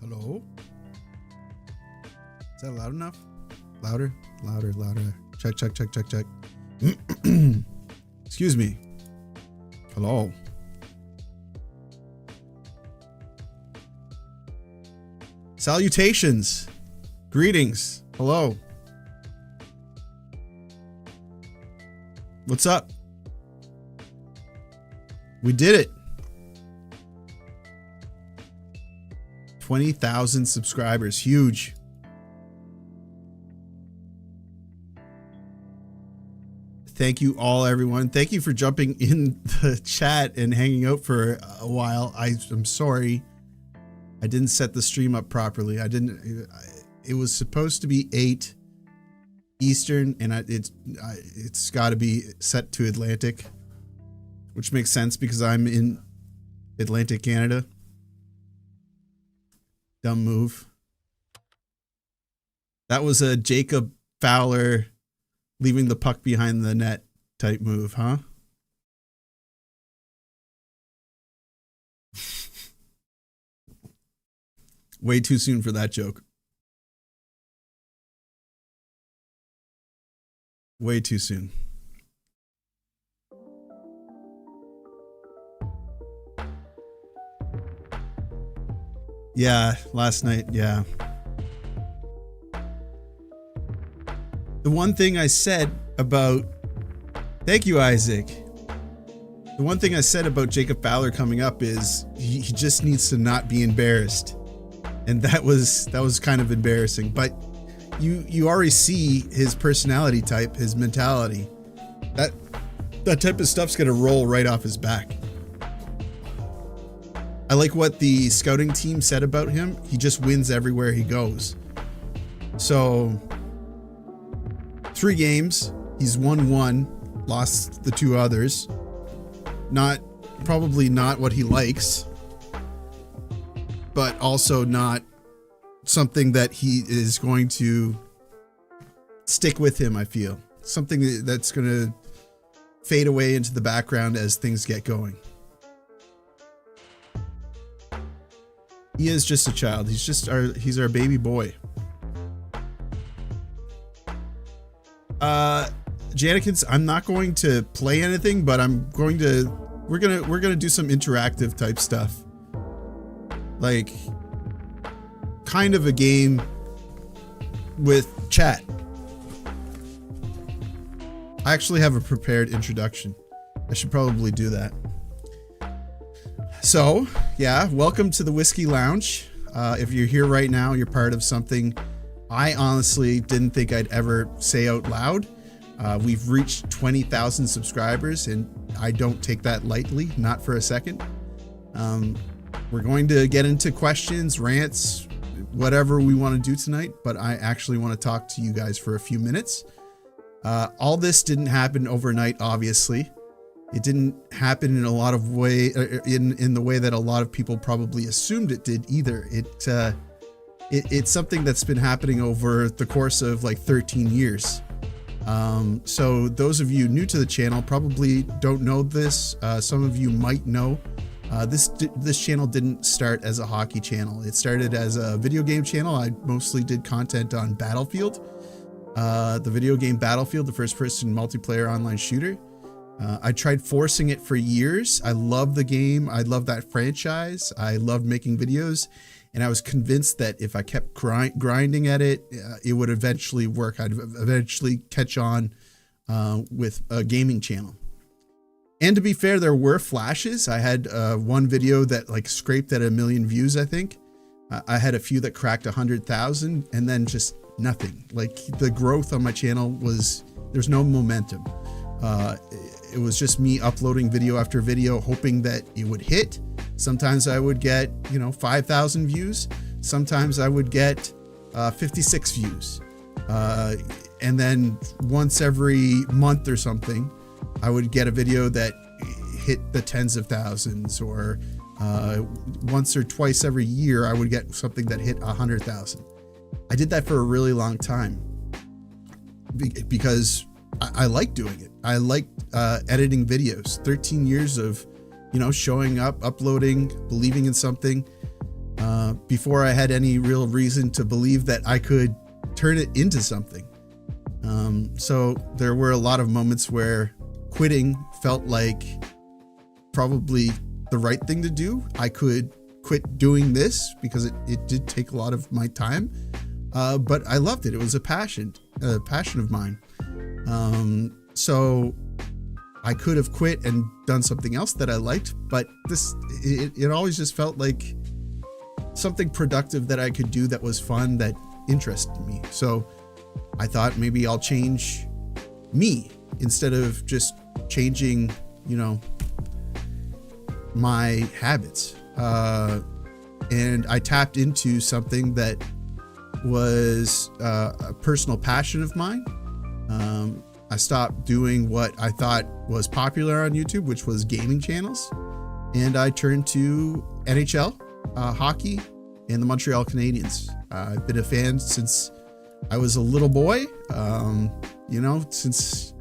Hello? Is that loud enough? Louder, louder, louder. Check, check, check, check, check. Excuse me. Hello. Salutations. Greetings. Hello. What's up? We did it. 20,000 subscribers. Huge. Thank you all, everyone. Thank you for jumping in the chat and hanging out for a while. I'm sorry. I didn't set the stream up properly. It was supposed to be 8 Eastern, and it's got to be set to Atlantic, which makes sense because I'm in Atlantic Canada. Dumb move. That was a Jacob Fowler leaving the puck behind the net type move, huh? Way too soon for that joke. Way too soon. Yeah, last night, yeah. The one thing I said about... Thank you, Isaac. The one thing I said about Jacob Fowler coming up is he just needs to not be embarrassed. And that was kind of embarrassing. But you already see his personality type, his mentality. That type of stuff's gonna roll right off his back. I like what the scouting team said about him. He just wins everywhere he goes. So 3 games, he's won 1, lost the 2 others. Probably not what he likes, but also not something that he is going to stick with him, I feel. Something that's going to fade away into the background as things get going. He is just a child. He's our baby boy. Janikins, I'm not going to play anything, but we're gonna do some interactive type stuff. Like kind of a game with chat. I actually have a prepared introduction. I should probably do that. So, yeah, welcome to the Whiskylounge. If you're here right now, you're part of something I honestly didn't think I'd ever say out loud. We've reached 20,000 subscribers, and I don't take that lightly, not for a second. We're going to get into questions, rants, whatever we want to do tonight, but I actually want to talk to you guys for a few minutes. All this didn't happen overnight, obviously. It didn't happen in a lot of way, in the way that a lot of people probably assumed it did either. It's something that's been happening over the course of like 13 years. So those of you new to the channel probably don't know this. Some of you might know. This channel didn't start as a hockey channel. It started as a video game channel. I mostly did content on Battlefield, the video game Battlefield, the first-person multiplayer online shooter. I tried forcing it for years. I love the game. I love that franchise. I loved making videos, and I was convinced that if I kept grinding at it, it would eventually work. I'd eventually catch on with a gaming channel. And to be fair, there were flashes. I had one video that like scraped at 1 million views, I think. I had a few that cracked 100,000, and then just nothing. Like the growth on my channel there's no momentum. It was just me uploading video after video, hoping that it would hit. Sometimes I would get, 5,000 views. Sometimes I would get 56 views. And then once every month or something, I would get a video that hit the tens of thousands, or once or twice every year, I would get something that hit 100,000. I did that for a really long time because I like doing it. I like editing videos. 13 years of, showing up, uploading, believing in something, before I had any real reason to believe that I could turn it into something. So there were a lot of moments where quitting felt like probably the right thing to do. I could quit doing this because it did take a lot of my time, but I loved it. It was a passion of mine. So I could have quit and done something else that I liked, but it always just felt like something productive that I could do that was fun, that interested me. So I thought maybe I'll change me instead of just changing, my habits. And I tapped into something that was a personal passion of mine. I stopped doing what I thought was popular on YouTube, which was gaming channels. And I turned to NHL, hockey, and the Montreal Canadiens. I've been a fan since I was a little boy, since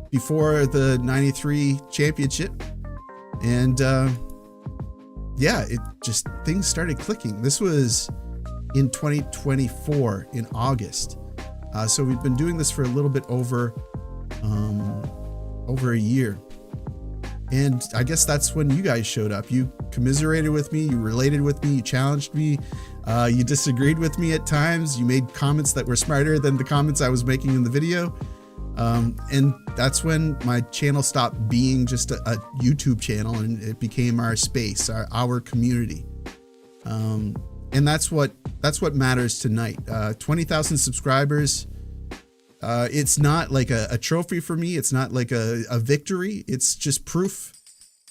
before the 93 championship. And things started clicking. This was in 2024 in August. So we've been doing this for a little bit over a year. And I guess that's when you guys showed up. You commiserated with me, you related with me, you challenged me, you disagreed with me at times, you made comments that were smarter than the comments I was making in the video. And that's when my channel stopped being just a YouTube channel and it became our space, our community. And that's what matters tonight. 20,000 subscribers. It's not like a trophy for me. It's not like a victory. It's just proof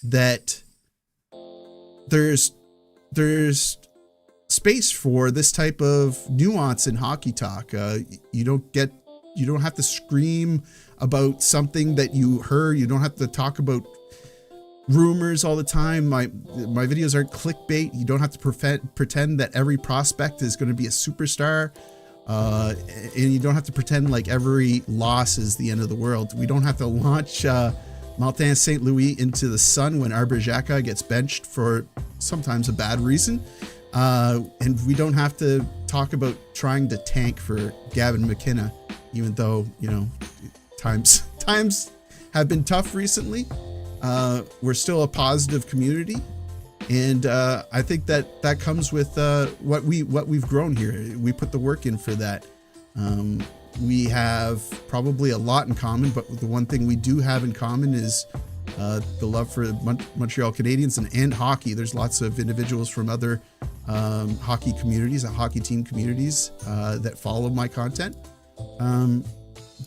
that there's space for this type of nuance in hockey talk. You don't have to scream about something that you heard. You don't have to talk about rumors all the time. My videos aren't clickbait. You don't have to pretend that every prospect is going to be a superstar. And you don't have to pretend like every loss is the end of the world. We don't have to launch Martin St. Louis into the sun when Arber Xhekaj gets benched for sometimes a bad reason. And we don't have to talk about trying to tank for Gavin McKenna, even though, times have been tough recently. We're still a positive community. And I think that comes with what we've grown here. We put the work in for that. We have probably a lot in common, but the one thing we do have in common is the love for Montreal Canadiens and hockey. There's lots of individuals from other hockey communities, hockey team communities that follow my content.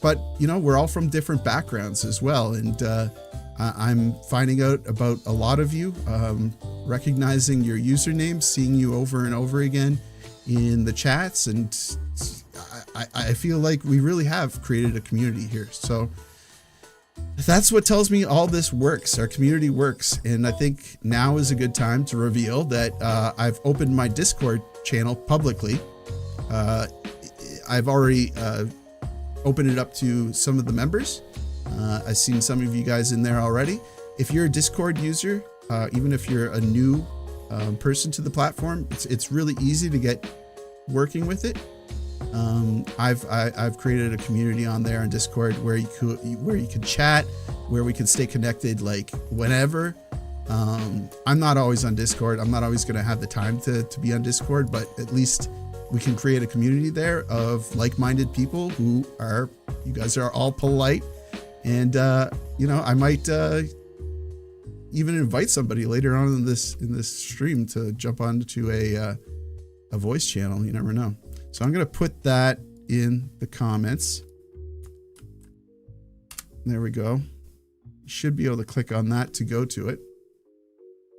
But we're all from different backgrounds as well, and I'm finding out about a lot of you, recognizing your usernames, seeing you over and over again in the chats, and I feel like we really have created a community here. So that's what tells me all this works. Our community works, and I think now is a good time to reveal that I've opened my Discord channel publicly. I've already opened it up to some of the members. I've seen some of you guys in there already. If you're a Discord user, even if you're a new person to the platform, it's really easy to get working with it. I've created a community on there on Discord where you can chat, where we can stay connected like whenever. I'm not always on Discord. I'm not always going to have the time to be on Discord, but at least we can create a community there of like-minded people you guys are all polite. And, I might even invite somebody later on in this stream to jump onto a voice channel. You never know. So I'm going to put that in the comments. There we go. You should be able to click on that to go to it.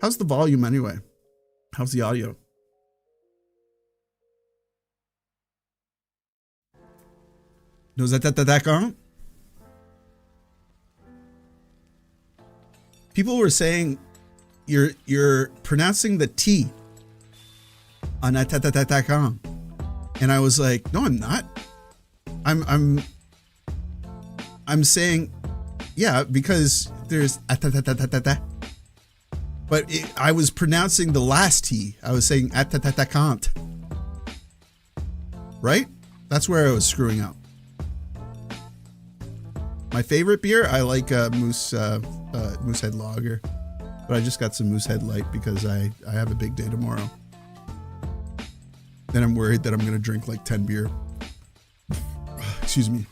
How's the volume anyway? How's the audio? Nous attaquons. People were saying you're pronouncing the T on attaquant, and I was like, no, I'm not. I'm saying, yeah, because there's But I was pronouncing the last T. I was saying attatakant. Right? That's where I was screwing up. My favorite beer, I like Moosehead Lager. But I just got some Moosehead Light because I have a big day tomorrow. And I'm worried that I'm going to drink like 10 beer. Excuse me.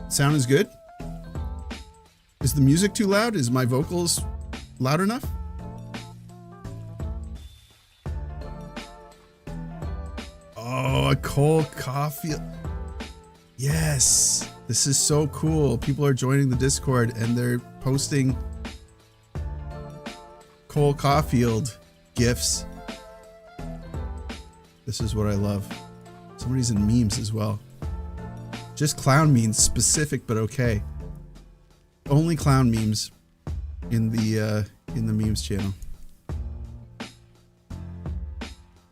Sound is good? Is the music too loud? Is my vocals loud enough? Oh, a cold coffee. Yes. This is so cool. People are joining the Discord and they're posting Cole Caulfield gifs. This is what I love. Somebody's in memes as well. Just clown memes, specific but okay. Only clown memes in the memes channel.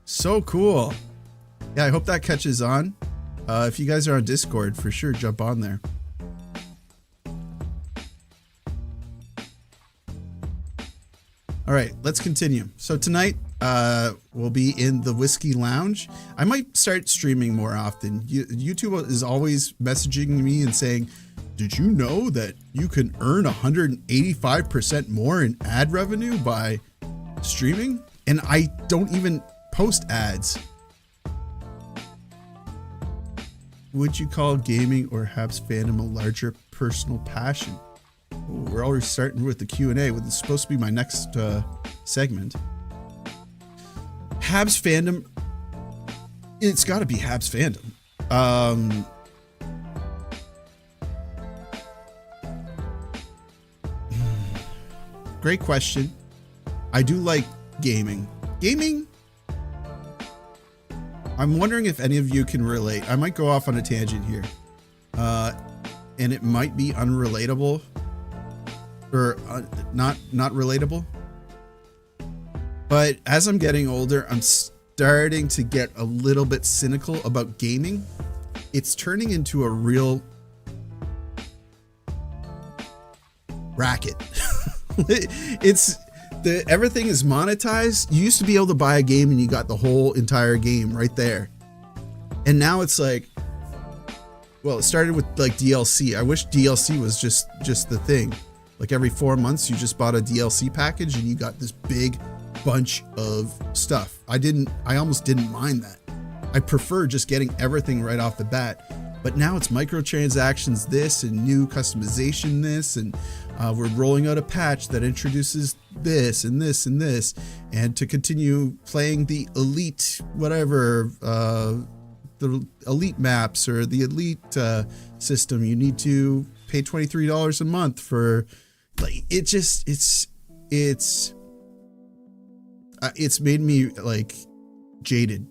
So cool. Yeah, I hope that catches on. If you guys are on Discord, for sure, jump on there. All right, let's continue. So tonight, we'll be in the Whiskey Lounge. I might start streaming more often. YouTube is always messaging me and saying, did you know that you can earn 185% more in ad revenue by streaming? And I don't even post ads. Would you call gaming or Habs fandom a larger personal passion? Ooh, we're already starting with the Q&A, which is supposed to be my next segment. Habs fandom, it's got to be Habs fandom. Great question. I do like gaming. I'm wondering if any of you can relate. I might go off on a tangent here. And it might be unrelatable or not relatable. But as I'm getting older, I'm starting to get a little bit cynical about gaming. It's turning into a real racket. Everything is monetized. You used to be able to buy a game and you got the whole entire game right there. And now it's like, well, it started with like DLC. I wish DLC was just the thing. Like every 4 months you just bought a DLC package and you got this big bunch of stuff. I almost didn't mind that. I prefer just getting everything right off the bat. But now it's microtransactions this and new customization this, and we're rolling out a patch that introduces this and this and this. And to continue playing the elite whatever, the elite maps or the elite system, you need to pay $23 a month for, like, it's made me like jaded.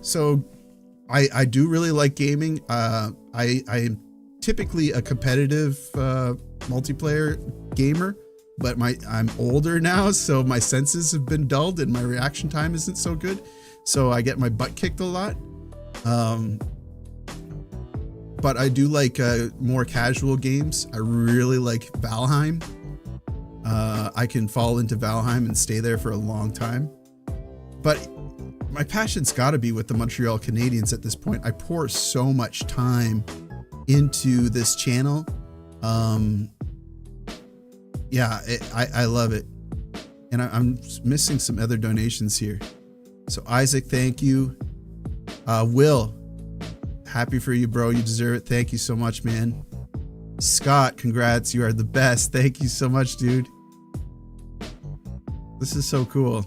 So I do really like gaming. I am typically a competitive multiplayer gamer, but I'm older now, so my senses have been dulled and my reaction time isn't so good. So I get my butt kicked a lot. But I do like more casual games. I really like Valheim. I can fall into Valheim and stay there for a long time. But my passion's got to be with the Montreal Canadiens at this point. I pour so much time into this channel. Yeah, I love it. And I'm missing some other donations here. So Isaac, thank you. Will, happy for you, bro. You deserve it. Thank you so much, man. Scott, congrats. You are the best. Thank you so much, dude. This is so cool.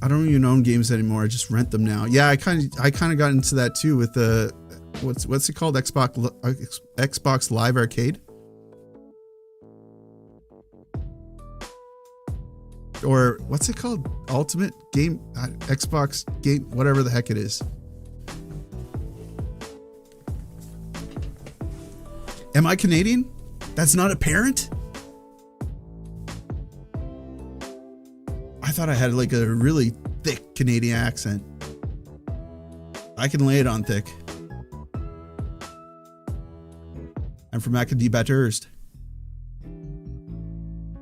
I don't even own games anymore. I just rent them now. Yeah, I kind of got into that too with the what's it called? Xbox Live Arcade? Or what's it called? Ultimate Game Xbox Game, whatever the heck it is. Am I Canadian? That's not apparent? I thought I had like a really thick Canadian accent. I can lay it on thick. I'm from Acadie Bathurst.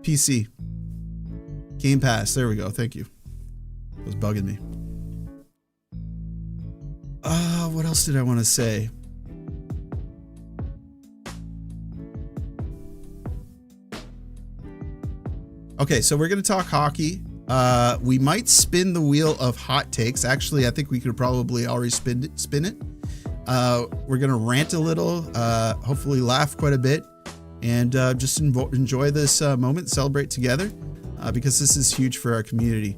PC. Game Pass. There we go. Thank you. It was bugging me. What else did I want to say? Okay, so we're going to talk hockey. We might spin the wheel of hot takes. Actually, I think we could probably already spin it. We're going to rant a little, hopefully laugh quite a bit, and just enjoy this moment, celebrate together, because this is huge for our community.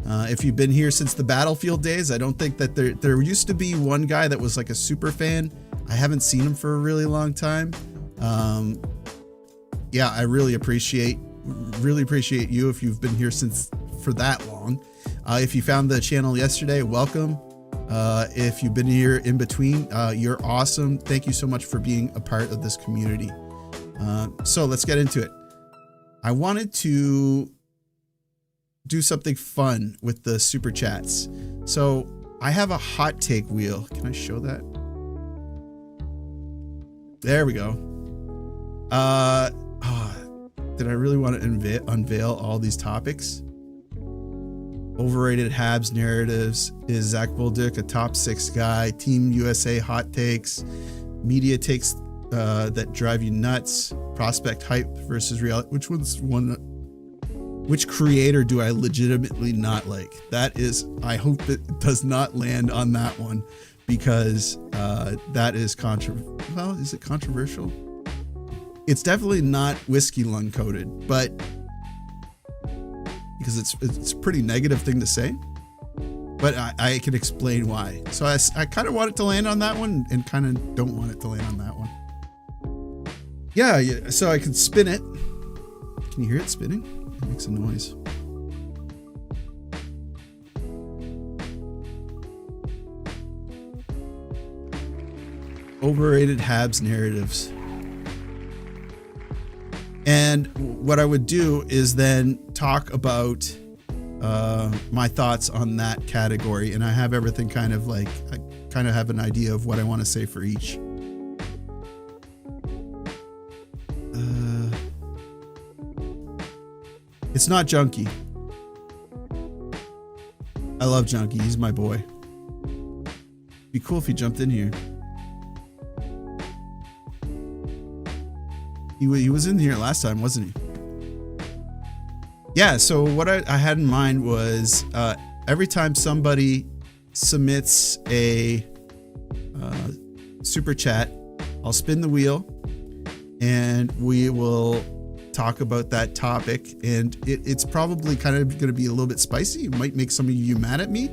If you've been here since the Battlefield days, I don't think that there used to be one guy that was like a super fan. I haven't seen him for a really long time. Yeah, I really appreciate you if you've been here for that long. If you found the channel yesterday, welcome. If you've been here in between, you're awesome. Thank you so much for being a part of this community. So let's get into it. I wanted to do something fun with the super chats. So I have a hot take wheel. Can I show that? There we go. Did I really want to unveil all these topics? Overrated Habs narratives. Is Zach Bolduc a top 6 guy? Team USA hot takes. Media takes that drive you nuts. Prospect hype versus reality. Which creator do I legitimately not like? That is, I hope it does not land on that one, because that is well, is it controversial? It's definitely not Whiskeylung coded, but because it's a pretty negative thing to say, but I can explain why. So I kind of want it to land on that one and kind of don't want it to land on that one. Yeah, so I can spin it. Can you hear it spinning? It makes a noise. Overrated Habs narratives. And what I would do is then talk about my thoughts on that category. And I have everything kind of like, I kind of have an idea of what I want to say for each. It's not Junkie. I love Junkie. He's my boy. Be cool if he jumped in here. He was in here last time, wasn't he? Yeah, so what I had in mind was every time somebody submits a super chat, I'll spin the wheel and we will talk about that topic. And it's probably kind of going to be a little bit spicy. It might make some of you mad at me,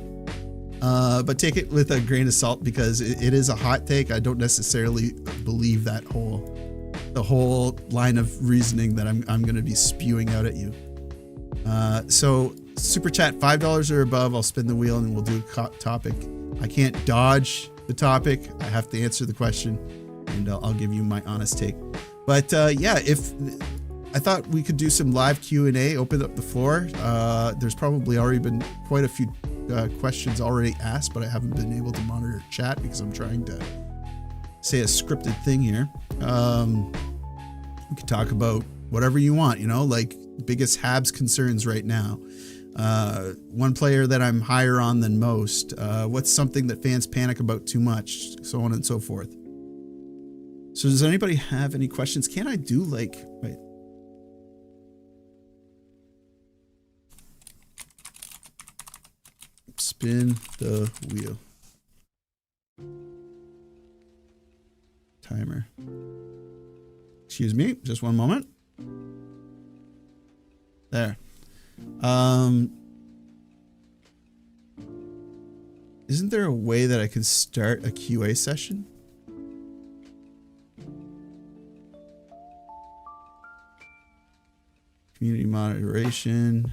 but take it with a grain of salt, because it is a hot take. I don't necessarily believe the whole line of reasoning that I'm going to be spewing out at you. So super chat $5 or above, I'll spin the wheel and we'll do a topic. I can't dodge the topic. I have to answer the question, and I'll give you my honest take. But yeah, if I thought we could do some live Q&A, open up the floor. There's probably already been quite a few questions already asked, but I haven't been able to monitor chat because I'm trying to say a scripted thing here. We could talk about whatever you want, like biggest Habs concerns right now. One player that I'm higher on than most. What's something that fans panic about too much, so on and so forth. So does anybody have any questions? Can I do wait. Spin the wheel. Timer. Excuse me, just one moment. There. Isn't there a way that I can start a QA session? Community moderation.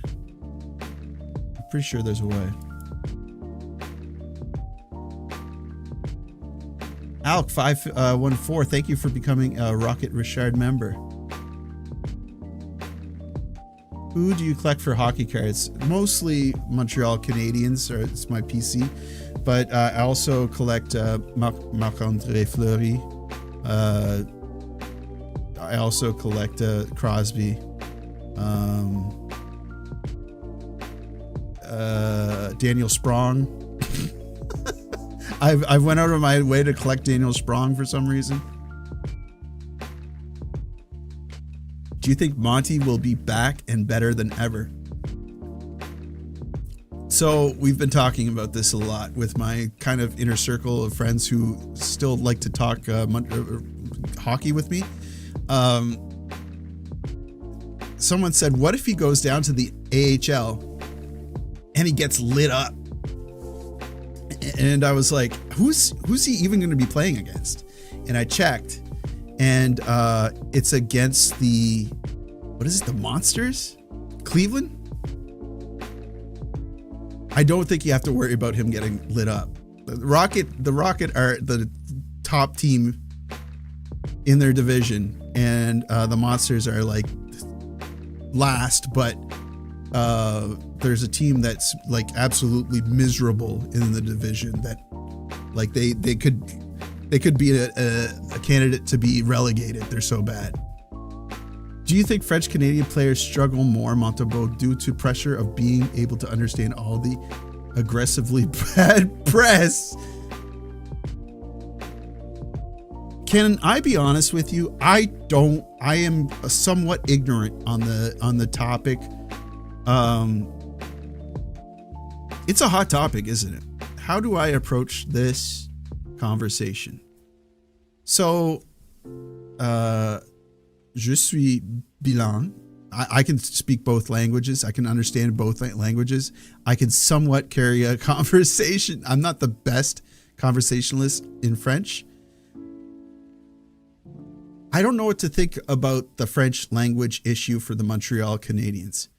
I'm pretty sure there's a way. Alec 514, thank you for becoming a Rocket Richard member. Who do you collect for hockey cards? Mostly Montreal Canadiens, or it's my PC, but I also collect Marc-André Fleury, I also collect Crosby. Daniel Sprong. I've went out of my way to collect Daniel Sprong for some reason. Do you think Monty will be back and better than ever? So we've been talking about this a lot with my kind of inner circle of friends who still like to talk hockey with me. Someone said, what if he goes down to the AHL and he gets lit up? And I was like, who's he even going to be playing against? And I checked, and it's against the, what is it, the Monsters? Cleveland? I don't think you have to worry about him getting lit up. The Rocket are the top team in their division, and the Monsters are like last, but there's a team that's like absolutely miserable in the division that like they could be a candidate to be relegated. They're so bad. Do you think French Canadian players struggle more, Montembeault, due to pressure of being able to understand all the aggressively bad press? Can I be honest with you? I am somewhat ignorant on the topic. It's a hot topic, isn't it? How do I approach this conversation? So, je suis bilingue. I can speak both languages. I can understand both languages. I can somewhat carry a conversation. I'm not the best conversationalist in French. I don't know what to think about the French language issue for the Montreal Canadiens.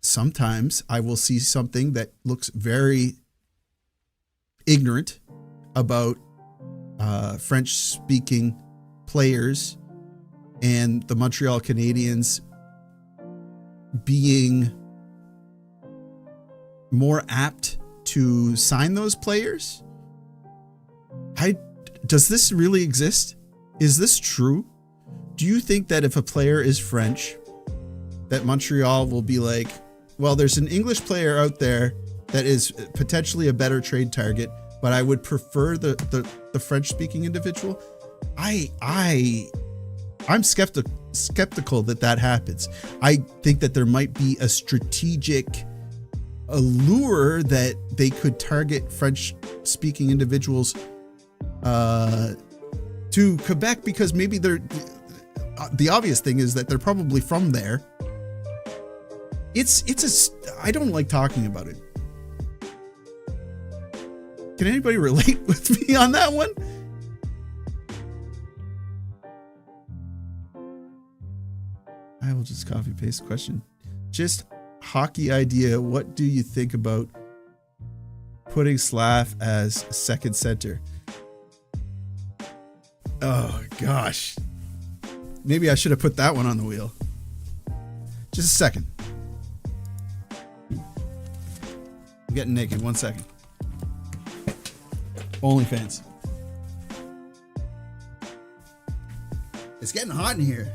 Sometimes I will see something that looks very ignorant about French-speaking players and the Montreal Canadiens being more apt to sign those players. Does this really exist? Is this true? Do you think that if a player is French, that Montreal will be like, well, there's an English player out there that is potentially a better trade target, but I would prefer the French-speaking individual? I'm skeptical that happens. I think that there might be a strategic allure that they could target French-speaking individuals to Quebec because maybe they're. The obvious thing is that they're probably from there. I don't like talking about it. Can anybody relate with me on that one? I will just copy paste the question. Just hockey idea. What do you think about putting Slav as second center? Oh gosh. Maybe I should have put that one on the wheel. Just a second. I'm getting naked. 1 second. OnlyFans. It's getting hot in here.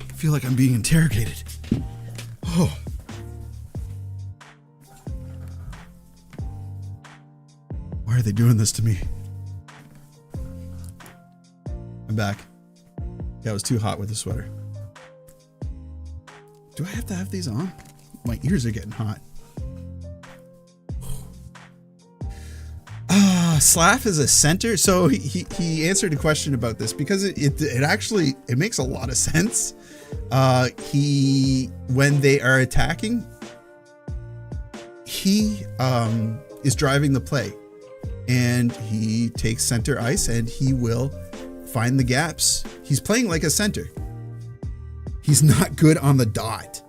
I feel like I'm being interrogated. Oh. Why are they doing this to me? I'm back. Yeah, it was too hot with the sweater. Do I have to have these on? My ears are getting hot. Slav is a center. So he answered a question about this because it actually makes a lot of sense. When they are attacking, he is driving the play, and he takes center ice and he will find the gaps. He's playing like a center. He's not good on the dot.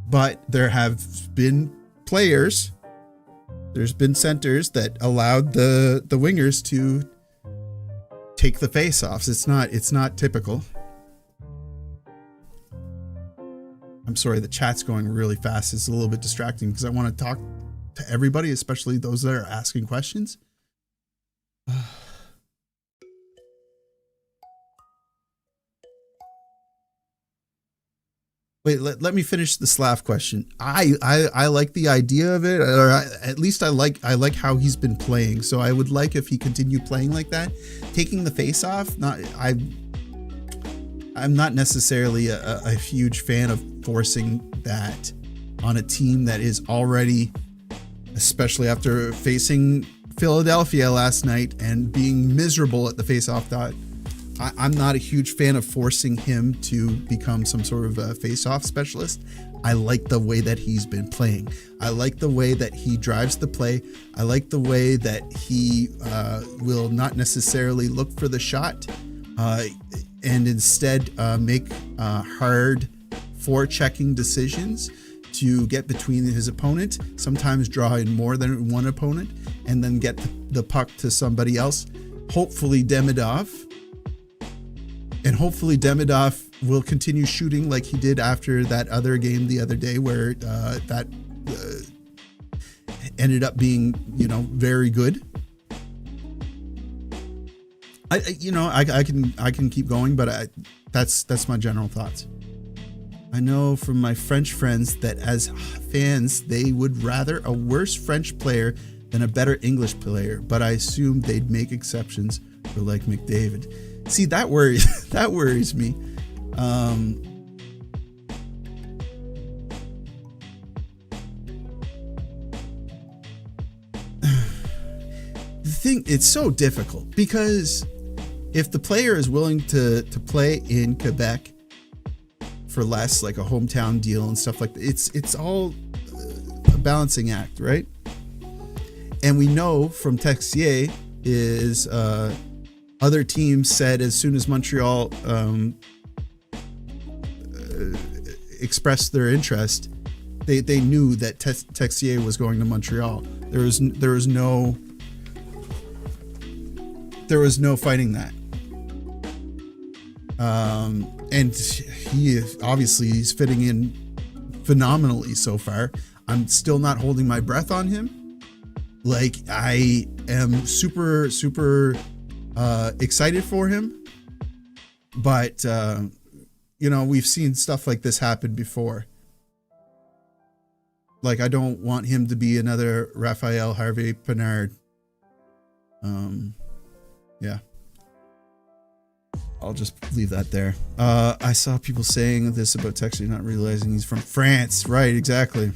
But there have been players, there's been centers that allowed the wingers to take the face-offs. It's not typical. I'm sorry, the chat's going really fast. It's a little bit distracting because I want to talk to everybody, especially those that are asking questions. Wait, let me finish the Slav question. I like the idea of it, or at least I like how he's been playing. So I would like if he continued playing like that, taking the face off. I'm not necessarily a huge fan of forcing that on a team that is already, especially after facing Philadelphia last night and being miserable at the face-off dot. I'm not a huge fan of forcing him to become some sort of a face-off specialist. I like the way that he's been playing. I like the way that he drives the play. I like the way that he will not necessarily look for the shot and instead make hard forechecking decisions to get between his opponent, sometimes draw in more than one opponent, and then get the puck to somebody else, hopefully Demidov. And hopefully Demidov will continue shooting like he did after that other game the other day, where that ended up being, very good. I can keep going, but that's my general thoughts. I know from my French friends that as fans, they would rather a worse French player than a better English player, but I assume they'd make exceptions for like McDavid. See, that worries me. The thing, it's so difficult because if the player is willing to play in Quebec for less, like a hometown deal and stuff like that, it's all a balancing act, right? And we know from Texier is other teams said as soon as Montreal expressed their interest, they knew that Texier was going to Montreal. There was no fighting that. And he's fitting in phenomenally so far. I'm still not holding my breath on him. Like, I am super excited for him, but we've seen stuff like this happen before. Like, I don't want him to be another Raphael Harvey Pinard. Yeah, I'll just leave that there. I saw people saying this about Texier not realizing he's from France. Right, exactly.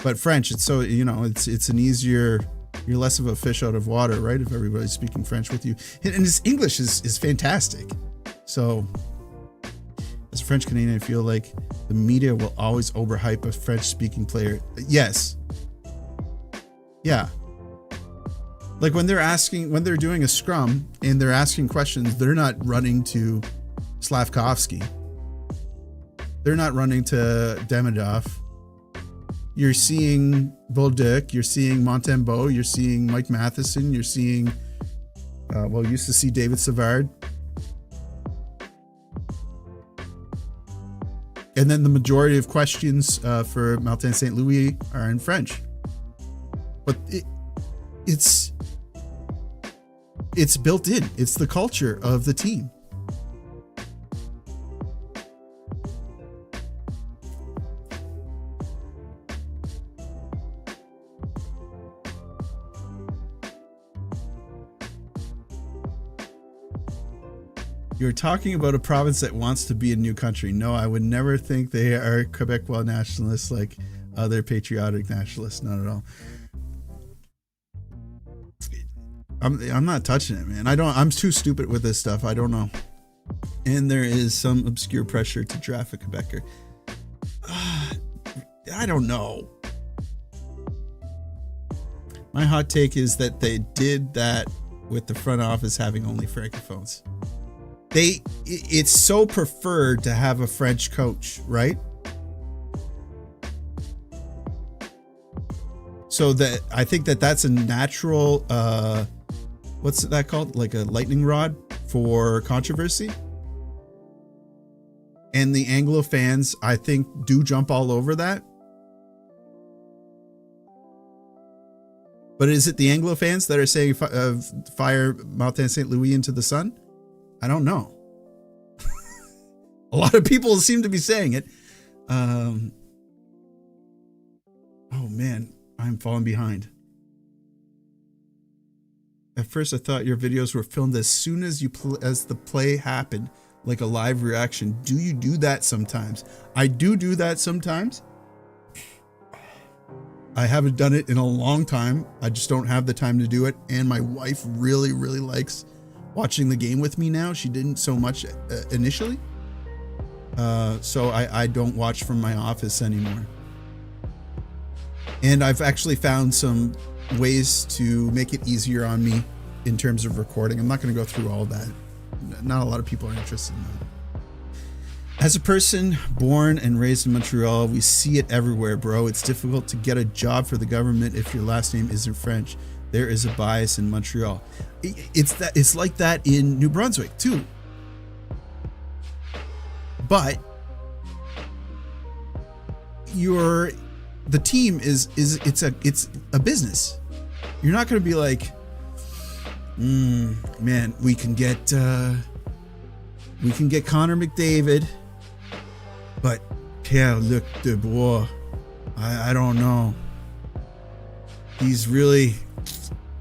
But French, it's so, it's an easier, you're less of a fish out of water, right? If everybody's speaking French with you. And his English is fantastic. So as a French Canadian, I feel like the media will always overhype a French speaking player. Yes. Yeah. Like when they're doing a scrum and they're asking questions, they're not running to Slavkovsky. They're not running to Demidov. You're seeing Bolduc, you're seeing Montembeault, you're seeing Mike Matheson, you're seeing, used to see David Savard. And then the majority of questions for Martin St. Louis are in French. But it's built in. It's the culture of the team. You're talking about a province that wants to be a new country. No, I would never think they are Quebecois nationalists like other patriotic nationalists. Not at all. I'm not touching it, man. I'm too stupid with this stuff. I don't know. And there is some obscure pressure to draft a Quebecer. I don't know. My hot take is that they did that with the front office having only francophones. It's so preferred to have a French coach, right? So that I think that's a natural, what's that called? Like a lightning rod for controversy. And the Anglo fans, I think, do jump all over that. But is it the Anglo fans that are saying fire Martin St. Louis into the sun? I don't know. A lot of people seem to be saying it. Oh man, I'm falling behind. At first, I thought your videos were filmed as soon as as the play happened, like a live reaction. Do you do that sometimes? I do that sometimes. I haven't done it in a long time. I just don't have the time to do it. And my wife really, really likes watching the game with me now. She didn't so much initially. So I don't watch from my office anymore. And I've actually found some ways to make it easier on me in terms of recording. I'm not going to go through all that. Not a lot of people are interested in that. As a person born and raised in Montreal, we see it everywhere, bro. It's difficult to get a job for the government if your last name isn't French. There is a bias in Montreal. It's like that in New Brunswick too. But the team is it's a business. You're not going to be like, man, we can get Connor McDavid, but Pierre-Luc Dubois, I don't know. He's really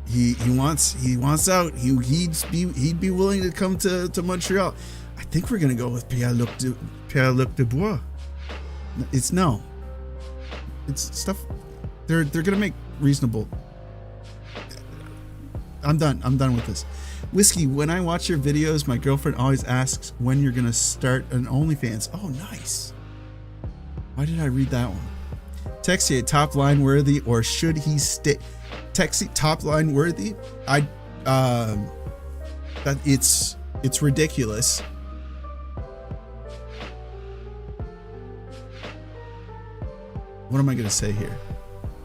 he wants out. He'd be willing to come to Montreal. I think we're gonna go with Pierre-Luc Dubois. It's stuff. They're gonna make reasonable. I'm done with this. Whiskey, when I watch your videos, my girlfriend always asks when you're gonna start an OnlyFans. Oh, nice. Why did I read that one? Texier, top line worthy, or should he stay? Texier, top line worthy. That it's ridiculous. What am I gonna say here?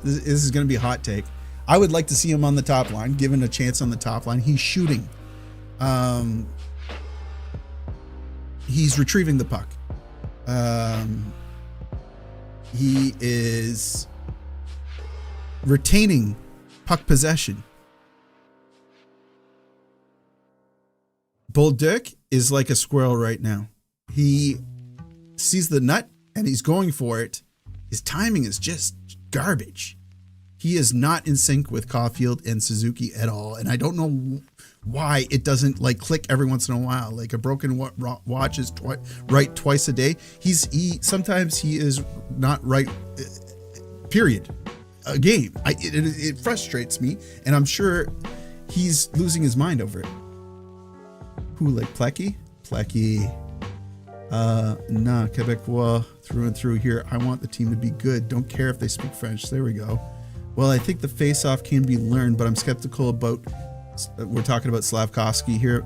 This is gonna be a hot take. I would like to see him on the top line, given a chance on the top line. He's shooting. He's retrieving the puck. He is retaining puck possession. Bolduc is like a squirrel right now. He sees the nut and he's going for it. His timing is just garbage. He is not in sync with Caulfield and Suzuki at all. And I don't know why it doesn't like click every once in a while. Like a broken watch is right twice a day. Sometimes he is not right, period. A game. It frustrates me. And I'm sure he's losing his mind over it. Who, like Plecky? Plecky. Nah, Quebecois through and through here. I want the team to be good. Don't care if they speak French. There we go. Well, I think the face-off can be learned, but I'm skeptical about, we're talking about Slavkovsky here,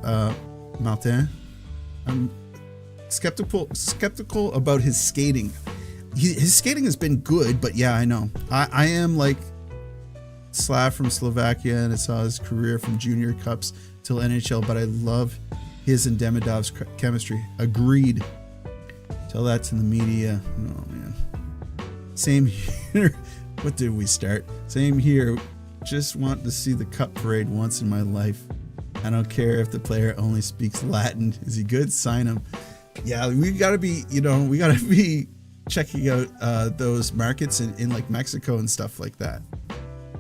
Martin. I'm skeptical about his skating. His skating has been good, but yeah, I know. I am like Slav from Slovakia, and I saw his career from junior cups till NHL, but I love his and Demidov's chemistry. Agreed. Tell that to the media. Oh, man. Same here. What did we start? Same here. Just want to see the cup parade once in my life. I don't care if the player only speaks Latin. Is he good? Sign him. Yeah, we gotta be checking out those markets in like Mexico and stuff like that.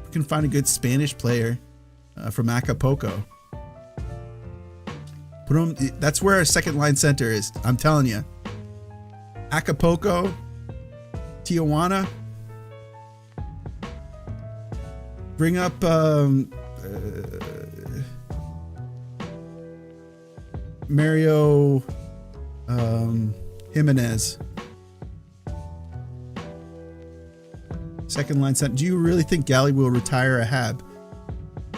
We can find a good Spanish player from Acapulco. Put him. That's where our second line center is. I'm telling you. Acapulco, Tijuana. Bring up Mario Jimenez. Second line center. Do you really think Gallagher will retire a Hab?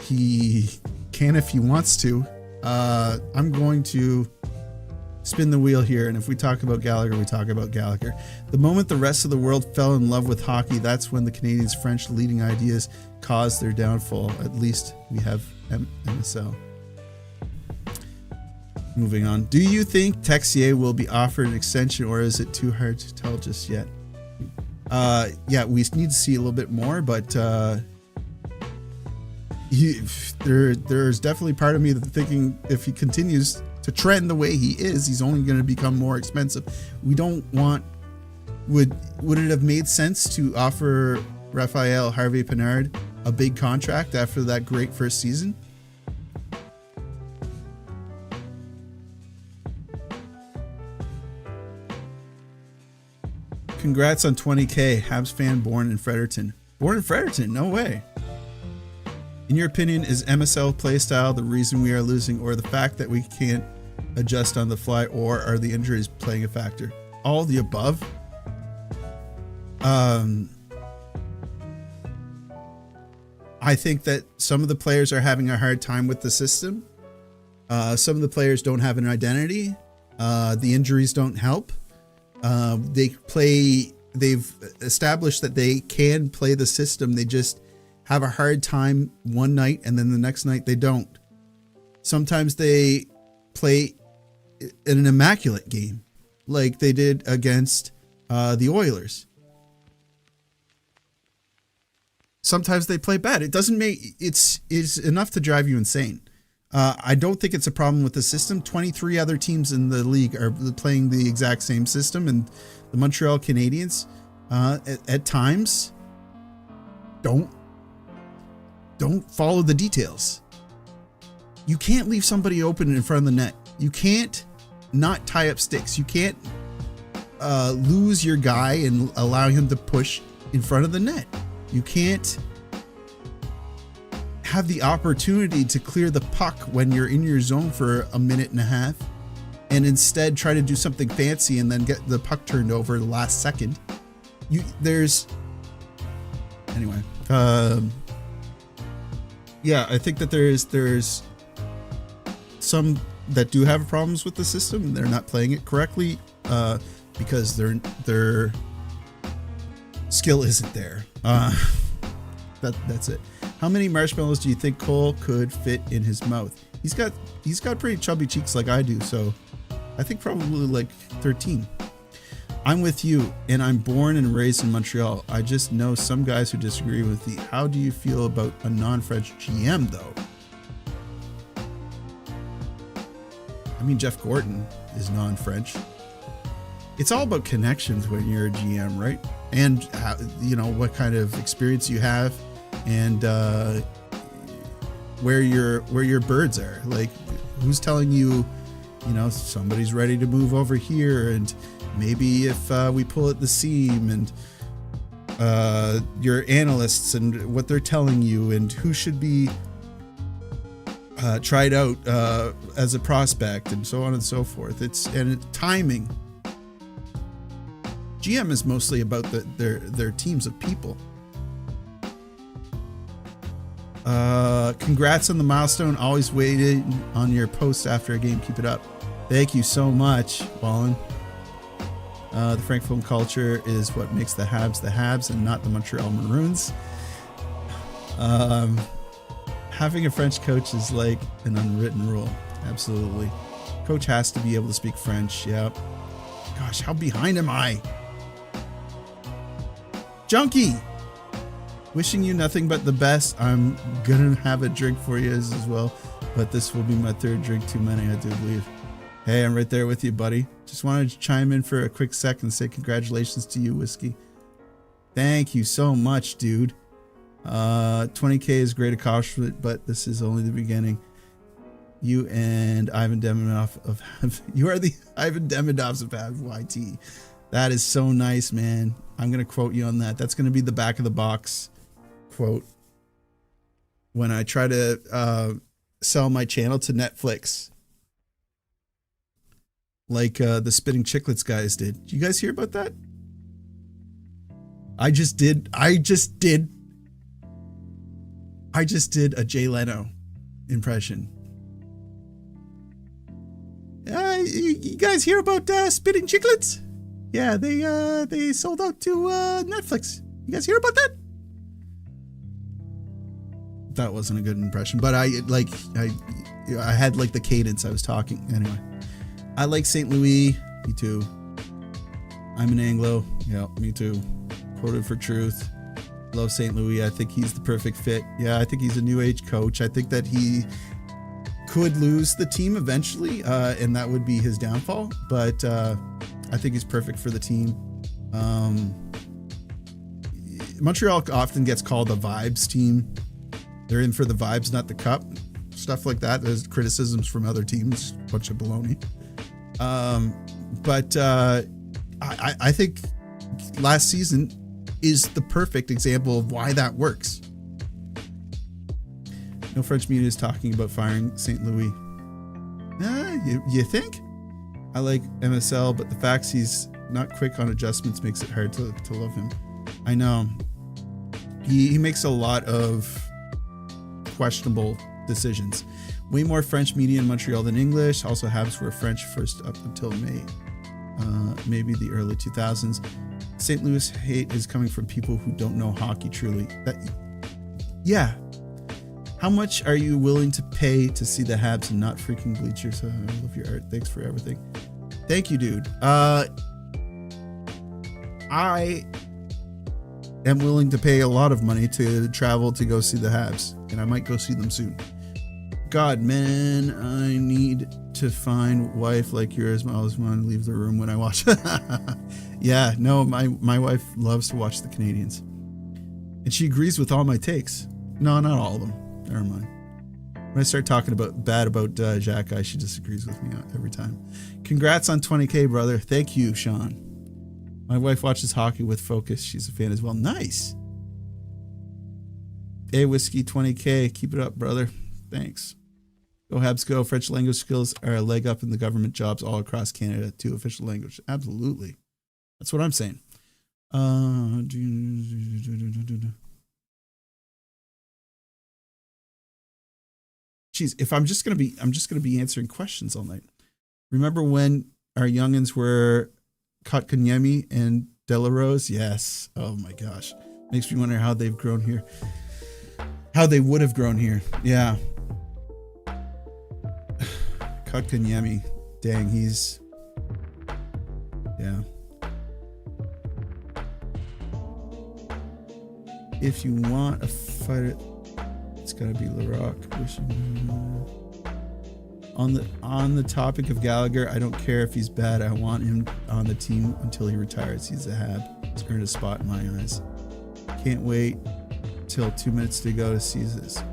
He can if he wants to. I'm going to spin the wheel here, and if we talk about Gallagher, we talk about Gallagher. The moment the rest of the world fell in love with hockey, that's when the Canadiens' French leading ideas caused their downfall. At least we have MSL. Moving on. Do you think Texier will be offered an extension, or is it too hard to tell just yet? Yeah, we need to see a little bit more, but there's definitely part of me that's thinking if he continues to trend the way he is, he's only going to become more expensive. We don't want. Would it have made sense to offer Raphael Harvey-Pinard a big contract after that great first season? Congrats on 20K, Habs fan born in Fredericton. Born in Fredericton? No way. In your opinion, is MSL playstyle the reason we are losing, or the fact that we can't adjust on the fly, or are the injuries playing a factor? All the above. I think that some of the players are having a hard time with the system. Some of the players don't have an identity. The injuries don't help. They've established that they can play the system. They just have a hard time one night and then the next night they don't. Sometimes they play in an immaculate game like they did against the Oilers. Sometimes they play bad. It doesn't make it's enough to drive you insane. I don't think it's a problem with the system. 23 other teams in the league are playing the exact same system, and the Montreal Canadiens at times don't follow the details. You can't leave somebody open in front of the net. You can't not tie up sticks. You can't lose your guy and allow him to push in front of the net. You can't have the opportunity to clear the puck when you're in your zone for a minute and a half and instead try to do something fancy and then get the puck turned over the last second. Anyway. Yeah, I think that there's some that do have problems with the system. They're not playing it correctly because their skill isn't there. That's it. How many marshmallows do you think Cole could fit in his mouth? He's got pretty chubby cheeks like I do, so I think probably like 13. I'm with you, and I'm born and raised in Montreal. I just know some guys who disagree with me. How do you feel about a non-French GM, though? I mean, Jeff Gorton is non-French. It's all about connections when you're a GM, right? And how, what kind of experience you have, and where your birds are. Like, who's telling you, somebody's ready to move over here, and maybe if we pull at the seam, and your analysts and what they're telling you, and who should be tried out as a prospect, and so on and so forth. It's timing. GM is mostly about their teams of people. Congrats on the milestone. Always waiting on your posts after a game. Keep it up. Thank you so much, Wallen. The Francophone culture is what makes the Habs and not the Montreal Maroons. Having a French coach is like an unwritten rule. Absolutely. Coach has to be able to speak French. Yep. Gosh, how behind am I? Junkie, wishing you nothing but the best. I'm gonna have a drink for you as well, but this will be my third drink too many, I do believe. Hey, I'm right there with you, buddy. Just wanted to chime in for a quick sec and say congratulations to you, Whiskey. Thank you so much, dude. 20K is a great accomplishment, but this is only the beginning. You and Ivan Demidov you are the Ivan Demidovs of YT. That is so nice, man. I'm going to quote you on that. That's going to be the back of the box quote when I try to sell my channel to Netflix. Like the Spitting Chicklets guys did. Did you guys hear about that? I just did a Jay Leno impression. You guys hear about Spitting Chicklets? Yeah, they sold out to Netflix. You guys hear about that? That wasn't a good impression, but I had like the cadence I was talking. Anyway, I like St. Louis. Me too. I'm an Anglo. Yeah, me too. Quoted for truth. Love St. Louis. I think he's the perfect fit. Yeah, I think he's a new age coach. I think that he could lose the team eventually, and that would be his downfall. But I think he's perfect for the team. Montreal often gets called a vibes team. They're in for the vibes, not the cup. Stuff like that. There's criticisms from other teams. Bunch of baloney. But I think last season is the perfect example of why that works. No French media is talking about firing St. Louis. You think? I like MSL, but the fact he's not quick on adjustments makes it hard to love him. I know. He makes a lot of questionable decisions. Way more French media in Montreal than English. Also, Habs were French first up until maybe the early 2000s. St. Louis hate is coming from people who don't know hockey truly. Yeah. How much are you willing to pay to see the Habs and not freaking bleachers? I love your art. Thanks for everything. Thank you, dude. I am willing to pay a lot of money to travel to go see the Habs, and I might go see them soon. God, man, I need to find wife like yours. I always want to leave the room when I watch. Yeah, no, my wife loves to watch the Canadiens, and she agrees with all my takes. No, not all of them. Never mind. When I start talking bad about Jack Guy, she disagrees with me every time. Congrats on 20K, brother. Thank you, Sean. My wife watches hockey with focus. She's a fan as well. Nice. Hey, Whiskey 20K. Keep it up, brother. Thanks. Go Habs, go. French language skills are a leg up in the government jobs all across Canada. 2 official language. Absolutely. That's what I'm saying. Geez, if I'm just gonna be answering questions all night. Remember when our youngins were Kotkaniemi and Delarose? Yes. Oh my gosh. Makes me wonder how they've grown here. How they would have grown here. Yeah. Kotkaniemi. Dang, he's... Yeah. If you want a fighter... It's gotta be Larocque. On the topic of Gallagher, I don't care if he's bad. I want him on the team until he retires. He's a Hab. He's earned a spot in my eyes. Can't wait till 2 minutes to go to see this.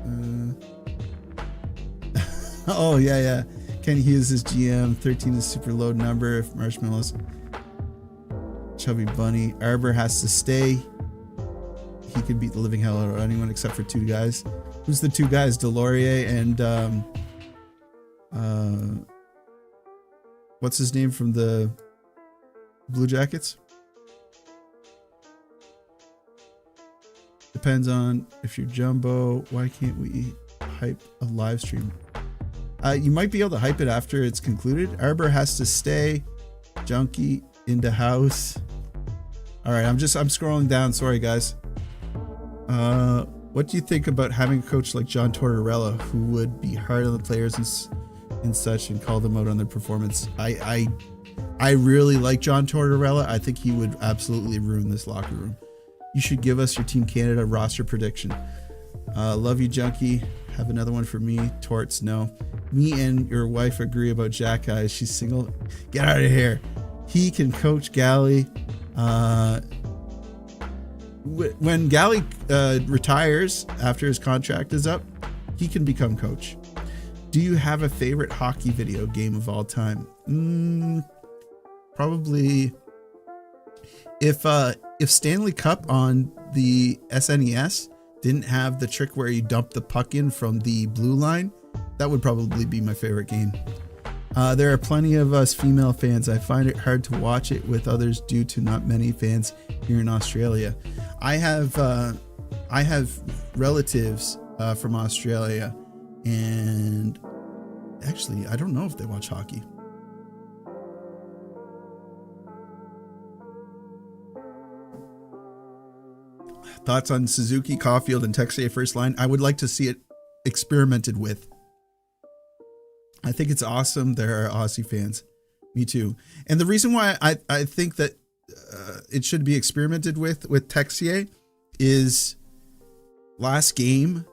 Oh yeah. Kenny Hughes is GM. 13 is super low number. If Marshmallows, Chubby Bunny, Arbor has to stay. He could beat the living hell out of anyone except for 2 guys. Who's the 2 guys? Delorier and what's his name from the Blue Jackets? Depends on if you're Jumbo. Why can't we hype a live stream? You might be able to hype it after it's concluded. Arbor has to stay. Junkie into house. All right, I'm scrolling down. Sorry, guys. What do you think about having a coach like John Tortorella, who would be hard on the players and such and call them out on their performance? I really like John Tortorella. I think he would absolutely ruin this locker room. You should give us your Team Canada roster prediction. Love you, Junkie. Have another one for me. Torts, no. Me and your wife agree about Jack Guys. She's single. Get out of here. He can coach Galley. When Galley retires after his contract is up, he can become coach. Do you have a favorite hockey video game of all time? Probably if Stanley Cup on the SNES didn't have the trick where you dump the puck in from the blue line, that would probably be my favorite game. There are plenty of us female fans. I find it hard to watch it with others due to not many fans here in Australia. I have relatives from Australia, and actually, I don't know if they watch hockey. Thoughts on Suzuki, Caulfield, and Texier first line? I would like to see it experimented with. I think it's awesome. There are Aussie fans. Me too. And the reason why I think that it should be experimented with Texier is last game,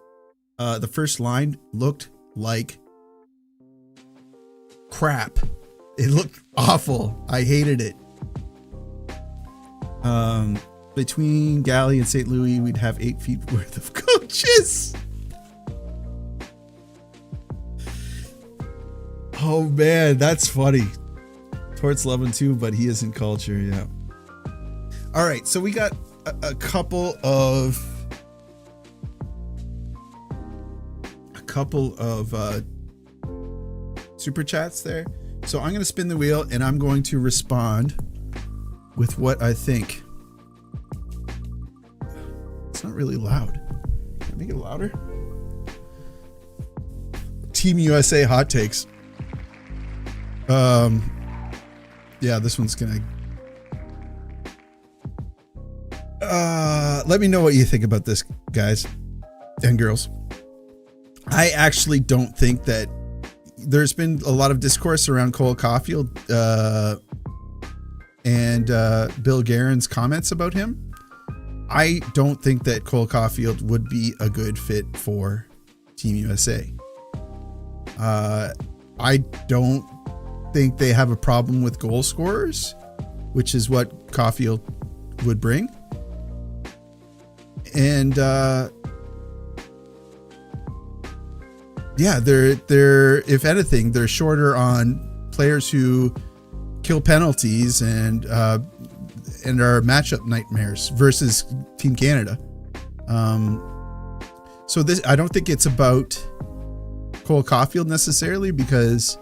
the first line looked like crap. It looked awful. I hated it. Between Galley and St. Louis, we'd have 8 feet worth of coaches. Oh man, that's funny. Torts love him too, but he isn't culture. Yeah. All right, so we got a couple of super chats there. So I'm going to spin the wheel and I'm going to respond with what I think. It's not really loud. Can I make it louder? Team USA hot takes. Yeah, this one's gonna. Let me know what you think about this, guys and girls. I actually don't think that there's been a lot of discourse around Cole Caulfield and Bill Guerin's comments about him. I don't think that Cole Caulfield would be a good fit for Team USA. I don't think they have a problem with goal scorers, which is what Caulfield would bring. And yeah, they're if anything, they're shorter on players who kill penalties and are matchup nightmares versus Team Canada. So this, I don't think it's about Cole Caulfield necessarily, because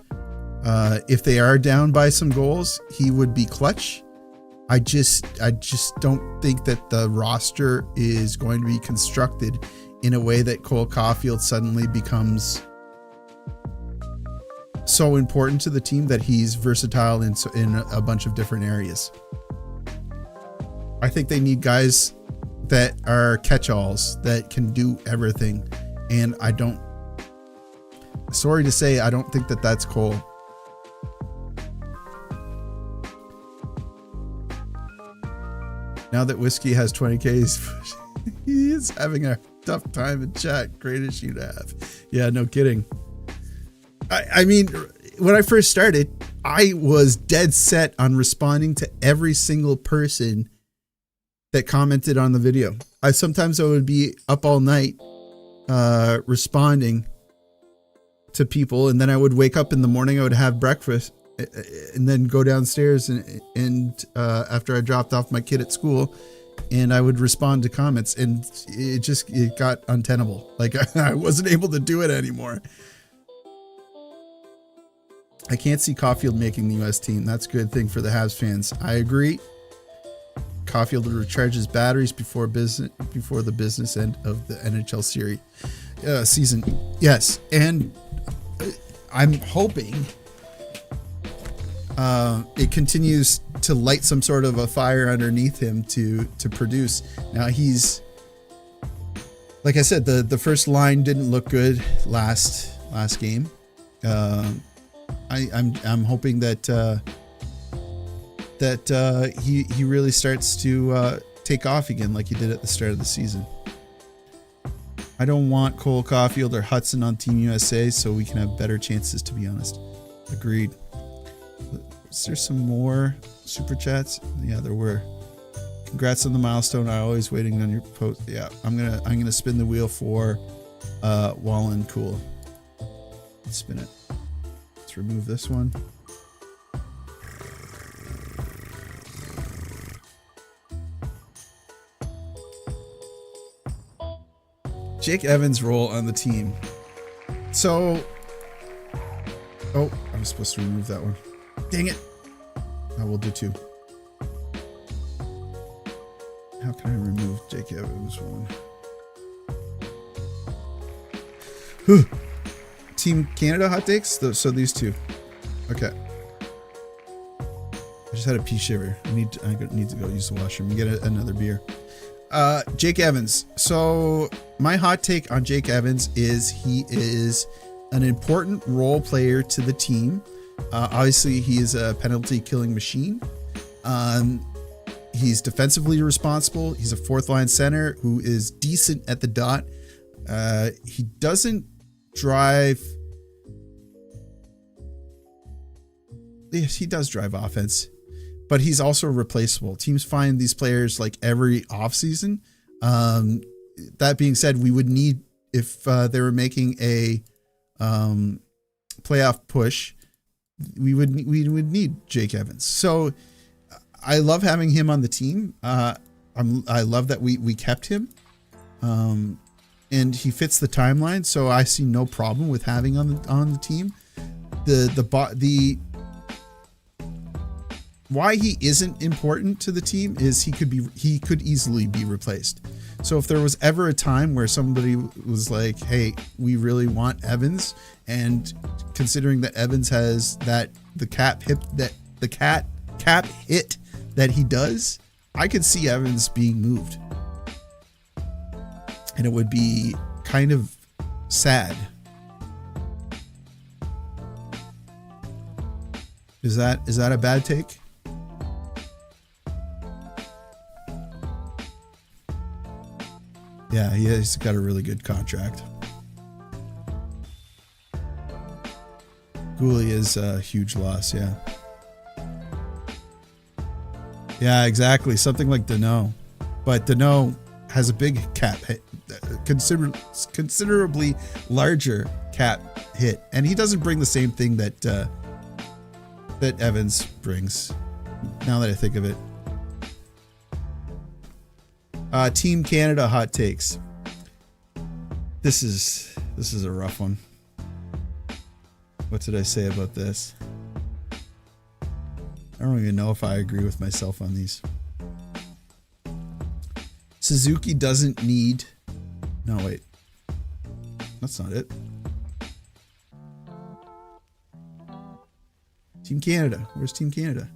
if they are down by some goals, he would be clutch. I just don't think that the roster is going to be constructed in a way that Cole Caulfield suddenly becomes so important to the team that he's versatile in a bunch of different areas. I think they need guys that are catch-alls that can do everything, and sorry to say, I don't think that that's Cole. Now that Whiskey has 20K, he is having a tough time in chat. Great issue to have. Yeah, no kidding. I mean, when I first started, I was dead set on responding to every single person that commented on the video. Sometimes I would be up all night responding to people, and then I would wake up in the morning, I would have breakfast, and then go downstairs and after I dropped off my kid at school, and I would respond to comments, and it got untenable. Like I wasn't able to do it anymore. I can't see Caulfield making the US team. That's a good thing for the Habs fans. I agree. Caulfield will recharge his batteries before the business end of the NHL season. Yes, and I'm hoping it continues to light some sort of a fire underneath him to produce. Now he's, like I said, the first line didn't look good last game. I'm hoping that he really starts to take off again like he did at the start of the season. I don't want Cole Caulfield or Hudson on Team USA, so we can have better chances, to be honest. Agreed. Is there some more super chats? Yeah, there were. Congrats on the milestone. I always waiting on your post. Yeah, I'm gonna spin the wheel for Wallen. Cool. Let's spin it. Let's remove this one. Jake Evans' role on the team. So, oh, I was supposed to remove that one. Dang it. I will do two. How can I remove Jake Evans' one? Team Canada hot takes? So these two. Okay. I just had a pee shiver. I need to go use the washroom and get another beer. Jake Evans. So my hot take on Jake Evans is he is an important role player to the team. Obviously he is a penalty killing machine. He's defensively responsible. He's a fourth line center who is decent at the dot. He doesn't drive. Yes, he does drive offense, but he's also replaceable. Teams find these players like every offseason. That being said, we would need, if they were making a playoff push, we would need Jake Evans. So I love having him on the team. I love that we kept him, and he fits the timeline. So I see no problem with having on the team. The why he isn't important to the team is he could easily be replaced. So if there was ever a time where somebody was like, hey, we really want Evans, and considering that Evans has the cap hit that he does, I could see Evans being moved. And it would be kind of sad. Is that a bad take? Yeah, he's got a really good contract. Gooley is a huge loss, yeah. Yeah, exactly. Something like Danault. But Danault has a big cap hit, considerably larger cap hit. And he doesn't bring the same thing that Evans brings, now that I think of it. Team Canada hot takes. This is a rough one. What did I say about this? I don't even know if I agree with myself on these. Suzuki doesn't need... No, wait. That's not it. Team Canada. Where's Team Canada?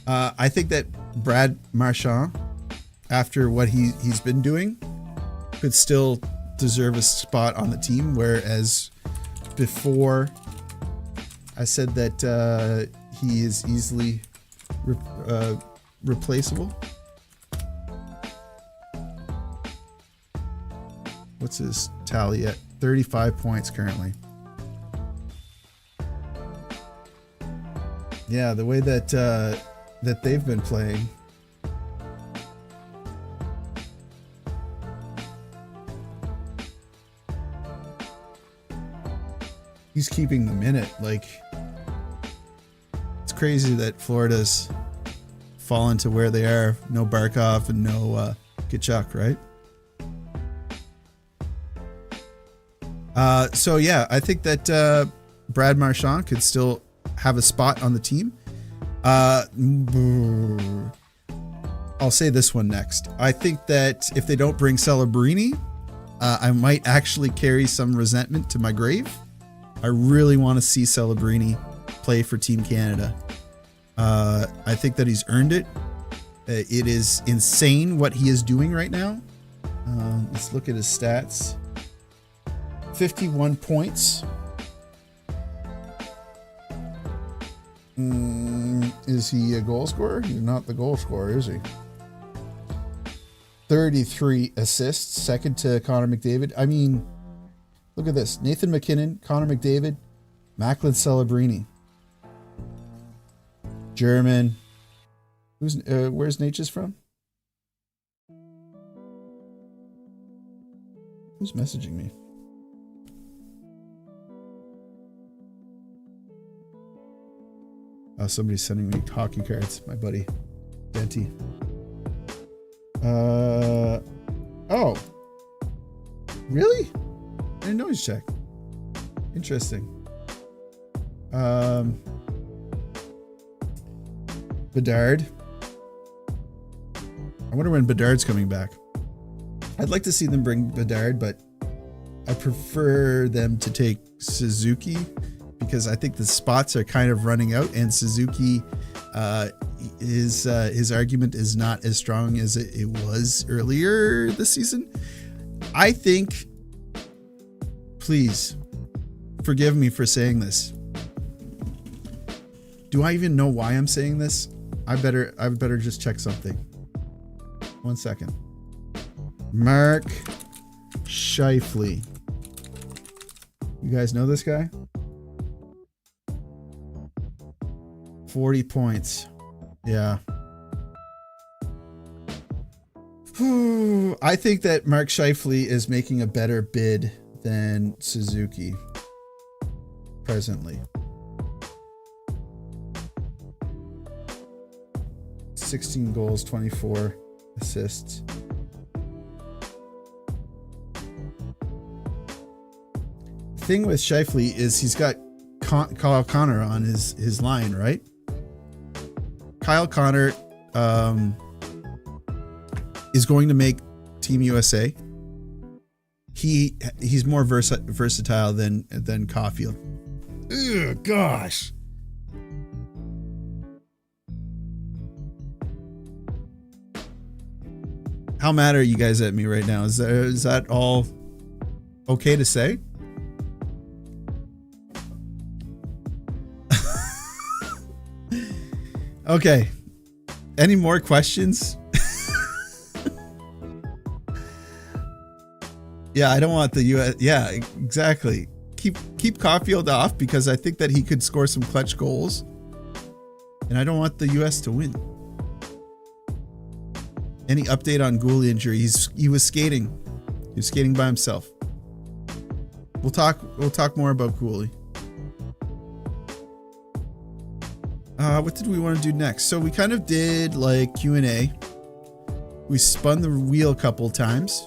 I think that Brad Marchand, after what he's been doing, could still deserve a spot on the team, whereas before I said that he is easily replaceable. What's his tally at? 35 points currently. Yeah, the way that they've been playing. He's keeping them in it. Like, it's crazy that Florida's fallen to where they are. No Barkov and no Tkachuk, right? So yeah, I think that Brad Marchand could still have a spot on the team. I'll say this one next. I think that if they don't bring Celebrini, I might actually carry some resentment to my grave. I really want to see Celebrini play for Team Canada. I think that he's earned it. It is insane what he is doing right now. Let's look at his stats. 51 points. Is he a goal scorer? He's not the goal scorer, is he? 33 assists, second to Connor McDavid. I mean, look at this. Nathan McKinnon, Connor McDavid, Macklin Celebrini. German. Where's Natchez from? Who's messaging me? Oh, somebody's sending me hockey cards. My buddy, Benty. Oh. Really? I didn't know he's Czech. Interesting. Bedard. I wonder when Bedard's coming back. I'd like to see them bring Bedard, but I prefer them to take Suzuki, because I think the spots are kind of running out, and Suzuki, his argument is not as strong as it was earlier this season. I think, please forgive me for saying this, Do I even know why I'm saying this? I better just check something. 1 second. Mark Scheifele. You guys know this guy? 40 points. Yeah. I think that Mark Scheifele is making a better bid than Suzuki presently. 16 goals, 24 assists. Thing with Scheifele is he's got Kyle Connor on his line, right? Kyle Connor is going to make Team USA. He's more versatile than Caulfield. Ugh, gosh. How mad are you guys at me right now? Is that all okay to say? Okay. Any more questions? Yeah, I don't want the US. Yeah, exactly. Keep Caulfield off because I think that he could score some clutch goals. And I don't want the US to win. Any update on Gouli injury? He was skating. He was skating by himself. We'll talk more about Gouli. What did we want to do next? So we kind of did like Q&A. We spun the wheel a couple times.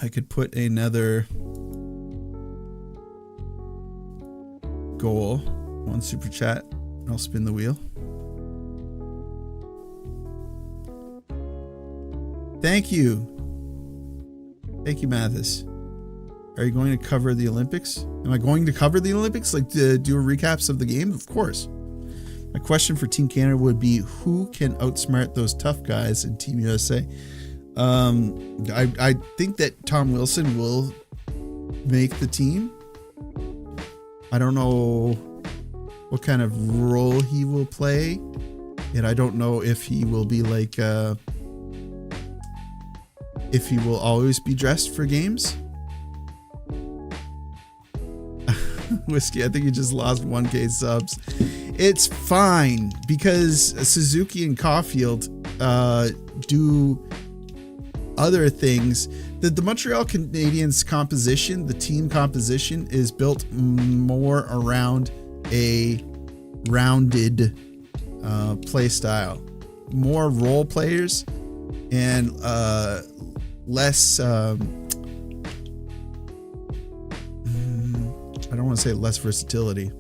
I could put another goal on super chat. I'll spin the wheel. Thank you. Thank you, Mathis. Are you going to cover the Olympics? Am I going to cover the Olympics? Like to do recaps of the game? Of course. My question for Team Canada would be, who can outsmart those tough guys in Team USA? I think that Tom Wilson will make the team. I don't know what kind of role he will play. And I don't know if he will be like, if he will always be dressed for games. Whiskey, I think you just lost 1K subs. It's fine because Suzuki and Caulfield do other things. The Montreal Canadiens composition, the team composition, is built more around a rounded play style. More role players and less... I don't want to say less versatility.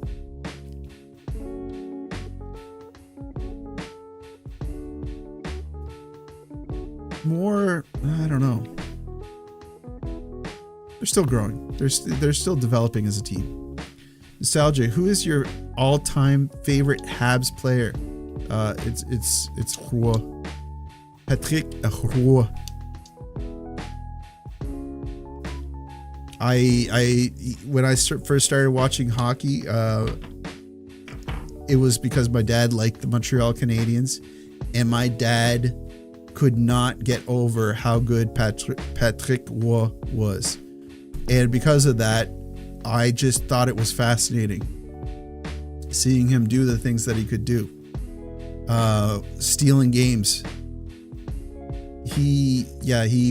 More, I don't know. They're still growing. They're still developing as a team. Nostalgia. Who is your all-time favorite Habs player? It's Roy. Patrick Roy. When I first started watching hockey, it was because my dad liked the Montreal Canadiens, and my dad could not get over how good Patrick Roy was. And because of that, I just thought it was fascinating seeing him do the things that he could do. Stealing games. He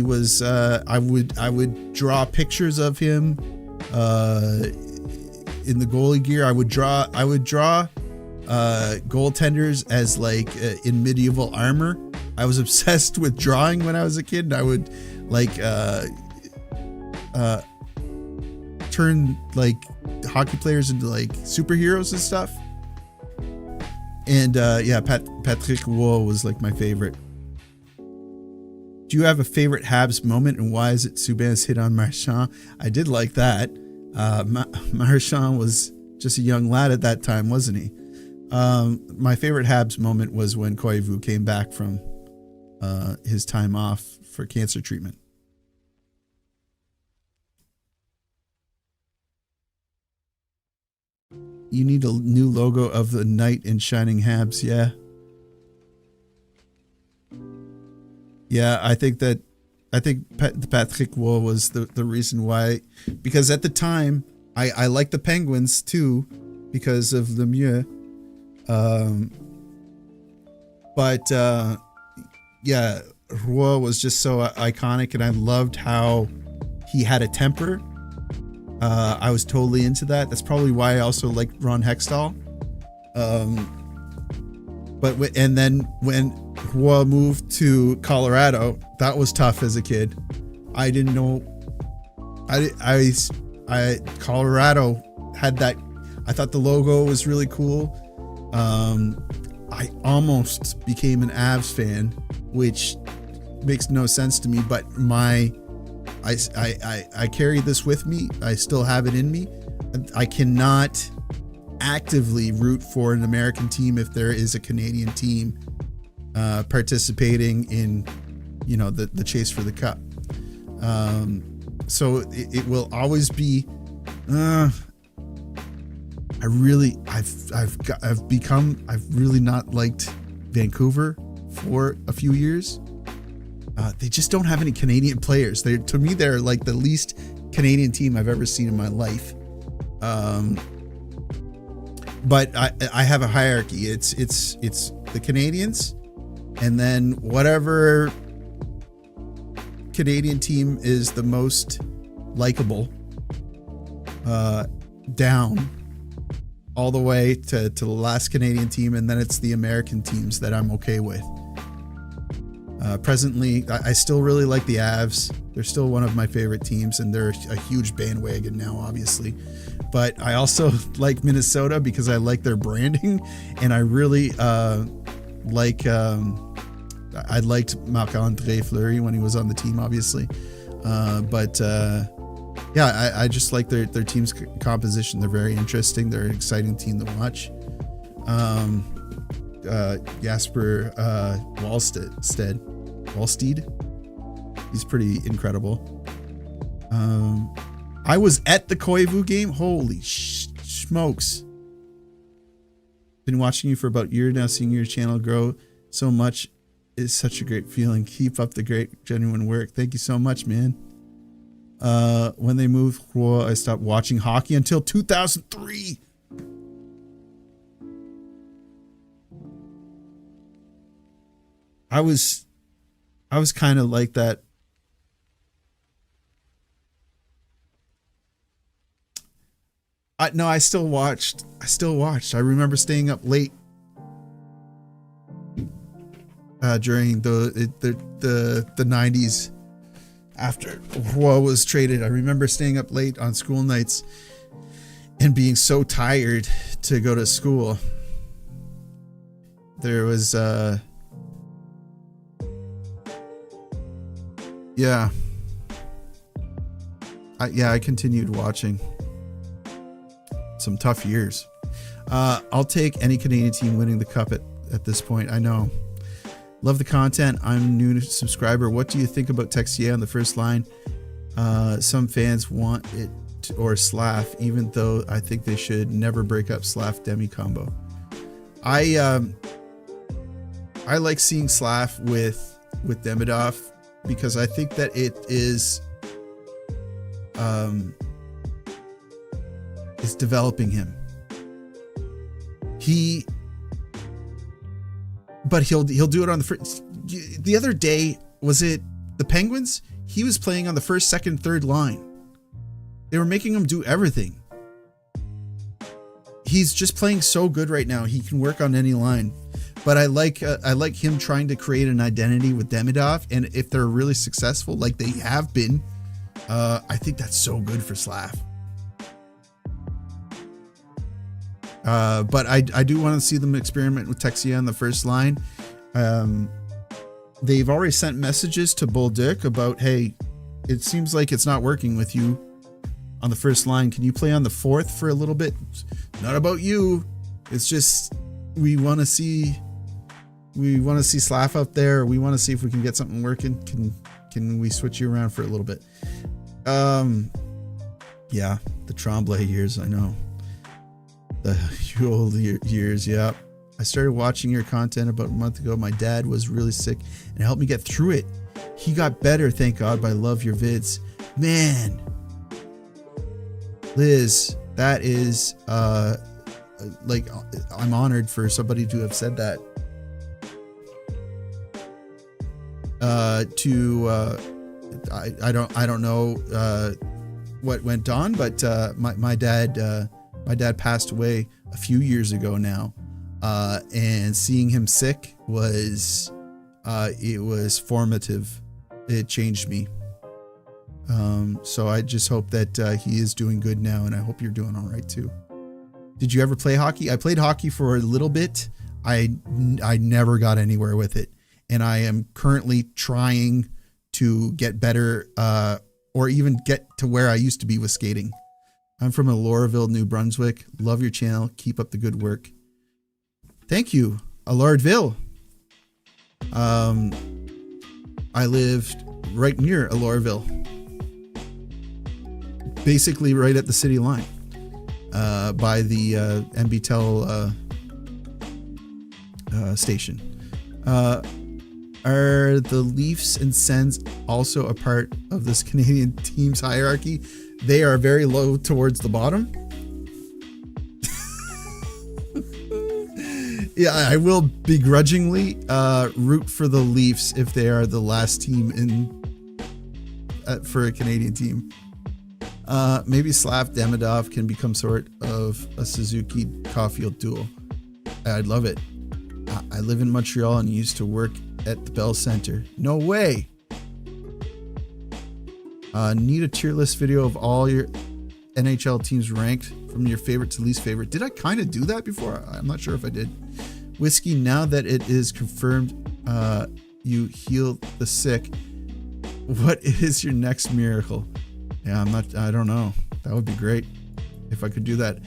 was, I would draw pictures of him in the goalie gear. I would draw goaltenders as like in medieval armor. I was obsessed with drawing when I was a kid, and I would like turn like hockey players into like superheroes and stuff. And Patrick Roy was like my favorite. Do you have a favorite Habs moment, and why is it Subban's hit on Marchand? I did like that. Marchand was just a young lad at that time, wasn't he? My favorite Habs moment was when Koivu came back from his time off for cancer treatment. You need a new logo of the knight in shining Habs. Yeah. Yeah, I think Patrick Roy was the reason why, because at the time I liked the Penguins too because of Lemieux. But yeah, Roy was just so iconic, and I loved how he had a temper. I was totally into that. That's probably why I also liked Ron Hextall. And then when Roy moved to Colorado, that was tough as a kid. I didn't know. Colorado had that. I thought the logo was really cool. I almost became an Avs fan, which makes no sense to me, but I carry this with me. I still have it in me. I cannot actively root for an American team if there is a Canadian team participating in, the chase for the cup. So it will always be. I've really not liked Vancouver for a few years. They just don't have any Canadian players. To me, they're like the least Canadian team I've ever seen in my life. But I have a hierarchy. It's the Canadians, and then whatever Canadian team is the most likable, down all the way to the last Canadian team, and then it's the American teams that I'm okay with. Presently, I still really like the Avs. They're still one of my favorite teams, and they're a huge bandwagon now, obviously. But I also like Minnesota because I like their branding, and I really I liked Marc-André Fleury when he was on the team, obviously. Yeah, I just like their team's composition. They're very interesting. They're an exciting team to watch. Jasper Wallsteed. He's pretty incredible. I was at the Koivu game. Holy smokes. Been watching you for about a year now. Seeing your channel grow so much is such a great feeling. Keep up the great, genuine work. Thank you so much, man. When they moved Roy, I stopped watching hockey until 2003. I was kind of like that. I still watched. I remember staying up late during the 90s after Roy was traded. I remember staying up late on school nights and being so tired to go to school. There was I continued watching. Some tough years. I'll take any Canadian team winning the cup at this point. I know. Love the content. I'm a new subscriber. What do you think about Texier on the first line? Some fans want it or Slav, even though I think they should never break up Slav Demi combo. I like seeing Slav with Demidov because I think that it is developing him. But he'll do it on the first. The other day, was it the Penguins? He was playing on the first, second, third line. They were making him do everything. He's just playing so good right now. He can work on any line. But I like him trying to create an identity with Demidov, and if they're really successful, like they have been, I think that's so good for Slav. But I do want to see them experiment with Texier on the first line. They've already sent messages to Bolduc about, hey, it seems like it's not working with you on the first line. Can you play on the fourth for a little bit? It's not about you. It's just we want to see Slav out there. We want to see if we can get something working. Can we switch you around for a little bit? Yeah, the Tremblay years, I know. The old years, yeah. I started watching your content about a month ago. My dad was really sick and it helped me get through it. He got better, thank God, but I love your vids. Man. Liz, that is, like, I'm honored for somebody to have said that. I don't know what went on, but my dad passed away a few years ago now, and seeing him sick was it was formative. It changed me. So I just hope that he is doing good now, and I hope you're doing all right too. Did you ever play hockey? I played hockey for a little bit. I never got anywhere with it, and I am currently trying to get better, or even get to where I used to be with skating. I'm from Alorville, New Brunswick. Love your channel. Keep up the good work. Thank you, Alorville. I lived right near Alorville, basically right at the city line, by the MBTEL station. Are the Leafs and Sens also a part of this Canadian team's hierarchy? They are very low towards the bottom. Yeah, I will begrudgingly root for the Leafs if they are the last team for a Canadian team. Maybe Slav Demidov can become sort of a Suzuki Caulfield duel. I'd love it. I live in Montreal and used to work at the Bell Center. No way. Need a tier list video of all your NHL teams ranked from your favorite to least favorite. Did I kind of do that before? I'm not sure if I did. Whiskey, now that it is confirmed you heal the sick, what is your next miracle? Yeah, I don't know. That would be great if I could do that.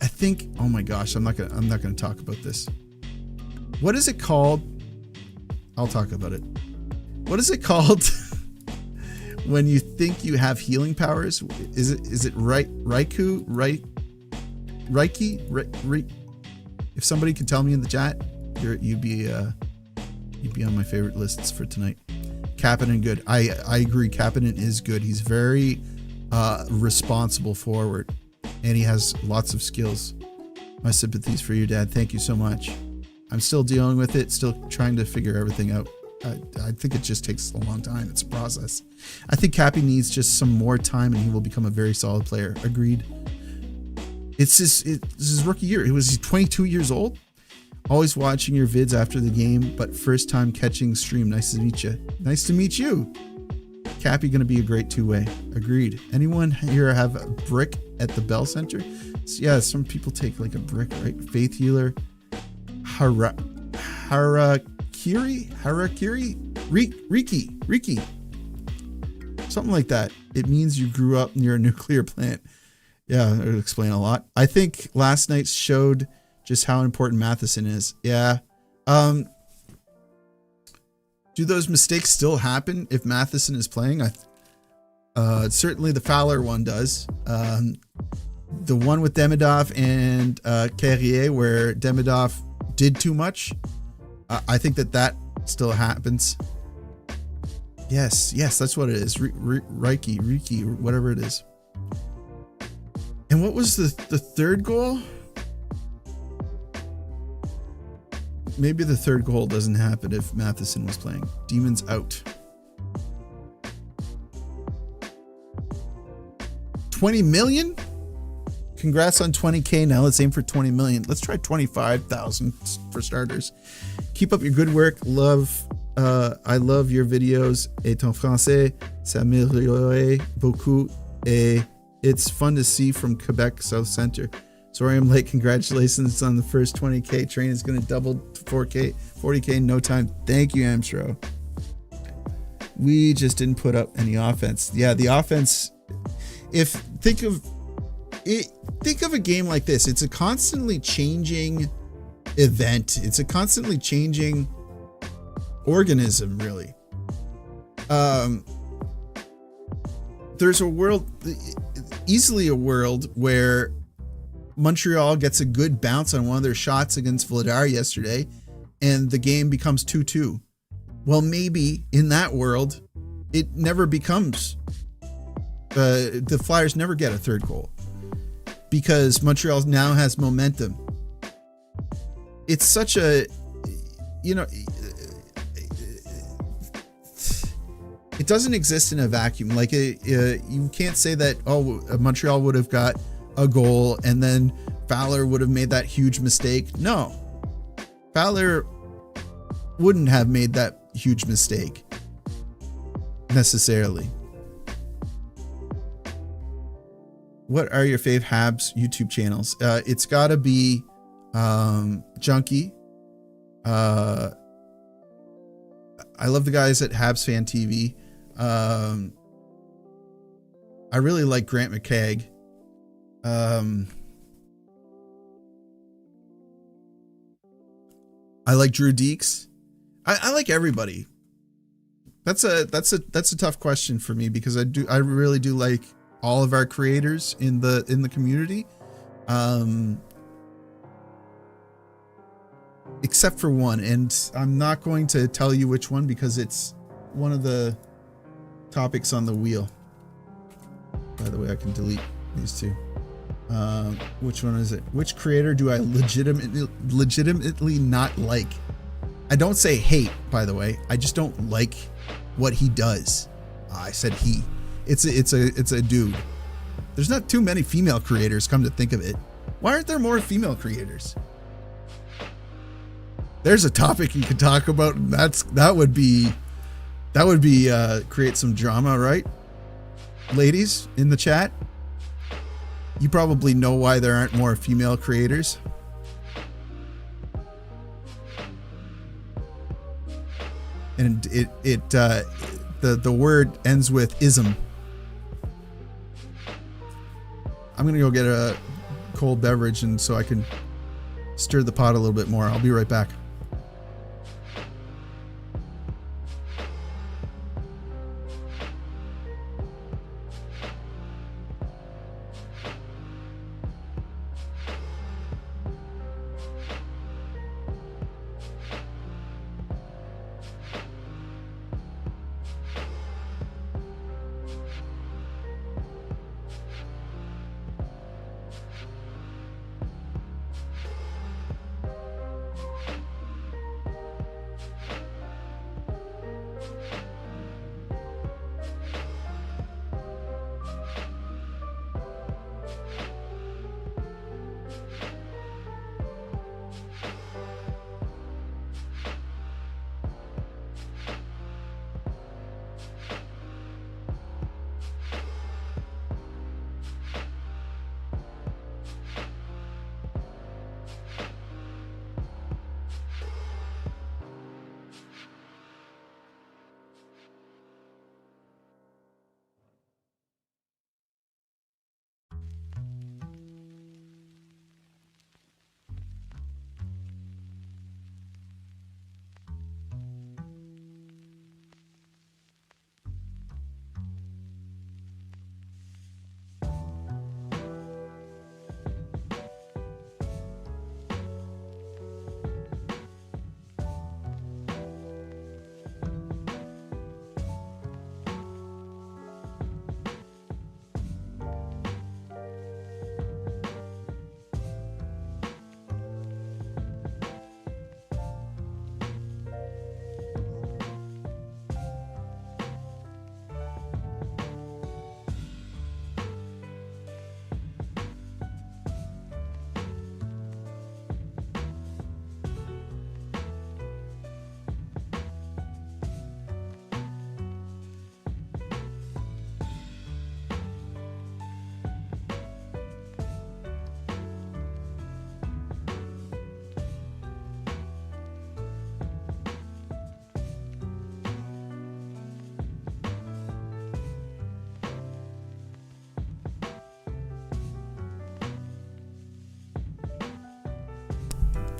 I think, oh my gosh, I'm not gonna talk about this. What is it called? I'll talk about it. What is it called when you think you have healing powers? Is it Reiki? If somebody could tell me in the chat, you'd be on my favorite lists for tonight. Kapanen good. I agree. Kapanen is good. He's very responsible forward, and he has lots of skills. My sympathies for your dad. Thank you so much. I'm still dealing with it, still trying to figure everything out. I think it just takes a long time. It's a process. I think Cappy needs just some more time and he will become a very solid player. Agreed. It's his rookie year. He's 22 years old. Always watching your vids after the game, but first time catching stream. Nice to meet you. Nice to meet you. Cappy going to be a great two-way. Agreed. Anyone here have a brick at the Bell Center? Yeah, some people take like a brick, right? Faith Healer. Riki, something like that. It means you grew up near a nuclear plant. Yeah, it would explain a lot. I think last night showed just how important Matheson is. Yeah. Do those mistakes still happen if Matheson is playing? Certainly the Fowler one does. The one with Demidov and Carrier where Demidov did too much. I think that still happens. Yes, that's what it is. Riki, whatever it is. And what was the third goal? Maybe the third goal doesn't happen if Matheson was playing. Demons out. 20 million? Congrats on 20K. Now let's aim for 20 million. Let's try 25,000 for starters. Keep up your good work. I love your videos. Et ton français s'améliore beaucoup. Et it's fun to see from Quebec South Center. Sorry I'm late. Congratulations on the first 20K. Train is going to double to 40K in no time. Thank you, Amstro. We just didn't put up any offense. Yeah, the offense. Think of a game like this. It's a constantly changing event. It's a constantly changing organism, really. There's easily a world where Montreal gets a good bounce on one of their shots against Vladar yesterday, and the game becomes 2-2. Well, maybe in that world, it never becomes, the Flyers never get a third goal because Montreal now has momentum. It's such a, you know, it doesn't exist in a vacuum. Like you can't say that, oh, Montreal would have got a goal and then Fowler would have made that huge mistake. No, Fowler wouldn't have made that huge mistake necessarily. What are your fave Habs YouTube channels? It's gotta be Junkie. I love the guys at Habs Fan TV. I really like Grant McKegg. I like Drew Deeks. I like everybody. That's a tough question for me because I really do like all of our creators in the community. Except for one, and I'm not going to tell you which one because it's one of the topics on the wheel. By the way, I can delete these two. Which one is it? Which creator do I legitimately not like? I don't say hate, by the way. I just don't like what he does. I said he. It's a dude. There's not too many female creators, come to think of it. Why aren't there more female creators? There's a topic you could talk about. That would be create some drama, right? Ladies in the chat, you probably know why there aren't more female creators. And the word ends with ism. I'm gonna go get a cold beverage and so I can stir the pot a little bit more. I'll be right back.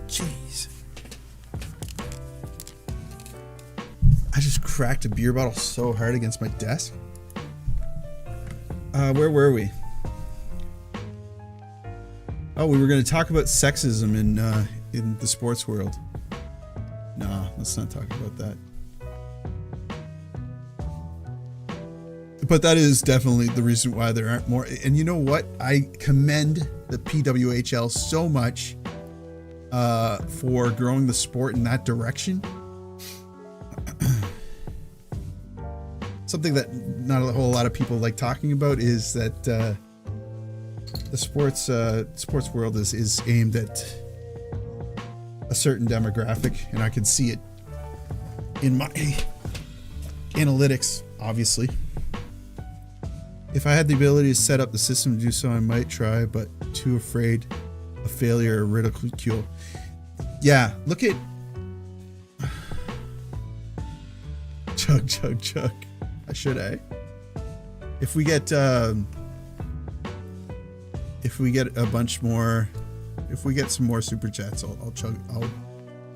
Jeez. I just cracked a beer bottle so hard against my desk. Where were we? Oh, we were going to talk about sexism in the sports world. Nah, let's not talk about that. But that is definitely the reason why there aren't more. And you know what? I commend the PWHL so much for growing the sport in that direction. Something that not a whole lot of people like talking about is that the sports world is aimed at a certain demographic, and I can see it in my analytics, obviously. If I had the ability to set up the system to do so, I might try, but too afraid of failure or ridicule. Yeah, look at chug. I should, eh? If we get a bunch more, if we get some more super chats, I'll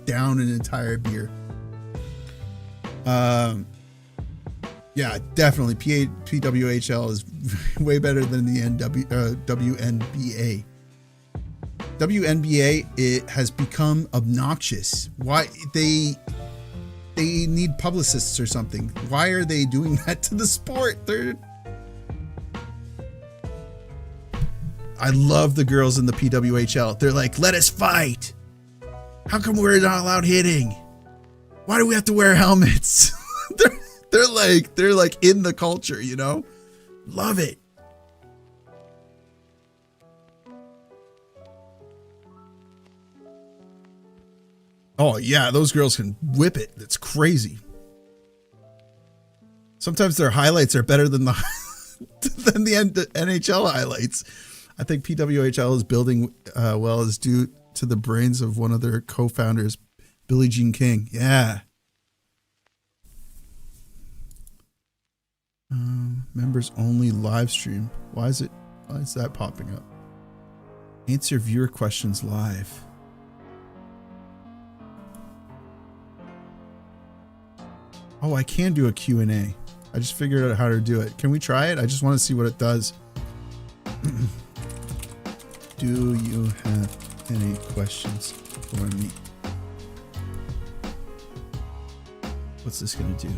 down an entire beer. Yeah, definitely. PWHL is way better than the WNBA. WNBA, it has become obnoxious. Why they need publicists or something? Why are they doing that to the sport? I love the girls in the PWHL. They're like, let us fight. How come we're not allowed hitting? Why do we have to wear helmets? They're like in the culture, you know? Love it. Oh yeah, those girls can whip it. It's crazy. Sometimes their highlights are better than the NHL highlights. I think PWHL is building well as due to the brains of one of their co-founders, Billie Jean King. Yeah. Members only live stream. Why is that popping up? Answer viewer questions live. Oh, I can do a Q&A. I just figured out how to do it. Can we try it? I just want to see what it does. Do you have any questions for me? What's this going to do?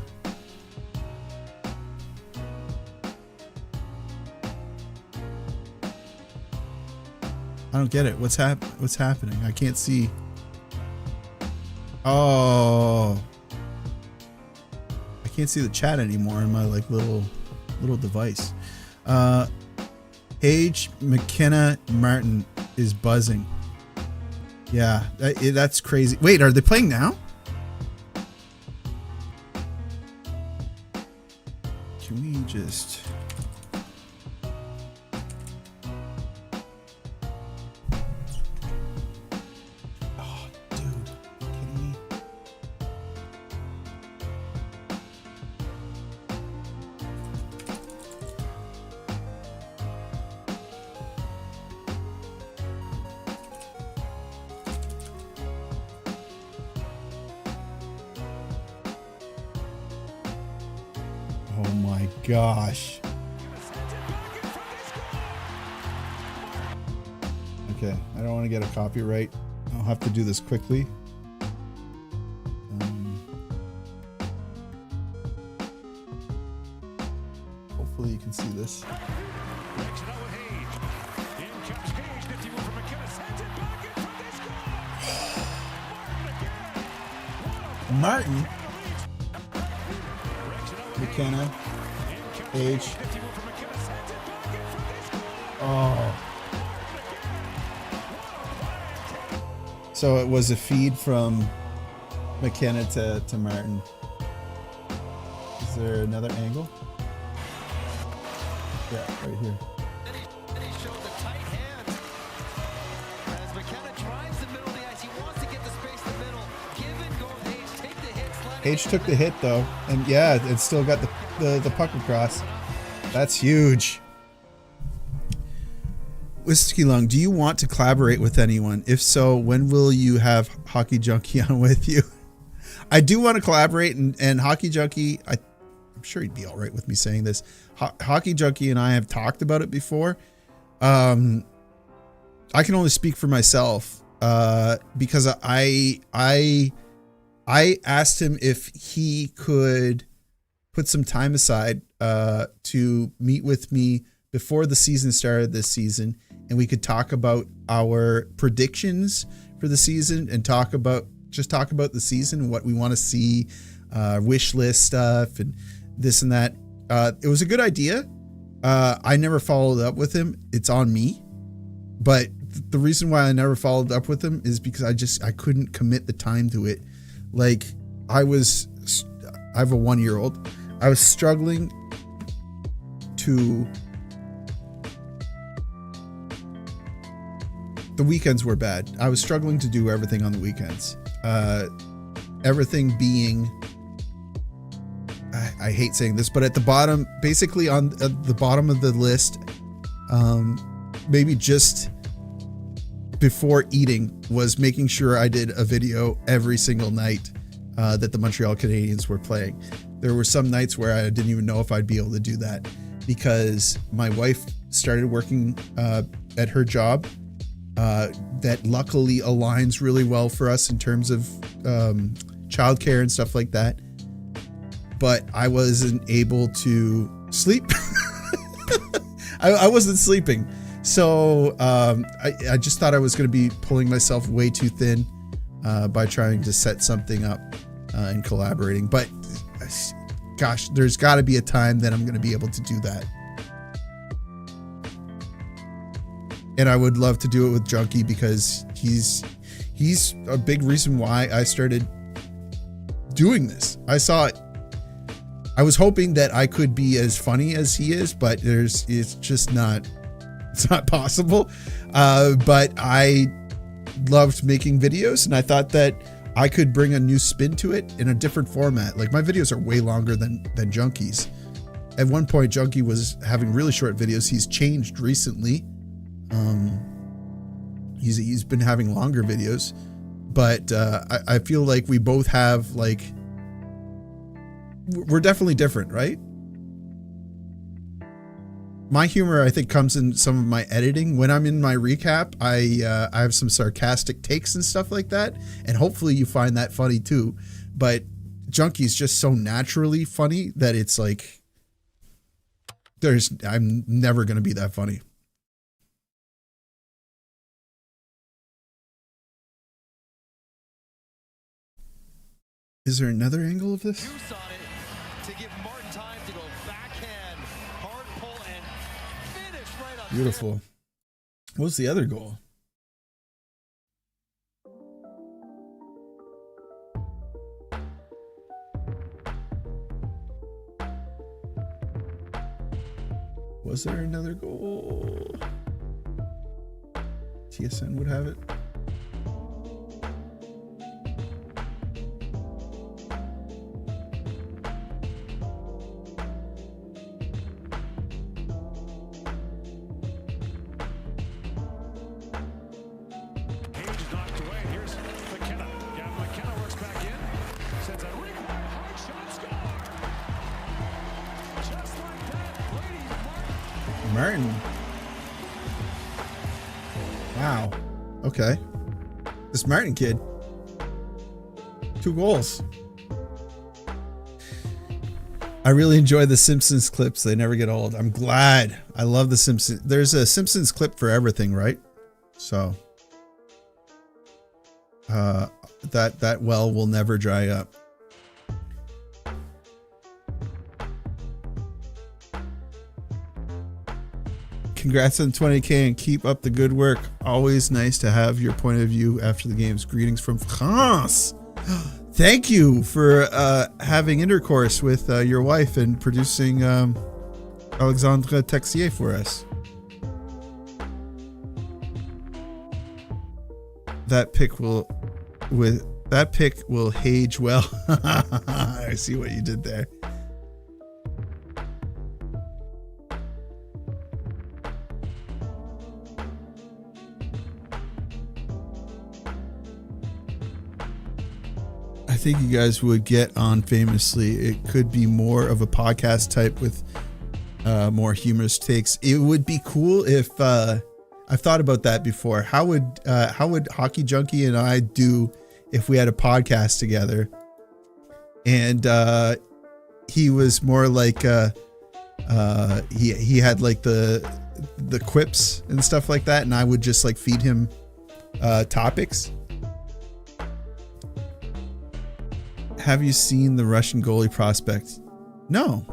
I don't get it. What's happening? I can't see. Oh. I can't see the chat anymore in my like little device. Paige McKenna Martin is buzzing. Yeah, that's crazy. Wait, are they playing now? Can we just... Oh, dude. Can we... Oh my gosh. Okay, I don't want to get a copyright. I'll have to do this quickly. Hopefully you can see this. Martin. McKenna. Paige. Oh. So it was a feed from McKenna to Martin. Is there another angle? Yeah, right here. And he showed the tight hands. As McKenna tries the middle of the ice, he wants to get the space in the middle. Give and go, Paige, take the hit. Paige took the hit though, and yeah, it still got the puck across. That's huge. Whiskeylung, do you want to collaborate with anyone? If so, when will you have Hockey Junkie on with you? I do want to collaborate, and Hockey Junkie, I'm sure he'd be all right with me saying this. Hockey Junkie and I have talked about it before. I can only speak for myself because I asked him if he could put some time aside to meet with me before the season started this season, and we could talk about our predictions for the season and talk about the season and what we want to see, wish list stuff and this and that. It was a good idea. I never followed up with him. It's on me. But the reason why I never followed up with him is because I couldn't commit the time to it. Like I have a 1-year-old. I was struggling to, the weekends were bad. I was struggling to do everything on the weekends. Everything being, I hate saying this, but at the bottom, basically on the bottom of the list, maybe just before eating, was making sure I did a video every single night that the Montreal Canadiens were playing. There were some nights where I didn't even know if I'd be able to do that because my wife started working at her job that luckily aligns really well for us in terms of childcare and stuff like that. But I wasn't able to sleep. I wasn't sleeping. So I just thought I was going to be pulling myself way too thin by trying to set something up and collaborating. But gosh, there's got to be a time that I'm going to be able to do that. And I would love to do it with Junkie because he's a big reason why I started doing this. I saw it. I was hoping that I could be as funny as he is, but it's just not. It's not possible. But I loved making videos, and I thought that I could bring a new spin to it in a different format. Like my videos are way longer than Junkie's. At one point, Junkie was having really short videos. He's changed recently. He's been having longer videos, but I feel like we both have like, we're definitely different, right? My humor, I think, comes in some of my editing. When I'm in my recap, I have some sarcastic takes and stuff like that, and hopefully you find that funny too. But Junkie's just so naturally funny that it's like, I'm never gonna be that funny. Is there another angle of this? Use on it to give Martin time to go backhand, hard pull, and finish right on. Beautiful. What was the other goal? Was there another goal? TSN would have it. Martin. Wow. Okay. This Martin kid. 2 goals. I really enjoy the Simpsons clips. They never get old. I'm glad. I love the Simpsons. There's a Simpsons clip for everything, right? So that well will never dry up. Congrats on 20K and keep up the good work. Always nice to have your point of view after the games. Greetings from France. Thank you for having intercourse with your wife and producing Alexandre Texier for us. That pick will age well. I see what you did there. I think you guys would get on famously. It could be more of a podcast type with more humorous takes. It would be cool if I've thought about that before. How would Hockey Junkie and I do if we had a podcast together? And he was more like he had like the quips and stuff like that, and I would just like feed him topics. Have you seen the Russian goalie prospect? No.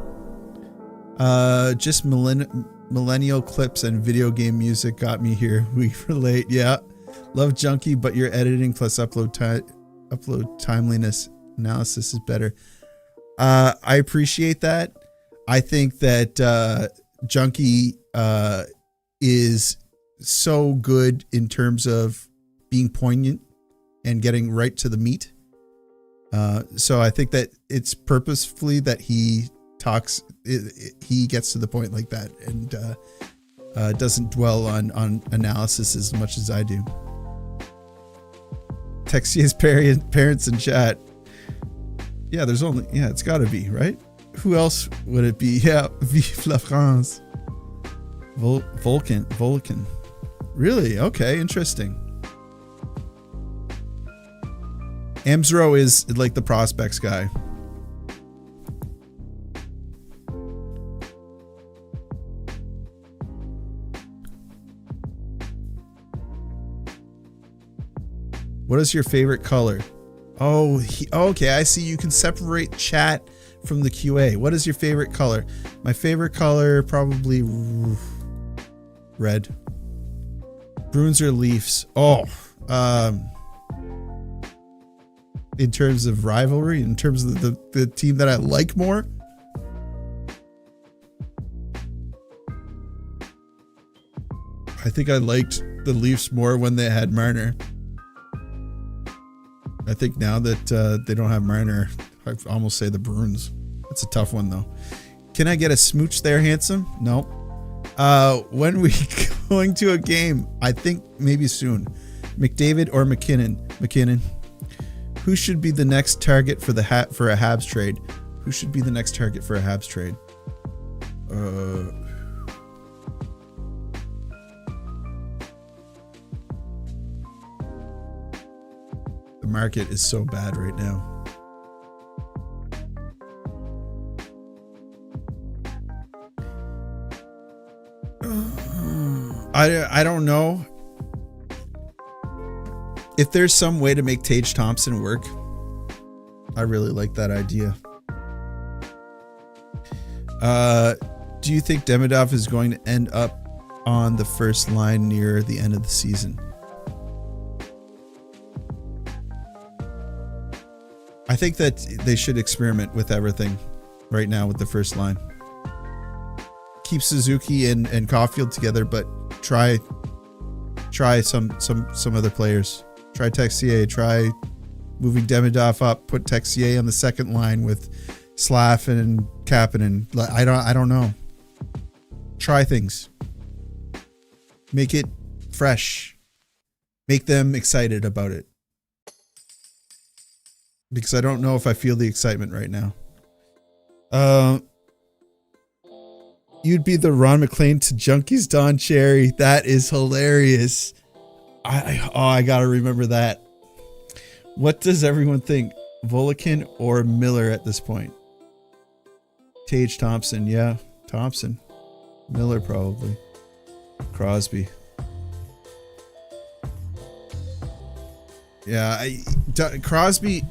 Just millennial clips and video game music got me here. We relate. Yeah. Love Junkie, but your editing plus upload timeliness analysis is better. I appreciate that. I think that Junkie is so good in terms of being poignant and getting right to the meat. So I think that it's purposefully that he talks, he gets to the point like that, and doesn't dwell on analysis as much as I do. Texier's parents in chat. Yeah, it's gotta be, right? Who else would it be? Yeah, Vive la France. Vulcan. Really? Okay, interesting. Amsro is like the prospects guy. What is your favorite color? Oh, okay. I see. You can separate chat from the QA. What is your favorite color? My favorite color, probably red. Bruins or Leafs? Oh, in terms of rivalry, in terms of the team that I like more, I think I liked the Leafs more when they had Marner. I think now that they don't have Marner, I almost say the Bruins. That's a tough one though. Can I get a smooch there, handsome? No. When we going to a game? I think maybe soon. McDavid or McKinnon? McKinnon. Who should be the next target for a Habs trade? Who should be the next target for a Habs trade? The market is so bad right now. I don't know. If there's some way to make Tage Thompson work, I really like that idea. Do you think Demidov is going to end up on the first line near the end of the season? I think that they should experiment with everything right now with the first line. Keep Suzuki and Caulfield together, but try some other players. Try Texier. Try moving Demidov up. Put Texier on the second line with Slaffin and Kapanen. I don't know. Try things. Make it fresh. Make them excited about it. Because I don't know if I feel the excitement right now. You'd be the Ron McLean to Junkies Don Cherry. That is hilarious. I gotta remember that. What does everyone think? Volikin or Miller at this point? Tage Thompson, yeah. Thompson. Miller probably. Crosby. Yeah, Crosby.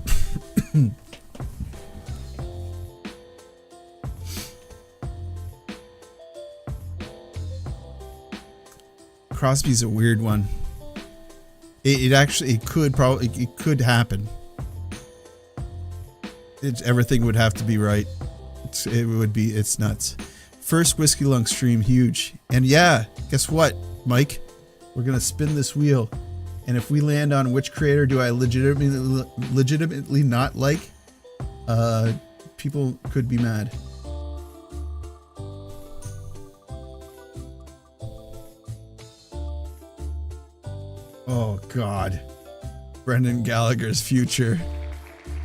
Crosby's a weird one. It could happen. Everything would have to be right. It's nuts. First Whiskeylung stream, huge. And yeah, guess what, Mike? We're gonna spin this wheel, and if we land on which creator do I legitimately not like, people could be mad. Oh God, Brendan Gallagher's future.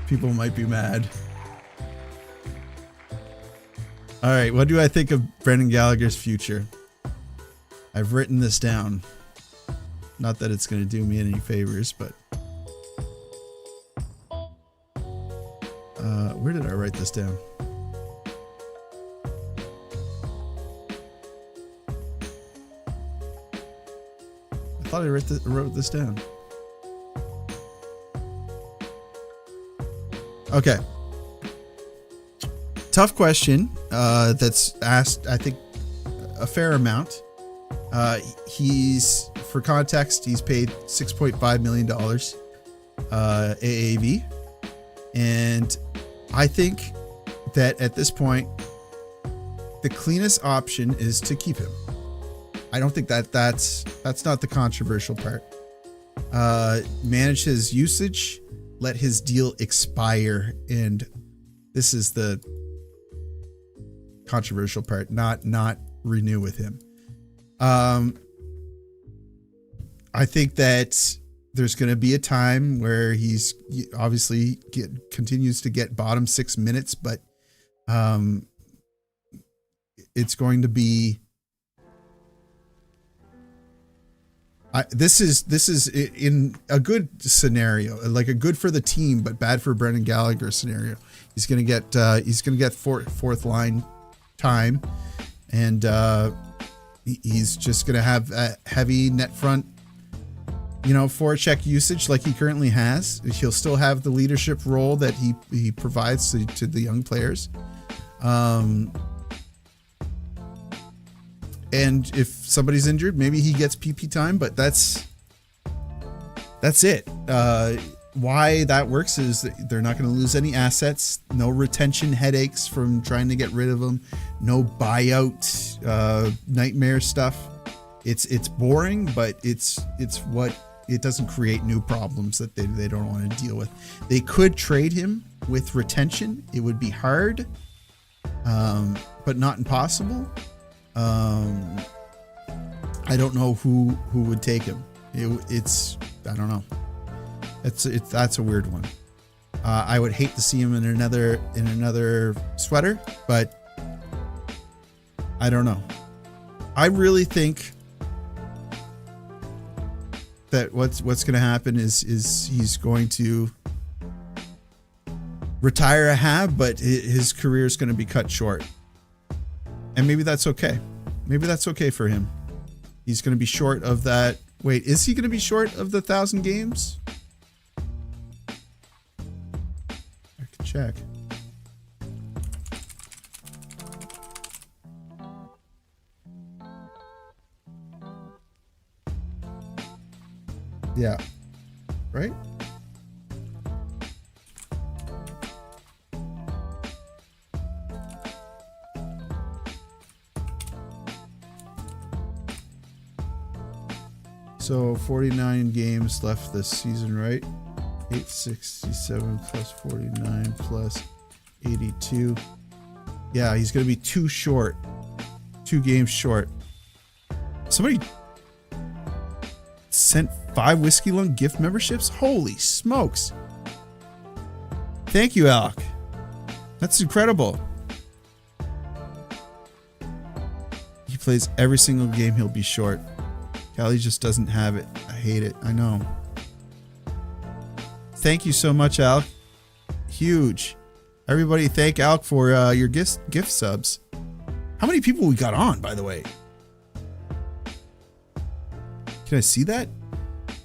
People might be mad. All right, what do I think of Brendan Gallagher's future? I've written this down. Not that it's going to do me any favors, but where did I write this down? I thought I wrote this down. Okay. Tough question that's asked, I think, a fair amount. For context, he's paid $6.5 million AAV. And I think that at this point, the cleanest option is to keep him. I don't think that's not the controversial part. Manage his usage, let his deal expire, and this is the controversial part, not renew with him. I think that there's going to be a time where he's obviously continues to get bottom 6 minutes, but it's going to be. This is in a good scenario, like a good for the team but bad for Brendan Gallagher scenario. He's going to get fourth line time, and he's just going to have a heavy net front, forecheck usage like he currently has. He'll still have the leadership role that he provides to the young players. And if somebody's injured, maybe he gets PP time, but that's it. Why that works is that they're not going to lose any assets, no retention headaches from trying to get rid of them, no buyout nightmare stuff. It's boring, but it doesn't create new problems that they don't want to deal with. They could trade him with retention. It would be hard, but not impossible. I don't know who would take him. I don't know. That's a weird one. I would hate to see him in another sweater, but I don't know. I really think that what's going to happen is he's going to retire a Hab, but his career is going to be cut short. And maybe that's okay. Maybe that's okay for him. He's going to be short of that. Wait, is he going to be short of the 1,000 games? I can check. Yeah. Right? So 49 games left this season, right? 867 plus 49 plus 82. Yeah, he's going to be 2 short. 2 games short. Somebody sent 5 Whiskeylung gift memberships? Holy smokes. Thank you, Alec. That's incredible. He plays every single game, he'll be short. Callie just doesn't have it. I hate it. I know. Thank you so much, Alec. Huge. Everybody thank Alec for your gift subs. How many people we got on, by the way? Can I see that?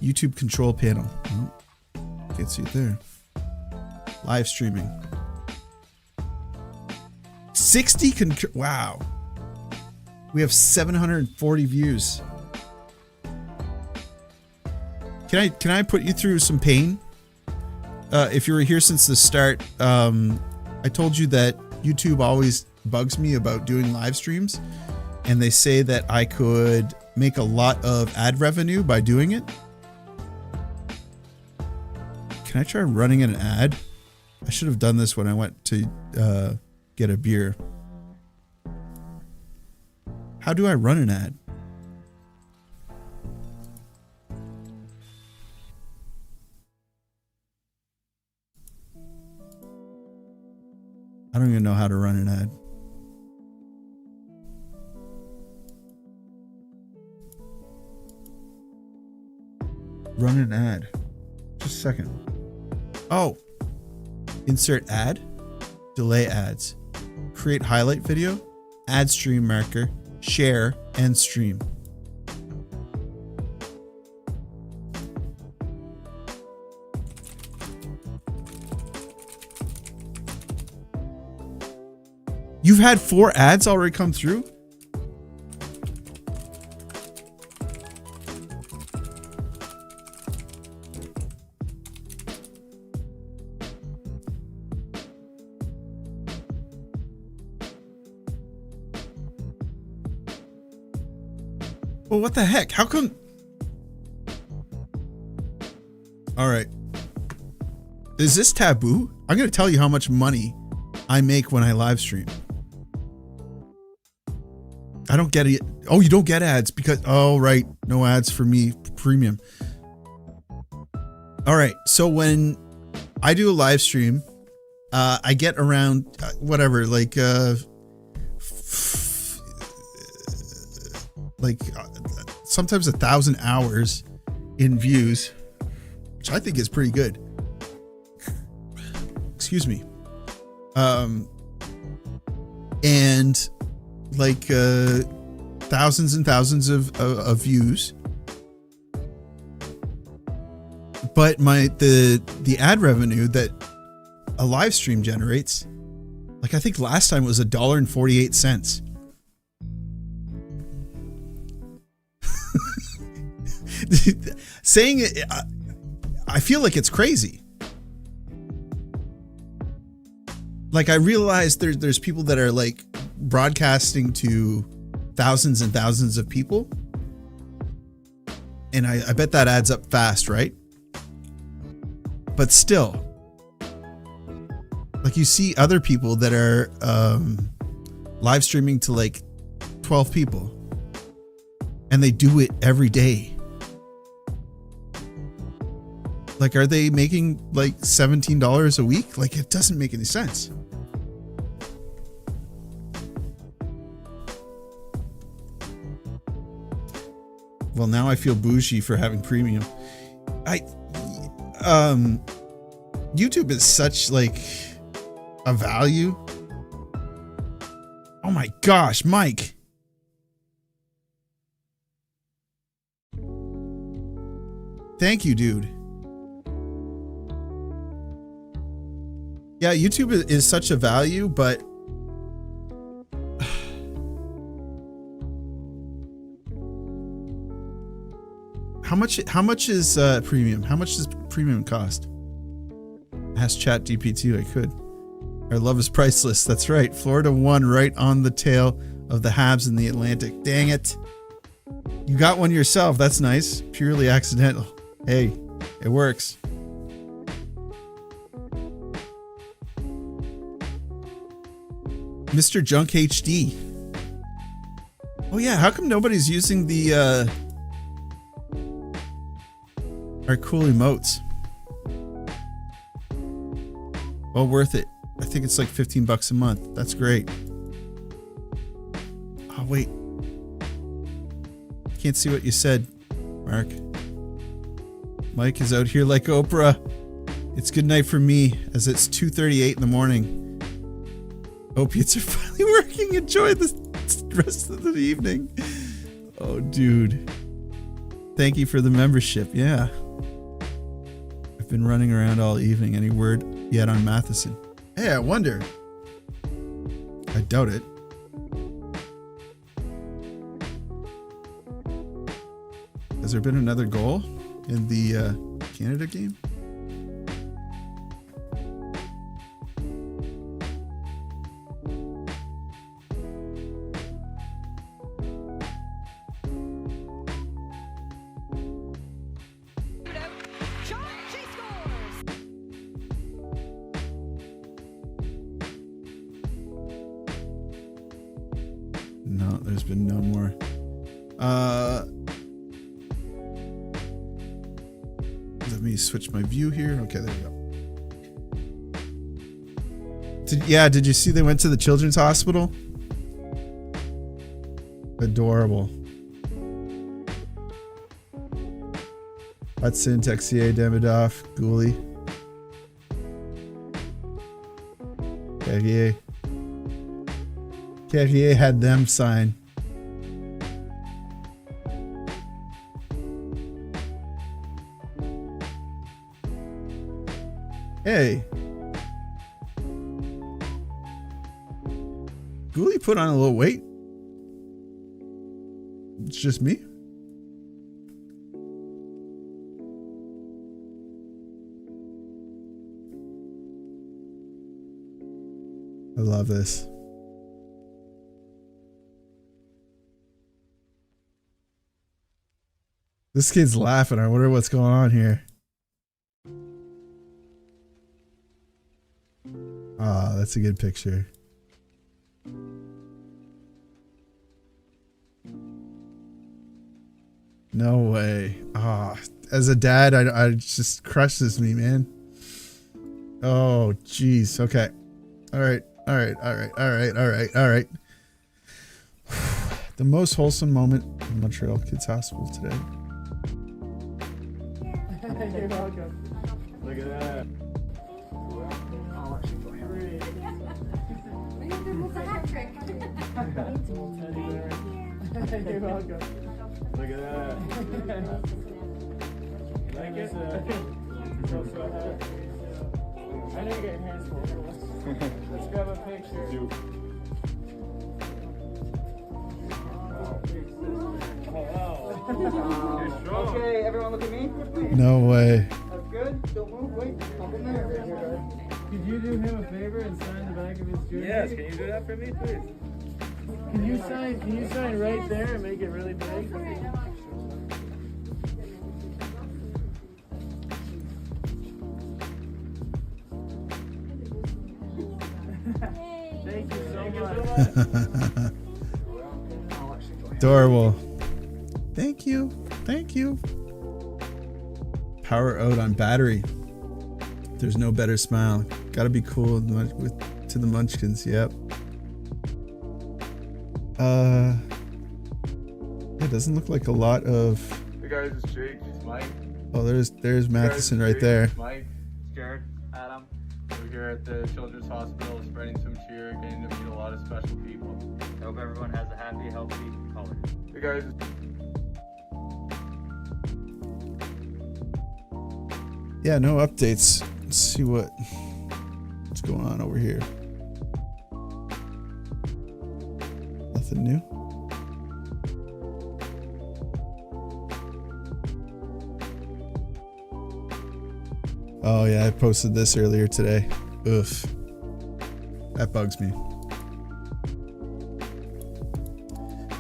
YouTube control panel. Oh, can't see it there. Live streaming. 60 wow. We have 740 views. Can I put you through some pain? If you were here since the start, I told you that YouTube always bugs me about doing live streams, and they say that I could make a lot of ad revenue by doing it. Can I try running an ad? I should have done this when I went to get a beer. How do I run an ad? I don't even know how to run an ad. Run an ad. Just a second. Oh. Insert ad. Delay ads. Create highlight video. Add stream marker. Share and stream. You've had 4 ads already come through? Well, what the heck? How come? All right. Is this taboo? I'm going to tell you how much money I make when I live stream. I don't get it. Oh, you don't get ads because, oh, right. No ads for me. Premium. All right. So when I do a live stream, I get around whatever, like sometimes 1,000 hours in views, which I think is pretty good. Excuse me. And like thousands and thousands of views. But the ad revenue that a live stream generates, like I think last time it was $1.48. Saying it, I feel like it's crazy. Like I realize there's people that are like broadcasting to thousands and thousands of people, and I bet that adds up fast, right? But still, like you see other people that are live streaming to like 12 people, and they do it every day. Like, are they making like $17 a week? Like, it doesn't make any sense. Well, now I feel bougie for having premium. YouTube is such like a value. Oh my gosh, Mike. Thank you, dude. Yeah, YouTube is such a value, but how much is premium? How much does premium cost? Ask ChatGPT. I could. Our love is priceless. That's right. Florida won right on the tail of the Habs in the Atlantic. Dang it. You got one yourself. That's nice. Purely accidental. Hey, it works. Mr. Junk HD. Oh yeah, how come nobody's using the our cool emotes? Well, worth it. I think it's like $15 a month. That's great. Oh wait. Can't see what you said, Mark. Mike is out here like Oprah. It's good night for me as it's 2:38 in the morning. Opiates are finally working. Enjoy the rest of the evening. Oh, dude. Thank you for the membership. Yeah. I've been running around all evening. Any word yet on Matheson? Hey, I wonder. I doubt it. Has there been another goal in the Canada game? No, there's been no more. Let me switch my view here. Okay, there we go. Did you see they went to the children's hospital? Adorable. Hudson, Texier, Demidov, Gooley. Carrier had them sign. Hey. Gooley put on a little weight. It's just me. I love this. This kid's laughing. I wonder what's going on here. Ah, that's a good picture. No way. Ah, as a dad, I just crushes me, man. Oh, jeez. Okay. All right. All right. All right. All right. All right. All right. The most wholesome moment in Montreal Kids Hospital today. You're welcome. Look at that. You're welcome. Look at that. Like it's I know you're getting hands full. Let's grab a picture. Okay, everyone look at me. No way. That's good. Don't move. Wait. Up in there. Could you do him a favor and sign the back of his jersey? Yes. Can you do that for me, please? Can you sign right there and make it really big? Thank you so much. Adorable. Thank you. Thank you. Power out on battery. There's no better smile. Gotta be cool to the Munchkins. Yep. It doesn't look like a lot of. Hey guys, it's Jake. It's Mike. Oh, there's Matheson right Jake, there. It's Mike. It's Jared. Adam. We're here at the Children's Hospital, spreading some cheer, getting to meet a lot of special people. I hope everyone has a happy, healthy color. Hey guys. Yeah, no updates. Let's see what's going on over here. Nothing new. Oh yeah, I posted this earlier today. Oof. That bugs me.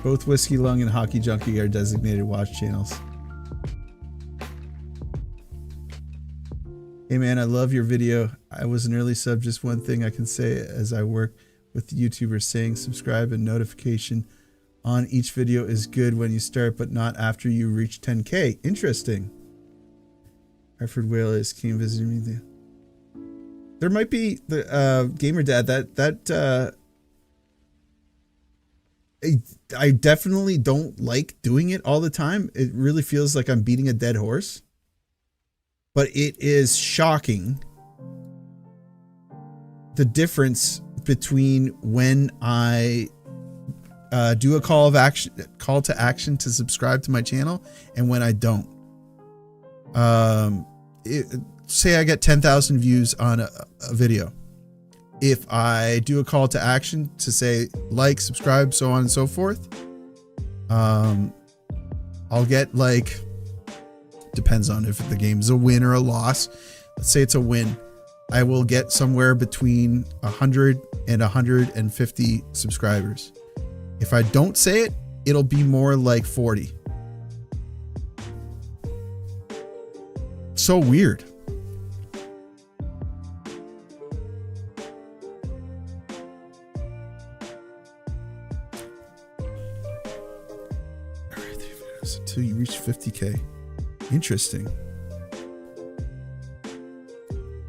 Both Whiskeylung and Hockey Junkie are designated watch channels. Hey man, I love your video. I was an early sub. Just one thing I can say as I work with YouTubers saying subscribe and notification on each video is good when you start, but not after you reach 10K. Interesting. Hartford Whalers came visiting me there. There might be the Gamer Dad I definitely don't like doing it all the time. It really feels like I'm beating a dead horse. But it is shocking the difference between when I do a call to action to subscribe to my channel and when I don't. Say I get 10,000 views on a video. If I do a call to action to say like, subscribe, so on and so forth, I'll get like, depends on if the game's a win or a loss. Let's say it's a win. I will get somewhere between 100 and 150 subscribers. If I don't say it, it'll be more like 40. So weird. All right, 3 videos until you reach 50K. Interesting.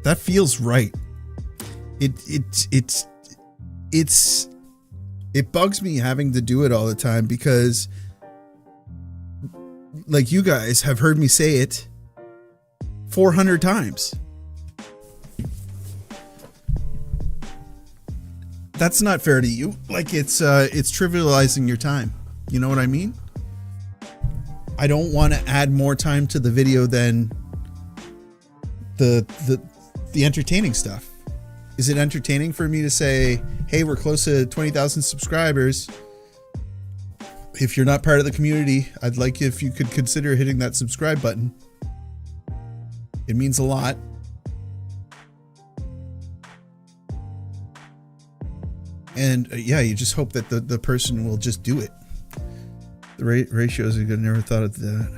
That feels right. It bugs me having to do it all the time because, like, you guys have heard me say it 400 times. That's not fair to you. Like it's trivializing your time. You know what I mean? I don't want to add more time to the video than the entertaining stuff. Is it entertaining for me to say, hey, we're close to 20,000 subscribers? If you're not part of the community, I'd like if you could consider hitting that subscribe button. It means a lot. And yeah, you just hope that the person will just do it. The ratios are good. Never thought of that.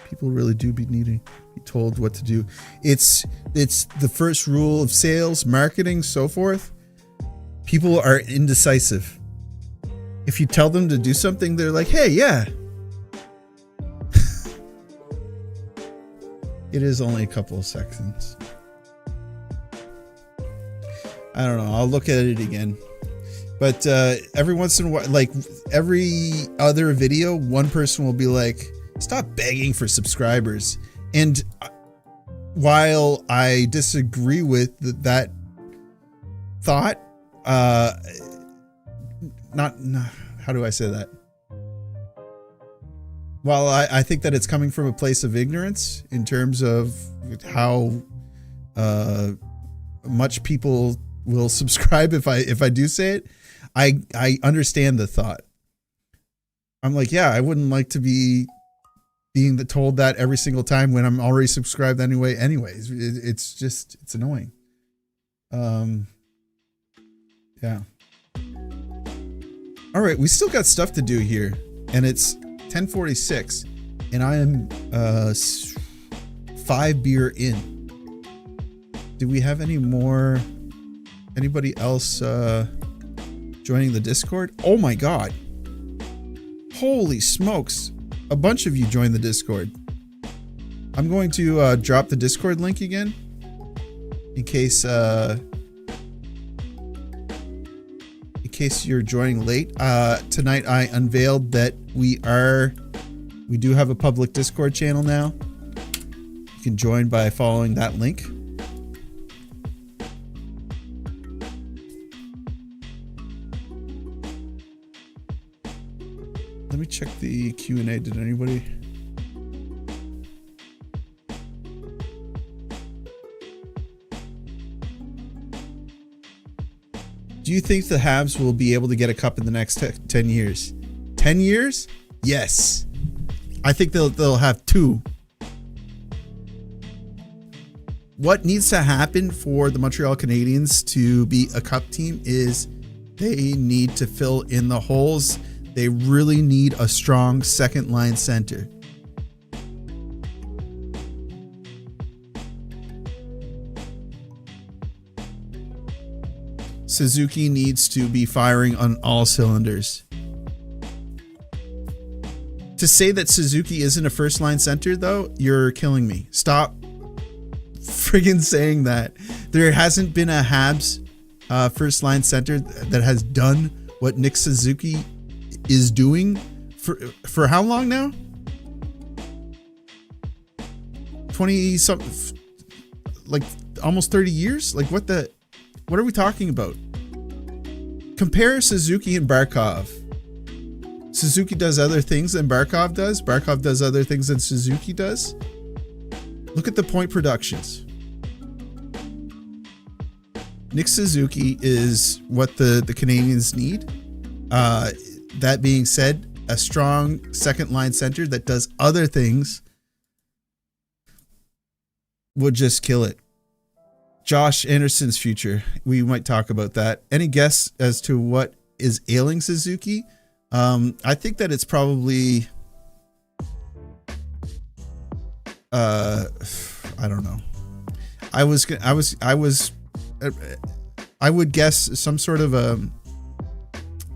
People really do be needing be told what to do. It's the first rule of sales, marketing, so forth. People are indecisive. If you tell them to do something, they're like, hey, yeah. It is only a couple of seconds. I don't know. I'll look at it again. But every once in a while, like every other video, one person will be like, stop begging for subscribers. And while I disagree with that thought, not how do I say that? Well, I think that it's coming from a place of ignorance in terms of how much people will subscribe if I do say it. I understand the thought. I'm like, yeah, I wouldn't like to be being told that every single time when I'm already subscribed anyway. Anyways, it's annoying. Yeah. All right, we still got stuff to do here, and it's 10:46, and I am 5 beer in. Do we have any more? Anybody else joining the Discord? Oh my God! Holy smokes! A bunch of you joined the Discord. I'm going to drop the Discord link again in case you're joining late. Tonight I unveiled that we do have a public Discord channel now. You can join by following that link. Let me check the Q&A. Did anybody? Do you think the Habs will be able to get a cup in the next 10 years? 10 years? Yes. I think they'll have 2. What needs to happen for the Montreal Canadiens to be a cup team is they need to fill in the holes. They really need a strong second line center. Suzuki needs to be firing on all cylinders. To say that Suzuki isn't a first line center, though, you're killing me. Stop friggin' saying that. There hasn't been a Habs first line center that has done what Nick Suzuki is doing for how long now? 20 something, like almost 30 years? Like what are we talking about? Compare Suzuki and Barkov. Suzuki does other things than Barkov does. Barkov does other things than Suzuki does. Look at the point productions. Nick Suzuki is what the Canadiens need. That being said, a strong second line center that does other things would just kill it. Josh Anderson's future. We might talk about that. Any guess as to what is ailing Suzuki? I think that it's probably I don't know. I would guess some sort of a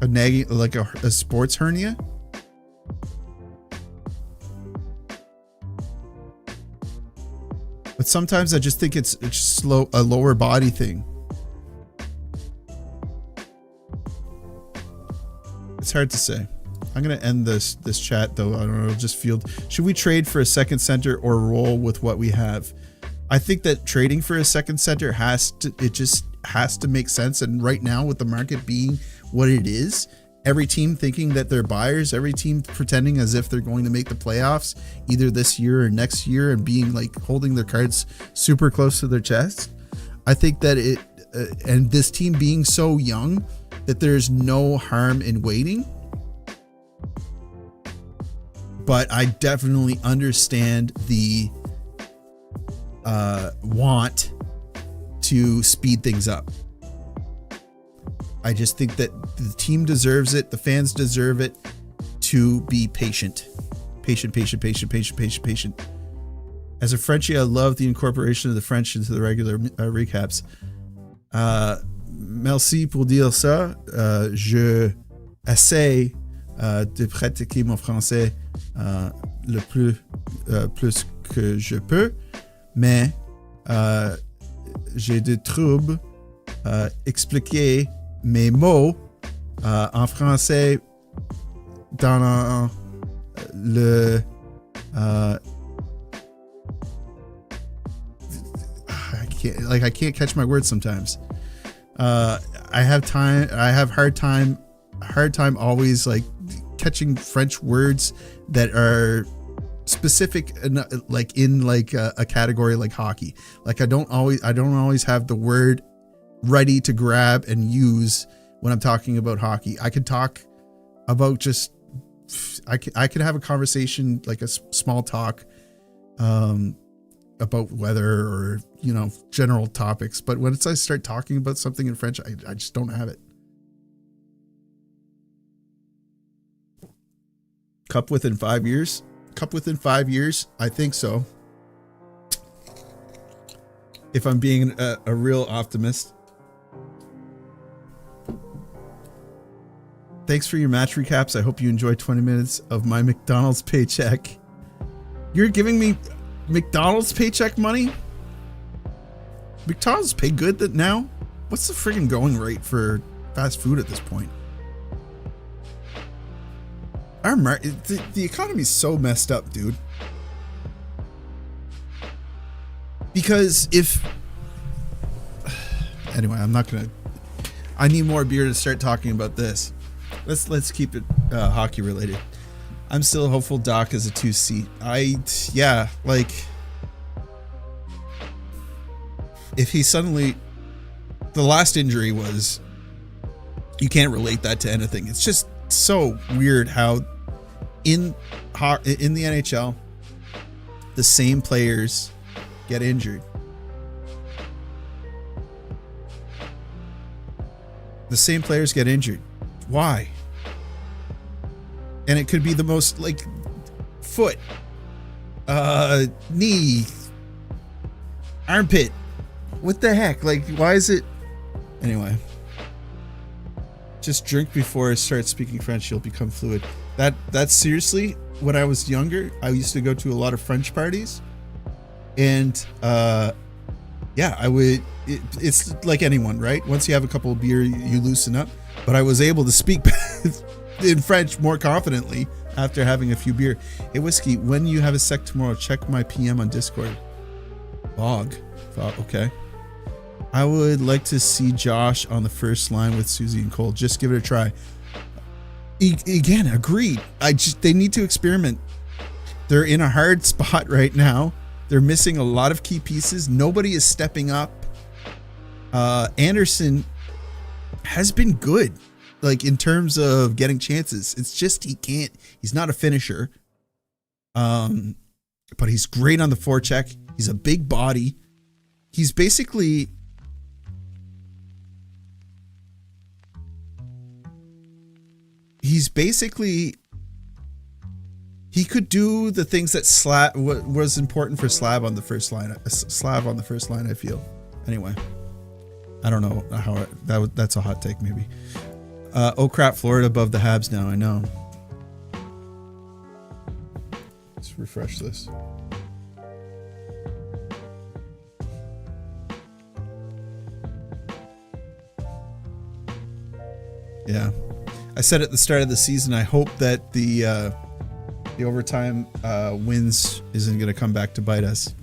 nagging, like a sports hernia. But sometimes I just think it's just a lower body thing. It's hard to say. I'm gonna end this chat though. I don't know. Just field. Should we trade for a second center or roll with what we have? I think that trading for a second center just has to make sense. And right now, with the market being what it is, every team thinking that they're buyers, every team pretending as if they're going to make the playoffs either this year or next year, and being like holding their cards super close to their chest. I think that and this team being so young, that there's no harm in waiting. But I definitely understand the want to speed things up. I just think that the team deserves it. The fans deserve it to be patient. Patient. As a Frenchie, I love the incorporation of the French into the regular recaps. Merci pour dire ça. Je essaie de pratiquer mon français le plus que je peux, mais j'ai des troubles expliquer mes mots en français dans le I can't catch my words sometimes. I have hard time always like catching French words that are specific like in like a category like hockey. Like I don't always have the word ready to grab and use when I'm talking about hockey. I could talk about just I could have a conversation, like a small talk about weather or, you know, general topics, but once I start talking about something in French, I just don't have it. Cup within 5 years? Cup within 5 years? I think so. If I'm being a real optimist. Thanks for your match recaps. I hope you enjoy 20 minutes of my McDonald's paycheck. You're giving me McDonald's paycheck money? McDonald's pay good now? What's the friggin' going rate for fast food at this point? The economy's so messed up, dude. Because anyway, I'm not gonna. I need more beer to start talking about this. Let's keep it hockey related. I'm still hopeful Doc is a 2C. Like if he suddenly, the last injury was, you can't relate that to anything. It's just so weird how in the NHL the same players get injured. The same players get injured. Why? And it could be the most like foot, knee, armpit. What the heck? Like, why is it? Anyway, just drink before I start speaking French. You'll become fluid. That's seriously. When I was younger, I used to go to a lot of French parties, and yeah, I would. It's like anyone, right? Once you have a couple of beer, you loosen up. But I was able to speak in French more confidently after having a few beer. Hey, Whiskey, when you have a sec tomorrow, check my PM on Discord. Log. Okay. I would like to see Josh on the first line with Susie and Cole. Just give it a try. Again, agreed. They need to experiment. They're in a hard spot right now. They're missing a lot of key pieces. Nobody is stepping up. Anderson has been good, like in terms of getting chances. It's just he's not a finisher. But he's great on the forecheck. He's a big body. He's basically he could do the things that Slab was important for Slab on the first line. I feel. Anyway, I don't know how that's a hot take maybe. Oh crap! Florida above the Habs now. I know. Let's refresh this. Yeah, I said at the start of the season, I hope that the overtime wins isn't going to come back to bite us.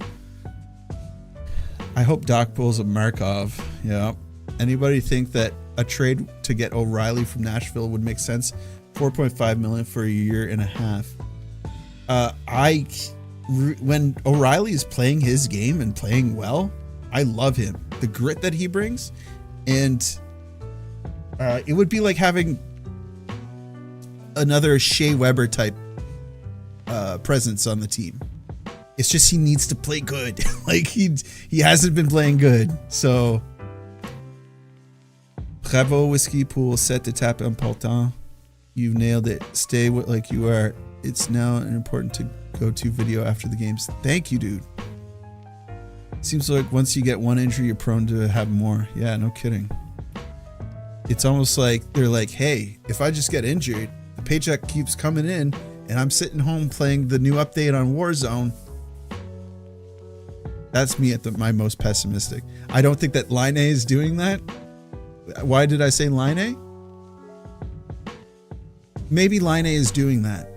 I hope Doc pulls a Markov. Yeah. Anybody think that a trade to get O'Reilly from Nashville would make sense? $4.5 million for a year and a half. When O'Reilly is playing his game and playing well, I love him. The grit that he brings, and it would be like having another Shea Weber type presence on the team. It's just he needs to play good. Like he hasn't been playing good. So bravo Whiskey Pool, set the tap important. You've nailed it. Stay like you are. It's now an important to go-to video after the games. Thank you, dude. Seems like once you get one injury, you're prone to have more. Yeah, no kidding. It's almost like they're like, hey, if I just get injured, the paycheck keeps coming in, and I'm sitting home playing the new update on Warzone. That's me at my most pessimistic. I don't think that Line A is doing that. Why did I say Line A? Maybe Line A is doing that.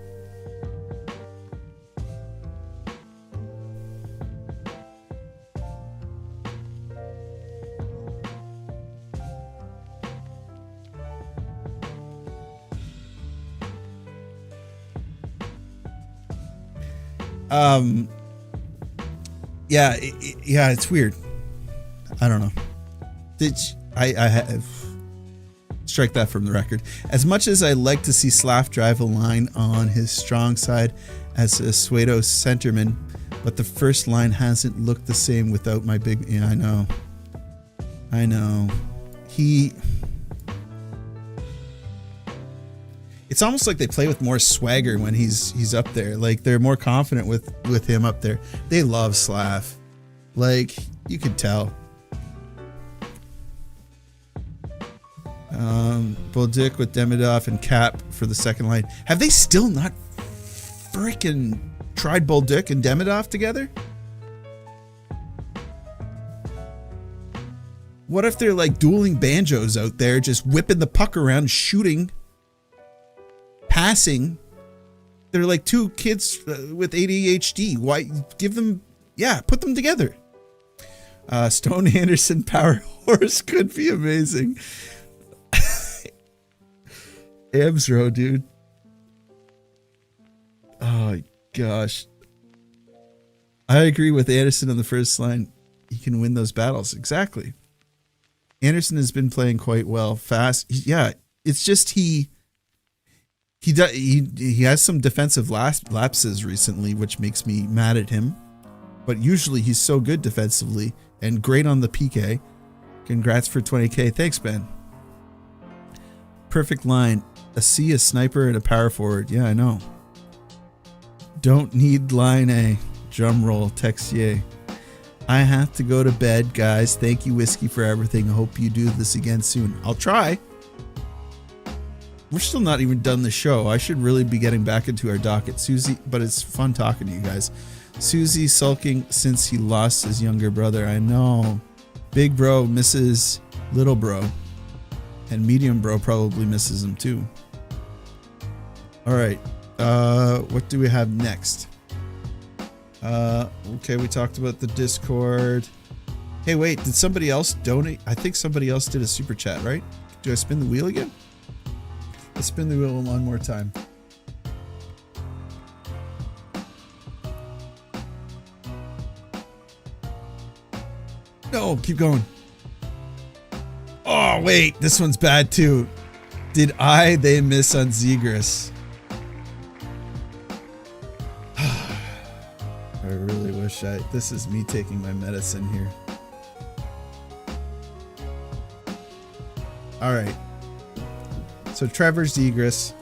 Yeah, it's weird. I don't know. I have strike that from the record. As much as I like to see Slav drive a line on his strong side as a pseudo centerman, but the first line hasn't looked the same without my big. Yeah, I know. It's almost like they play with more swagger when he's up there. Like they're more confident with him up there. They love Slav. Like you could tell. Bolduc with Demidov and Cap for the second line. Have they still not freaking tried Bolduc and Demidov together? What if they're like dueling banjos out there, just whipping the puck around, shooting, passing? They're like two kids with ADHD. Why give them? Yeah, put them together. Stone Anderson Power Horse could be amazing. Amsro, dude. Oh gosh. I agree with Anderson on the first line. He can win those battles. Exactly. Anderson has been playing quite well, fast. Yeah, it's just he has some defensive lapses recently, which makes me mad at him. But usually he's so good defensively and great on the PK. Congrats for 20K. Thanks, Ben. Perfect line. A sniper, and a power forward. Yeah, I know. Don't need line A. Drum roll. Texier. I have to go to bed, guys. Thank you, Whiskey, for everything. I hope you do this again soon. I'll try. We're still not even done the show. I should really be getting back into our docket. Susie, but it's fun talking to you guys. Susie sulking since he lost his younger brother. I know. Big bro misses little bro. And medium bro probably misses him too. All right. What do we have next? Okay, we talked about the Discord. Hey, wait, did somebody else donate? I think somebody else did a super chat, right? Do I spin the wheel again? Let's spin the wheel one more time. No, keep going. Oh, wait, this one's bad too. Did they miss on Zegras? I really wish this is me taking my medicine here. All right. So Trevor Zegras.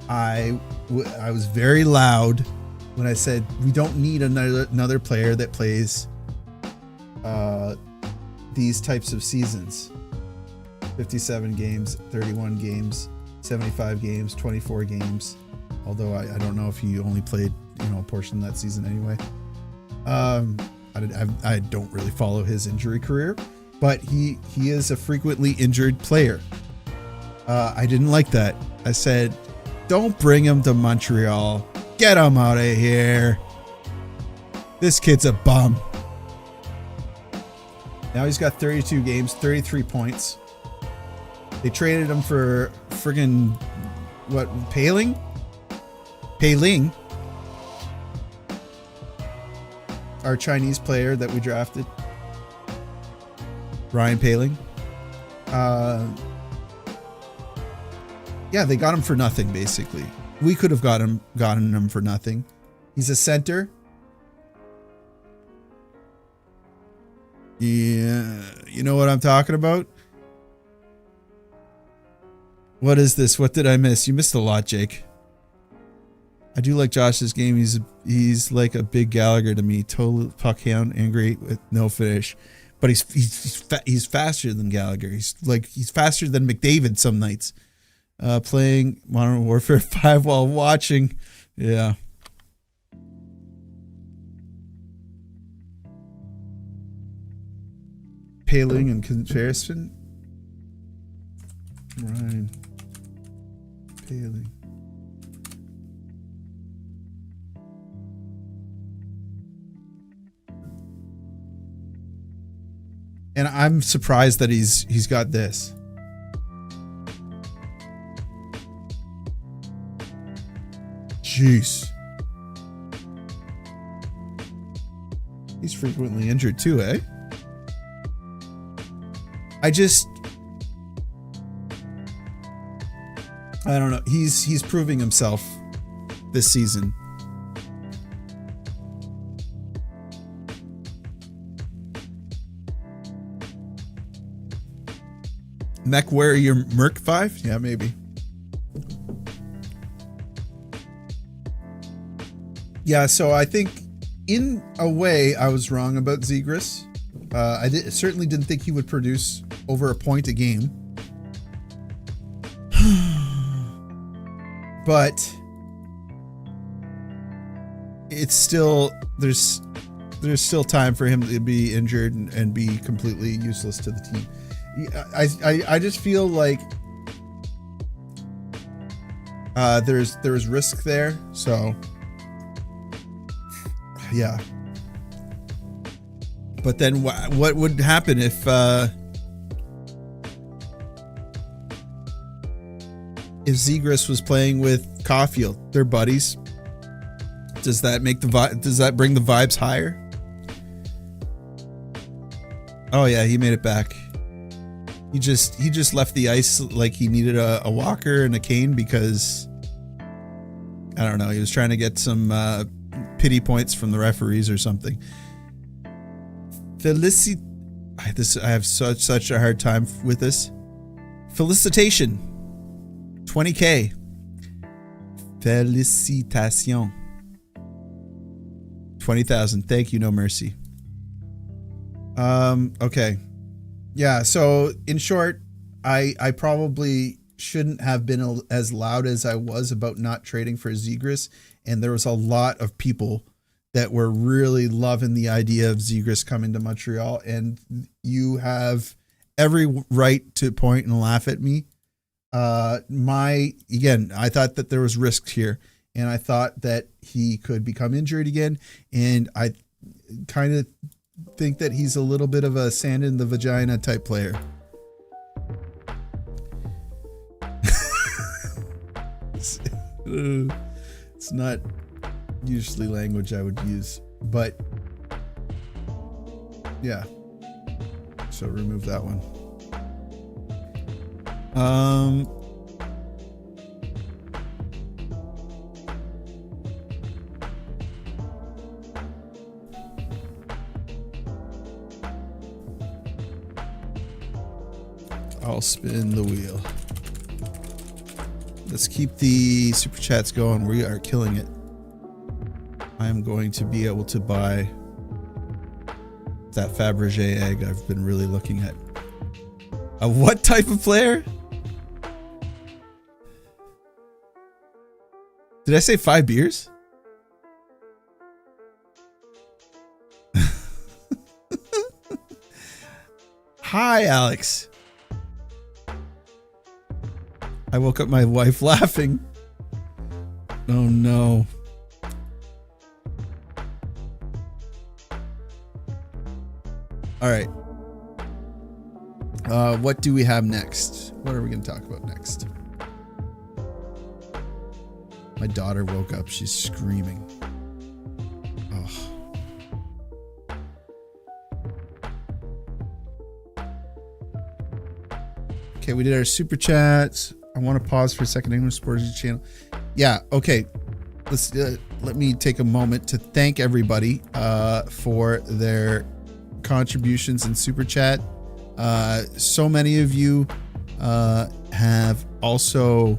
I was very loud when I said we don't need another player that plays these types of seasons. 57 games, 31 games, 75 games, 24 games. Although I don't know if he only played, a portion of that season anyway. I don't really follow his injury career, but he is a frequently injured player. I didn't like that. I said, don't bring him to Montreal. Get him out of here. This kid's a bum. Now he's got 32 games, 33 points. They traded him for friggin' what? Peiling? Our Chinese player that we drafted. Ryan Peiling. Yeah, they got him for nothing, basically. We could have gotten him for nothing. He's a center. Yeah, you know what I'm talking about? What is this? What did I miss? You missed a lot, Jake. I do like Josh's game. He's like a big Gallagher to me. Total puck hound, angry with no finish. But he's faster than Gallagher. He's faster than McDavid some nights. Playing Modern Warfare 5 while watching. Yeah. Paling in comparison. Ryan Paling. And I'm surprised that he's got this. Jeez. He's frequently injured too, eh? I don't know. He's proving himself this season. Mech, where are your Merc 5? Yeah, maybe. Yeah, so I think in a way I was wrong about Zegras. I certainly didn't think he would produce over a point a game. But it's still there's still time for him to be injured and be completely useless to the team. I just feel like there's risk there, so yeah. But then what would happen if Zegras was playing with Caulfield? They're buddies. Does that bring the vibes higher? Oh yeah, he made it back. He just left the ice like he needed a walker and a cane because I don't know, he was trying to get some pity points from the referees or something. I have such a hard time with this. Felicitation. 20K. Felicitation. 20,000. Thank you, no mercy. Okay. Yeah, so in short, I probably shouldn't have been as loud as I was about not trading for Zegras, and there was a lot of people that were really loving the idea of Zegras coming to Montreal, and you have every right to point and laugh at me. Again, I thought that there was risk here, and I thought that he could become injured again, and I kind of think that he's a little bit of a sand in the vagina type player. It's not usually language I would use, but yeah. So remove that one. I'll spin the wheel. Let's keep the super chats going. We are killing it. I am going to be able to buy that Fabergé egg I've been really looking at. A what type of player? Did I say 5 beers? Hi, Alex. I woke up my wife laughing. Oh no. All right. What do we have next? What are we going to talk about next? My daughter woke up. She's screaming. Oh. Okay, we did our super chats. I want to pause for a second. English Sports channel. Yeah, okay. Let's let me take a moment to thank everybody for their contributions in super chat. So many of you have also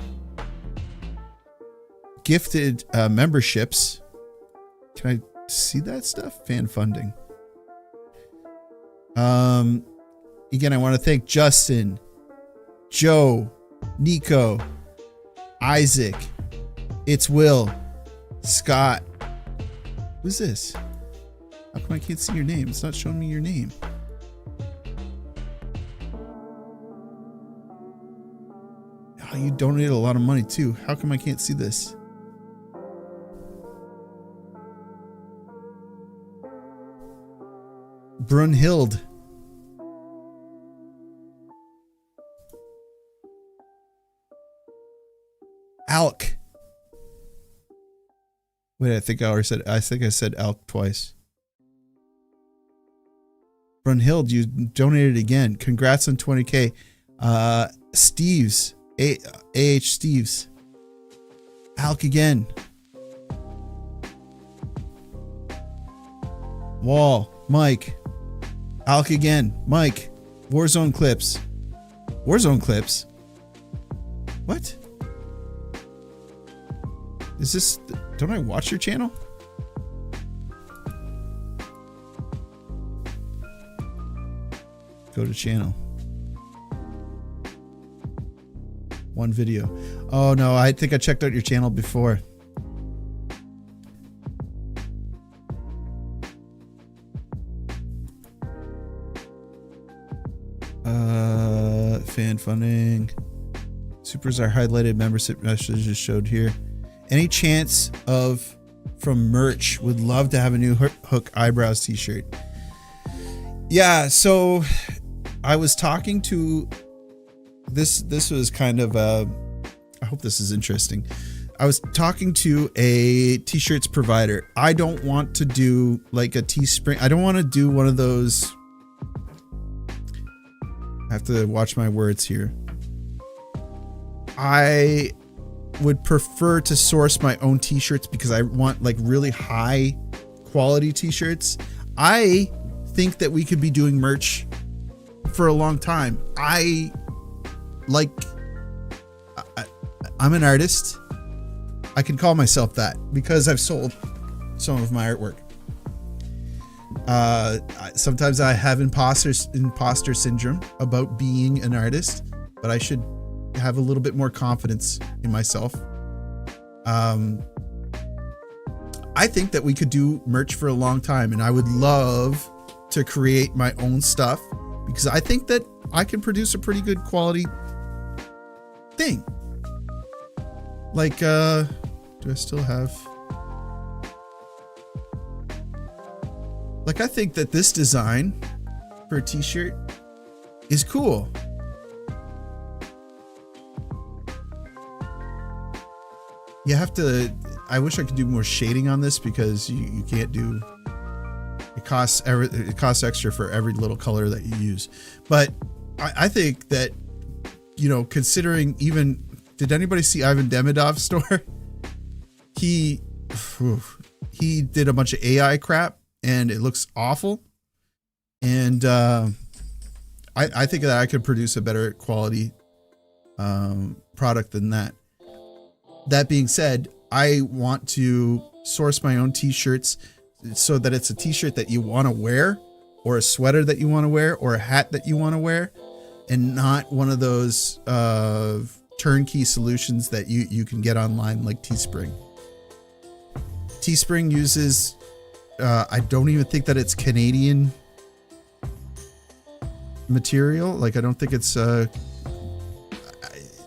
gifted memberships. Can I see that stuff? Fan funding. Again, I want to thank Justin, Joe, Nico, Isaac, It's Will, Scott. Who's this? How come I can't see your name? It's not showing me your name. Oh, you donated a lot of money too. How come I can't see this? Brunhild. Alk. Wait, I think I said Alk twice. Brunhild, you donated again. Congrats on 20K. Steves. AH Steves. Alk again. Wall. Mike. Alk again. Mike. Warzone clips. Warzone clips? What? Is this... Don't I watch your channel? Go to channel. One video. Oh no, I think I checked out your channel before. Fan funding. Supers are highlighted. Membership messages showed here. Any chance of from merch? Would love to have a new Hook Eyebrows t-shirt. Yeah, so I was talking to this was kind of I hope this is interesting. I was talking to a t-shirts provider. I don't want to do like a Teespring. I don't want to do one of those. I have to watch my words here. I would prefer to source my own t-shirts because I want like really high quality t-shirts. I think that we could be doing merch for a long time. I'm an artist. I can call myself that because I've sold some of my artwork. Sometimes I have imposter syndrome about being an artist, but I should have a little bit more confidence in myself. I think that we could do merch for a long time, and I would love to create my own stuff because I think that I can produce a pretty good quality thing. Like, do I still have... Like, I think that this design for a t-shirt is cool. You have to... I wish I could do more shading on this because you can't do... It costs extra for every little color that you use. But I think that, you know, considering even... Did anybody see Ivan Demidov's store? He did a bunch of AI crap and it looks awful. And I think that I could produce a better quality product than that. That being said, I want to source my own t-shirts so that it's a t-shirt that you want to wear, or a sweater that you want to wear, or a hat that you want to wear, and not one of those turnkey solutions that you can get online like Teespring. Teespring uses, I don't even think that it's Canadian material. Like, I don't think it's,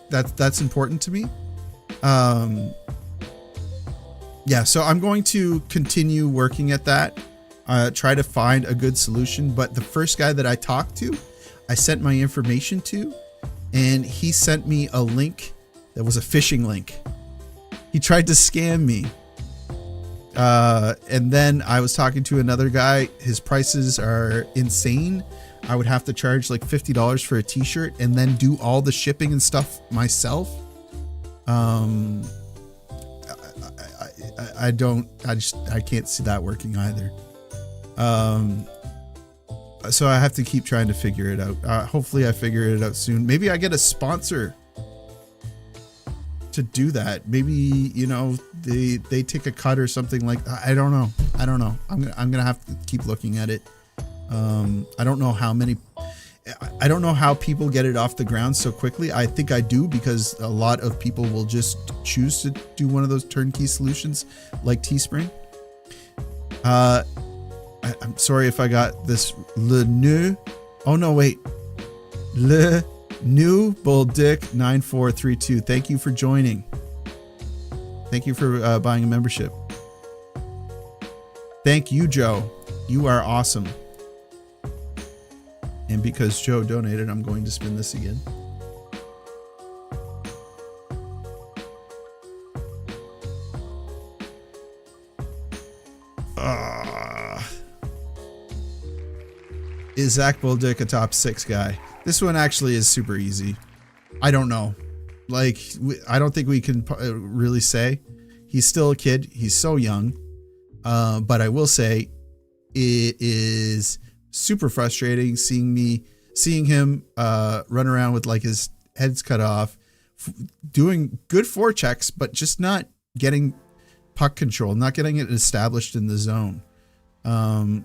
that's important to me. Yeah, so I'm going to continue working at that. try to find a good solution. But the first guy that I talked to, I sent my information to, and he sent me a link that was a phishing link. He tried to scam me. And then I was talking to another guy. His prices are insane. I would have to charge like $50 for a t-shirt and then do all the shipping and stuff myself. I can't see that working either. So I have to keep trying to figure it out. Hopefully I figure it out soon. Maybe I get a sponsor to do that. Maybe, you know, they take a cut or something like that. I don't know. I'm gonna have to keep looking at it. I don't know how people get it off the ground so quickly. I think I do, because a lot of people will just choose to do one of those turnkey solutions like Teespring. I'm sorry if I got this. Le New Boldick 9432. Thank you for joining. Thank you for buying a membership. Thank you, Joe. You are awesome. And because Joe donated, I'm going to spin this again. Is Zach Boldick a top 6 guy? This one actually is super easy. I don't know. Like, I don't think we can really say. He's still a kid. He's so young. But I will say it is super frustrating seeing him run around with like his head's cut off, doing good forechecks, but just not getting puck control, not getting it established in the zone.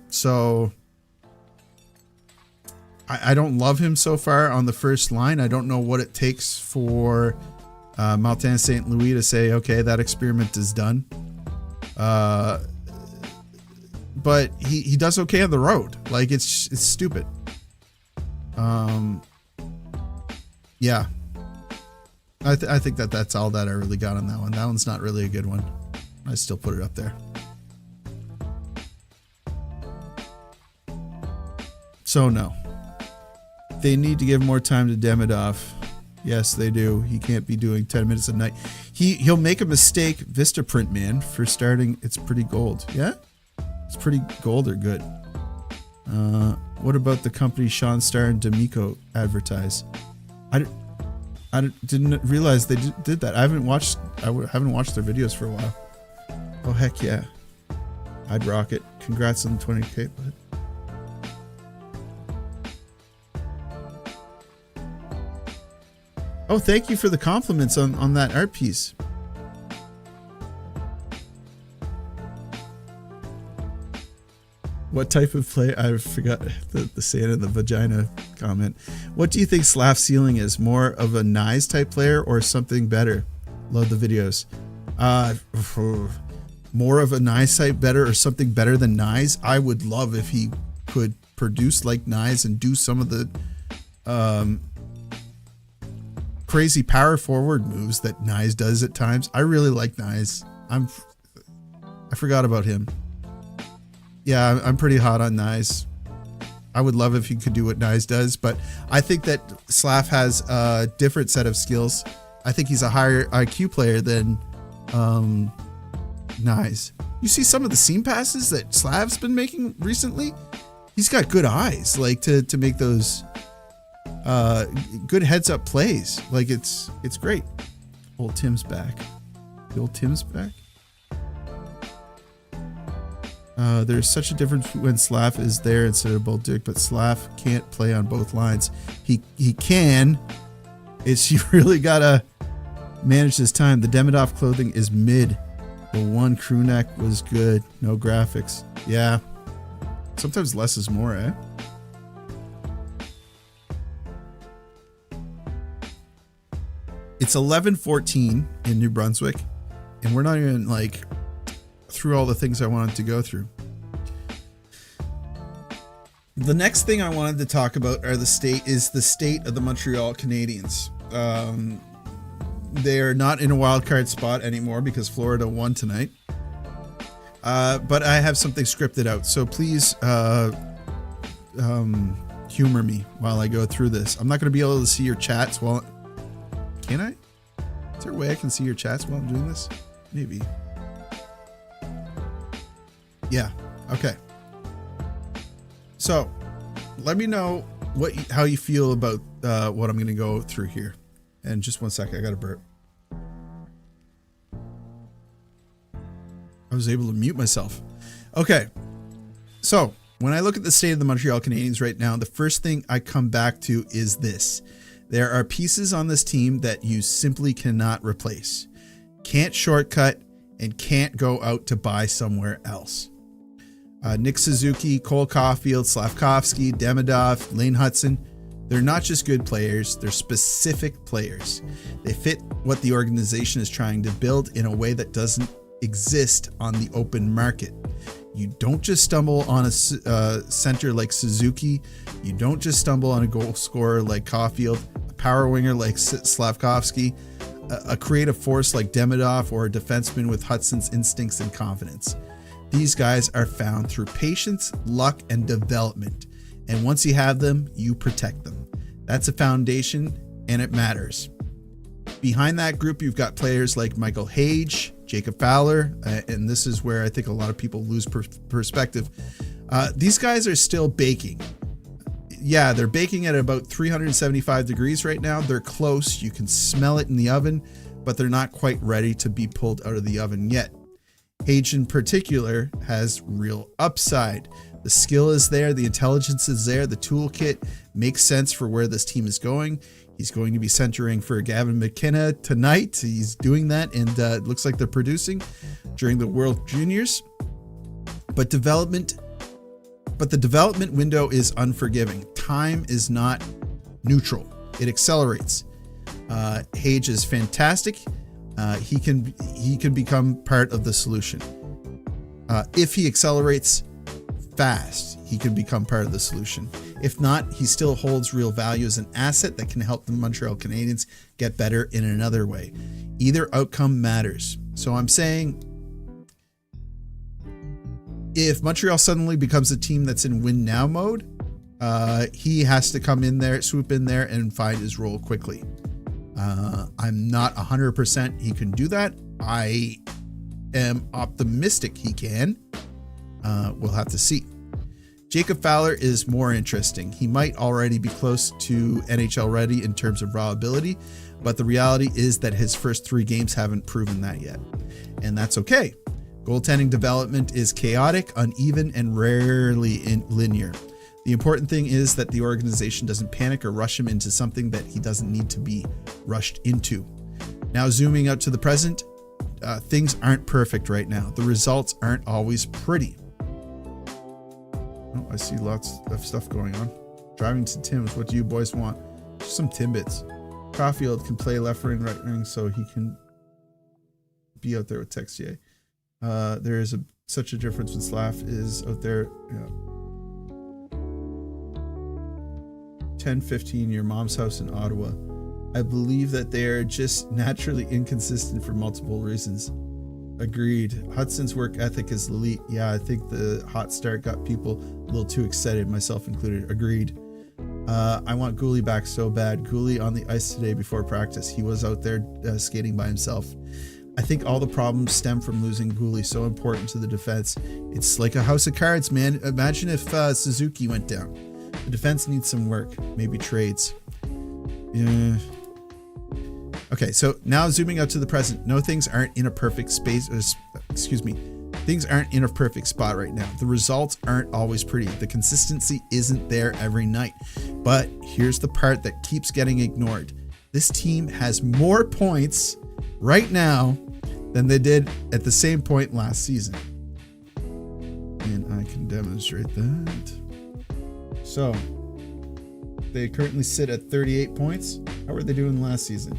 So I don't love him so far on the first line. I don't know what it takes for Martin St. Louis to say, okay, that experiment is done. But he does okay on the road. Like, it's stupid. Yeah. I think that's all that I really got on that one. That one's not really a good one. I still put it up there. So no. They need to give more time to Demidov. Yes, they do. He can't be doing 10 minutes a night. He'll make a mistake, Vistaprint man, for starting. It's pretty gold. Yeah? It's pretty gold or good. What about the company Sean Starr and D'Amico advertise? I didn't realize they did that. I haven't watched their videos for a while. Oh, heck yeah. I'd rock it. Congrats on the 20K, bud. Oh, thank you for the compliments on that art piece. What type of play? I forgot the Santa in the vagina comment. What do you think Slav's ceiling is? More of a Nyes type player or something better? Load the videos. More of a Nyes type better or something better than Nyes. I would love if he could produce like Nyes and do some of the crazy power forward moves that Nyes does at times. I really like Nyes. I forgot about him. Yeah, I'm pretty hot on Nyes. I would love if he could do what Nyes does, but I think that Slav has a different set of skills. I think he's a higher IQ player than Nyes. You see some of the seam passes that Slav's been making recently? He's got good eyes, like to make those good heads up plays. Like it's great. Old Tim's back. The old Tim's back. There's such a difference when Slav is there instead of Bolduc, but Slav can't play on both lines. He can. It's, you really gotta manage his time. The Demidov clothing is mid. The one crew neck was good. No graphics. Yeah. Sometimes less is more, eh? It's 11:14 in New Brunswick, and we're not even like through all the things I wanted to go through. The next thing I wanted to talk about the state of the Montreal Canadiens. They are not in a wild card spot anymore because Florida won tonight. But I have something scripted out, so please humor me while I go through this. I'm not going to be able to see your chats while... Can I? Is there a way I can see your chats while I'm doing this? Maybe. Yeah. Okay. So, let me know how you feel about what I'm going to go through here. And just one second, I got to burp. I was able to mute myself. Okay. So, when I look at the state of the Montreal Canadiens right now, the first thing I come back to is this. There are pieces on this team that you simply cannot replace. Can't shortcut and can't go out to buy somewhere else. Nick Suzuki, Cole Caulfield, Slavkovsky, Demidov, Lane Hudson, they're not just good players, they're specific players. They fit what the organization is trying to build in a way that doesn't exist on the open market. You don't just stumble on a center like Suzuki. You don't just stumble on a goal scorer like Caulfield, a power winger like Slavkovsky, a creative force like Demidov, or a defenseman with Hudson's instincts and confidence. These guys are found through patience, luck, and development. And once you have them, you protect them. That's a foundation, and it matters. Behind that group, you've got players like Michael Hage, Jacob Fowler, and this is where I think a lot of people lose perspective. These guys are still baking. Yeah, they're baking at about 375 degrees right now. They're close. You can smell it in the oven, but they're not quite ready to be pulled out of the oven yet. Hage in particular has real upside. The skill is there. The intelligence is there. The toolkit makes sense for where this team is going. He's going to be centering for Gavin McKenna tonight. He's doing that, and it looks like they're producing during the World Juniors. But the development window is unforgiving. Time is not neutral. It accelerates. Hage is fantastic. He can become part of the solution. If he accelerates fast, he can become part of the solution. If not, he still holds real value as an asset that can help the Montreal Canadiens get better in another way. Either outcome matters. So I'm saying, if Montreal suddenly becomes a team that's in win now mode, he has to come in there, swoop in there, and find his role quickly. I'm not 100% he can do that. I am optimistic he can. We'll have to see. Jacob Fowler is more interesting. He might already be close to NHL ready in terms of raw ability, but the reality is that his first 3 games haven't proven that yet. And that's okay. Goaltending development is chaotic, uneven, and rarely linear. The important thing is that the organization doesn't panic or rush him into something that he doesn't need to be rushed into. Now, zooming out to the present, things aren't perfect right now. The results aren't always pretty. Oh, I see lots of stuff going on. Driving to Tim's. What do you boys want? Just some Timbits. Caulfield can play left wing, right wing, so he can be out there with Texier. There is such a difference when Slav is out there. Yeah. 10-15, your mom's house in Ottawa. I believe that they are just naturally inconsistent for multiple reasons. Agreed. Hudson's work ethic is elite. Yeah, I think the hot start got people a little too excited, myself included. Agreed. I want Gooley back so bad. Gooley on the ice today before practice. He was out there skating by himself. I think all the problems stem from losing Gooley, so important to the defense. It's like a house of cards, man. Imagine if Suzuki went down. The defense needs some work, maybe trades. Yeah. Okay, so now zooming out to the present. No, things aren't in a perfect space. Things aren't in a perfect spot right now. The results aren't always pretty. The consistency isn't there every night. But here's the part that keeps getting ignored. This team has more points right now than they did at the same point last season. And I can demonstrate that. So, they currently sit at 38 points. How were they doing last season?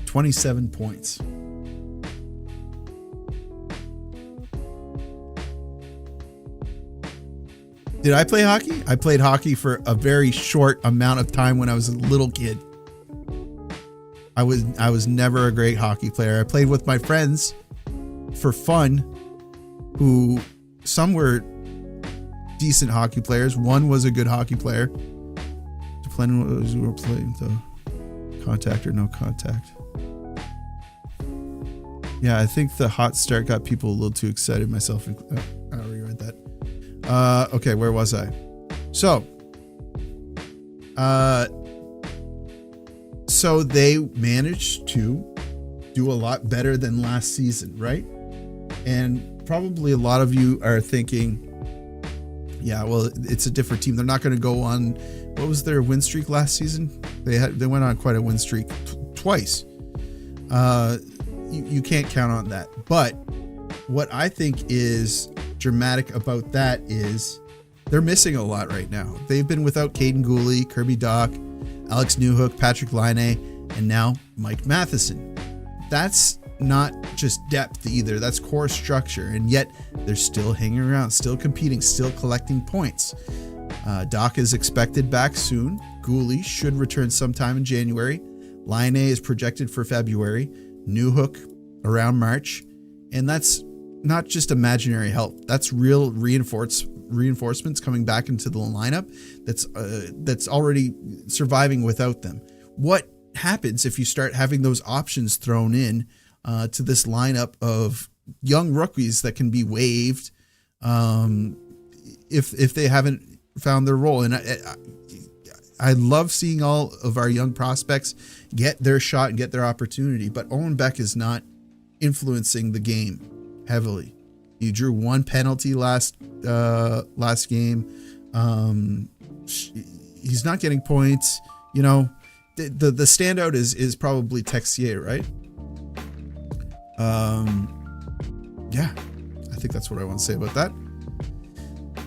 27 points. Did I play hockey? I played hockey for a very short amount of time when I was a little kid. I was never a great hockey player. I played with my friends for fun, who some were decent hockey players. One was a good hockey player. Depending on what we were playing, though. Contact or no contact. Yeah, I think the hot start got people a little too excited. Myself, I already read that. Okay, where was I? So they managed to do a lot better than last season, right? And probably a lot of you are thinking, yeah, well, it's a different team. They're not going to go on. What was their win streak last season? They went on quite a win streak twice. You can't count on that. But what I think is dramatic about that is they're missing a lot right now. They've been without Caden Gooley, Kirby Doc, Alex Newhook, Patrick Laine, and now Mike Matheson. That's not just depth either. That's core structure. And yet they're still hanging around, still competing, still collecting points. Doc is expected back soon. Gooley should return sometime in January. Laine is projected for February. Newhook around March. And that's not just imaginary help. That's real reinforcements coming back into the lineup that's already surviving without them. What happens if you start having those options thrown in to this lineup of young rookies that can be waived if they haven't found their role? And I love seeing all of our young prospects get their shot and get their opportunity, but Owen Beck is not influencing the game heavily. He drew one penalty last game. He's not getting points. You know, the standout is probably Texier, right? Yeah, I think that's what I want to say about that.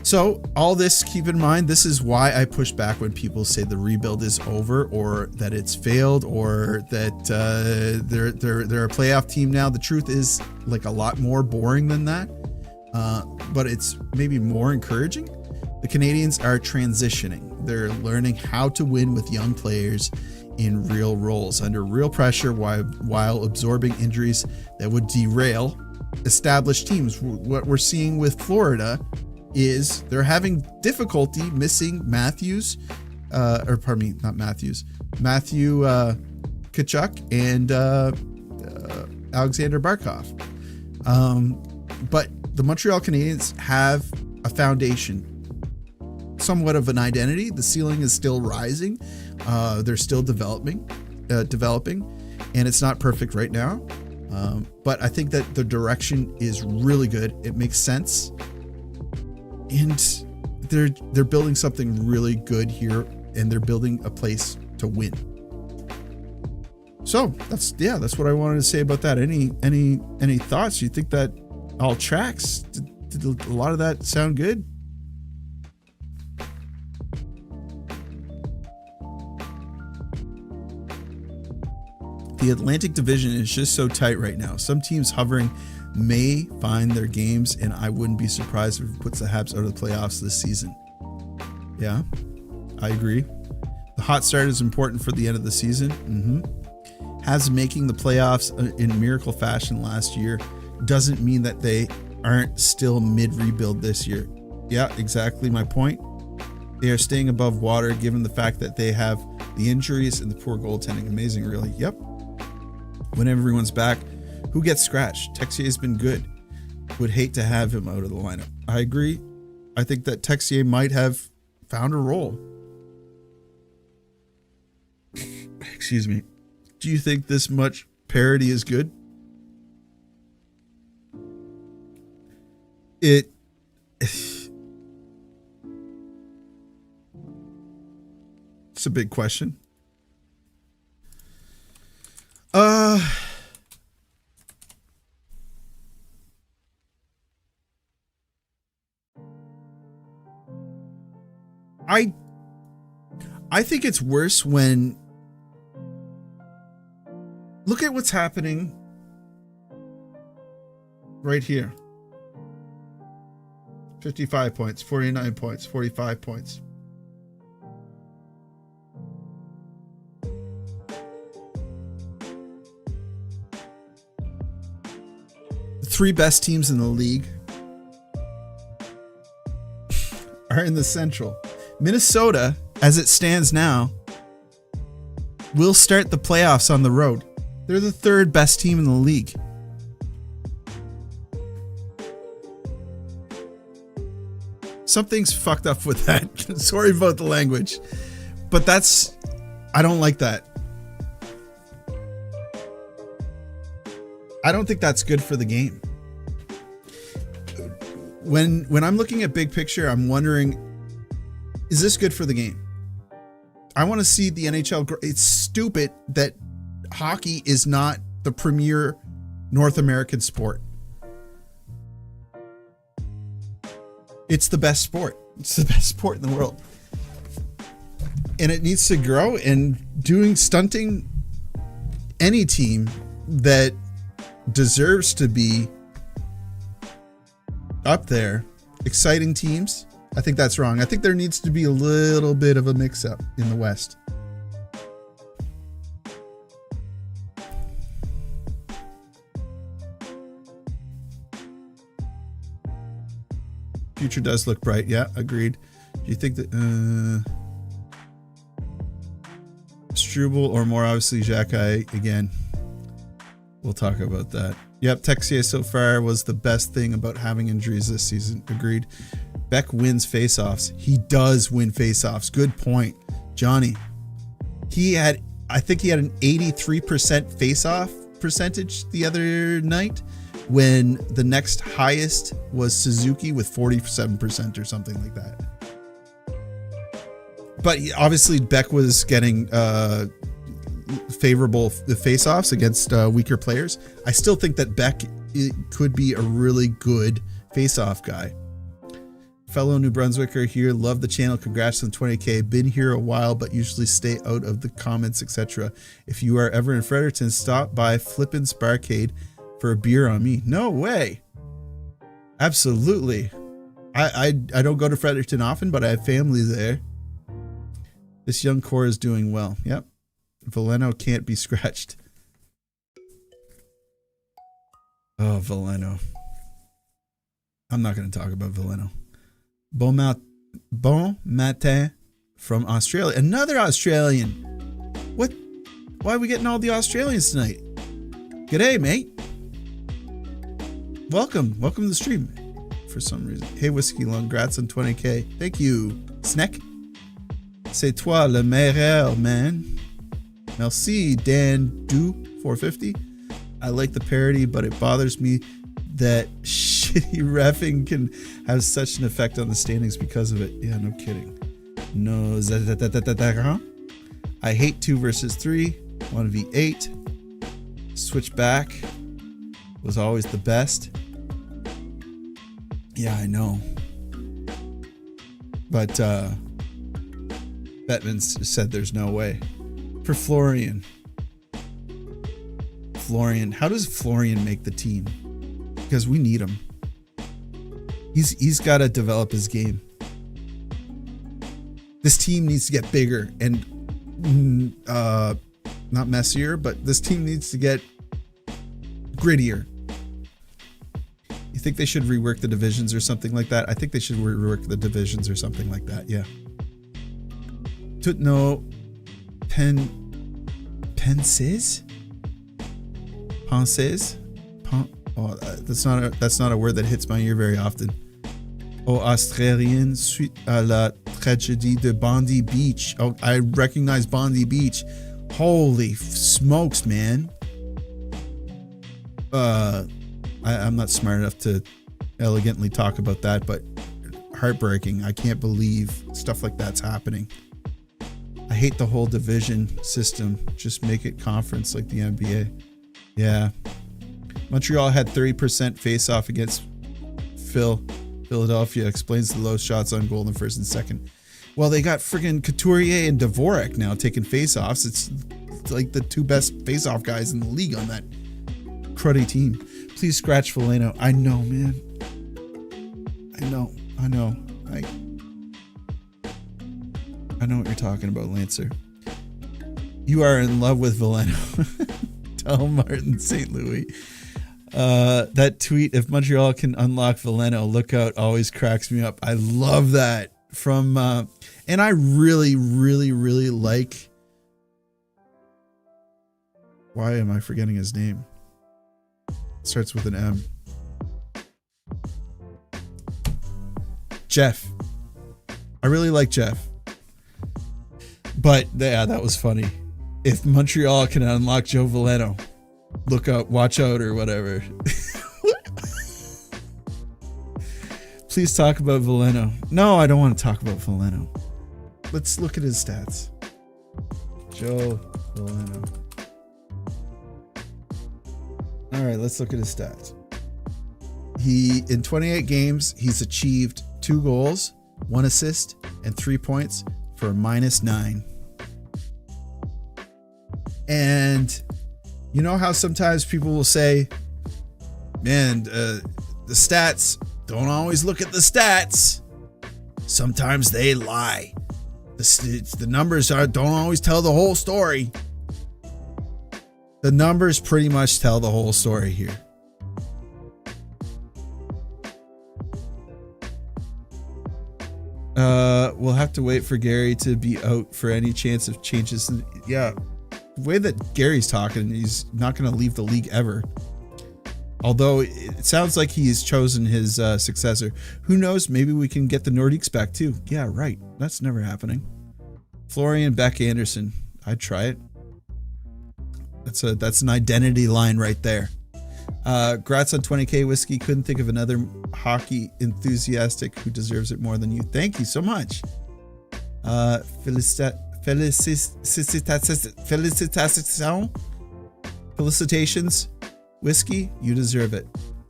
So all this, keep in mind, this is why I push back when people say the rebuild is over or that it's failed or that they're a playoff team now. The truth is like a lot more boring than that, but it's maybe more encouraging. The Canadiens are transitioning. They're learning how to win with young players in real roles under real pressure while absorbing injuries that would derail established teams. What we're seeing with Florida is they're having difficulty missing Matthew Tkachuk and Alexander Barkov. But the Montreal Canadiens have a foundation, somewhat of an identity. The ceiling is still rising. They're still developing, and it's not perfect right now. But I think that the direction is really good. It makes sense. And they're building something really good here, and they're building a place to win. So that's what I wanted to say about that. Any thoughts? You think that all tracks? Did a lot of that sound good? The Atlantic Division is just so tight right now. Some teams hovering may find their games, and I wouldn't be surprised if it puts the Habs out of the playoffs this season. Yeah, I agree. The hot start is important for the end of the season. Habs making the playoffs in miracle fashion last year doesn't mean that they aren't still mid-rebuild this year. Yeah, exactly my point. They are staying above water given the fact that they have the injuries and the poor goaltending. Amazing, really. Yep. When everyone's back, who gets scratched? Texier has been good. Would hate to have him out of the lineup. I agree. I think that Texier might have found a role. Excuse me. Do you think this much parity is good? It's a big question. I think it's worse when look at what's happening right here. 55 points, 49 points, 45 points. three best teams in the league are in the Central. Minnesota, as it stands now, will start the playoffs on the road. They're the third best team in the league. Something's fucked up with that. Sorry about the language. But I don't like that. I don't think that's good for the game. When I'm looking at big picture, I'm wondering, is this good for the game? I want to see the NHL grow. It's stupid that hockey is not the premier North American sport. It's the best sport. It's the best sport in the world. And it needs to grow, and stunting any team that deserves to be up there, exciting teams, I think that's wrong. I think there needs to be a little bit of a mix-up in the West. Future does look bright. Yeah, agreed. Do you think that Struble or more obviously Xhekaj again? We'll talk about that. Yep, Texier so far was the best thing about having injuries this season. Agreed. Beck wins faceoffs. He does win faceoffs. Good point, Johnny. I think he had an 83% faceoff percentage the other night, when the next highest was Suzuki with 47% or something like that. But obviously Beck was getting favorable face-offs against weaker players. I still think that Beck could be a really good face-off guy. Fellow New Brunswicker here, love the channel, congrats on 20k. Been here a while, but usually stay out of the comments, etc. If you are ever in Fredericton, stop by Flippin' Sparkade for a beer on me. No way. Absolutely. I don't go to Fredericton often, but I have family there. This young core is doing well. Yep. Veleno can't be scratched. Oh, Veleno. I'm not going to talk about Veleno. Bon matin from Australia. Another Australian. What? Why are we getting all the Australians tonight? G'day, mate. Welcome to the stream. For some reason. Hey, Whiskeylung, congrats on 20k. Thank you. Snack. C'est toi le meilleur, man. Merci, Dan Do 450. I like the parody, but it bothers me that shitty reffing can have such an effect on the standings because of it. Yeah, no kidding. No, I hate 2 versus 3, 1v8. Switch back was always the best. Yeah, I know. But Bettman said there's no way. For Florian, how does Florian make the team? Because we need him. He's got to develop his game. This team needs to get bigger and not messier, but this team needs to get grittier. You think they should rework the divisions or something like that? I think they should rework the divisions or something like that. Yeah. No. Penses? Oh, that's not a word that hits my ear very often. Au Australien suite à la tragédie de Bondi Beach. Oh, I recognize Bondi Beach. Holy smokes, man. I'm not smart enough to elegantly talk about that, but heartbreaking. I can't believe stuff like that's happening. I hate the whole division system. Just make it conference like the NBA. Yeah. Montreal had 30% face-off against Philadelphia. Explains the low shots on goal in the first and second. Well, they got friggin' Couturier and Dvorak now taking face-offs. It's like the 2 best face-off guys in the league on that cruddy team. Please scratch Veleno. I know, man. I know. I know what you're talking about, Lancer. You are in love with Veleno. Tell Martin St. Louis. That tweet, if Montreal can unlock Veleno, look out, always cracks me up. I love that from, and I really, really, really like, why am I forgetting his name? Starts with an M. Jeff. I really like Jeff. But yeah, that was funny. If Montreal can unlock Joe Veleno, look out, watch out, or whatever. Please talk about Veleno. No, I don't want to talk about Veleno. Let's look at his stats. Joe Veleno. All right, let's look at his stats. He, in 28 games, he's achieved 2 goals, 1 assist, and 3 points for a -9. And you know how sometimes people will say, man, the stats, don't always look at the stats. Sometimes they lie. The numbers don't always tell the whole story. The numbers pretty much tell the whole story here. We'll have to wait for Gary to be out for any chance of changes. Yeah, the way that Gary's talking, he's not going to leave the league ever. Although it sounds like he's chosen his successor. Who knows? Maybe we can get the Nordiques back too. Yeah, right. That's never happening. Florian Beck Anderson. I'd try it. That's an identity line right there. Grats on 20K Whiskey. Couldn't think of another hockey enthusiastic who deserves it more than you. Thank you so much. Felicitations, Whiskey. You deserve it.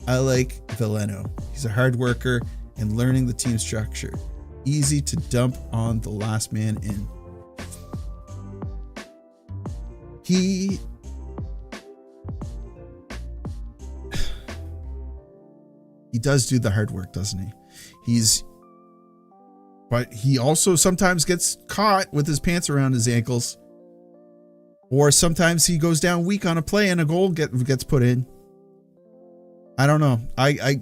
I like Veleno. He's a hard worker and learning the team structure. Easy to dump on the last man in. He does do the hard work, doesn't he? But he also sometimes gets caught with his pants around his ankles, or sometimes he goes down weak on a play and a goal gets put in. I don't know. I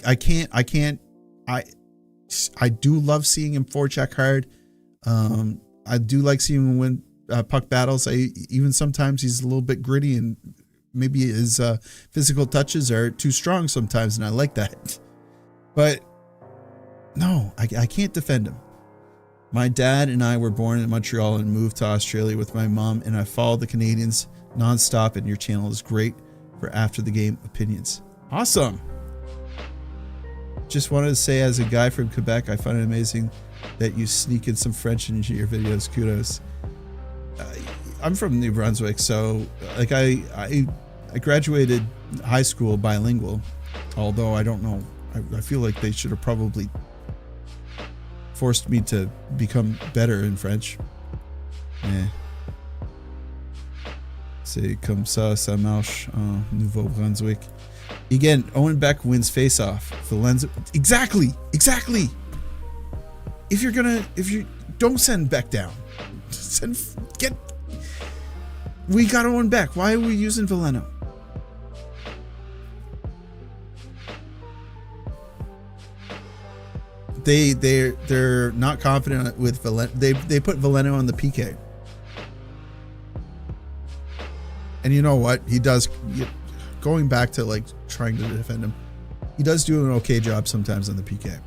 do love seeing him forecheck hard. I do like seeing him win puck battles. Even sometimes he's a little bit gritty and maybe his physical touches are too strong sometimes, and I like that. But no, I can't defend him. My dad and I were born in Montreal and moved to Australia with my mom, and I follow the Canadiens nonstop, and your channel is great for after the game opinions. Awesome. Just wanted to say, as a guy from Quebec, I find it amazing that you sneak in some French into your videos. Kudos. I'm from New Brunswick, so like I graduated high school bilingual, although I don't know. I feel like they should have probably forced me to become better in French. Mais c'est comme ça, ça marche en Nouveau-Brunswick. Again, Owen Beck wins face-off. Valenza, exactly. If you don't send Beck down, we got Owen Beck. Why are we using Veleno? They're not confident with Veleno. They put Veleno on the PK. And you know what? He does, going back to like trying to defend him, he does do an okay job sometimes on the PK.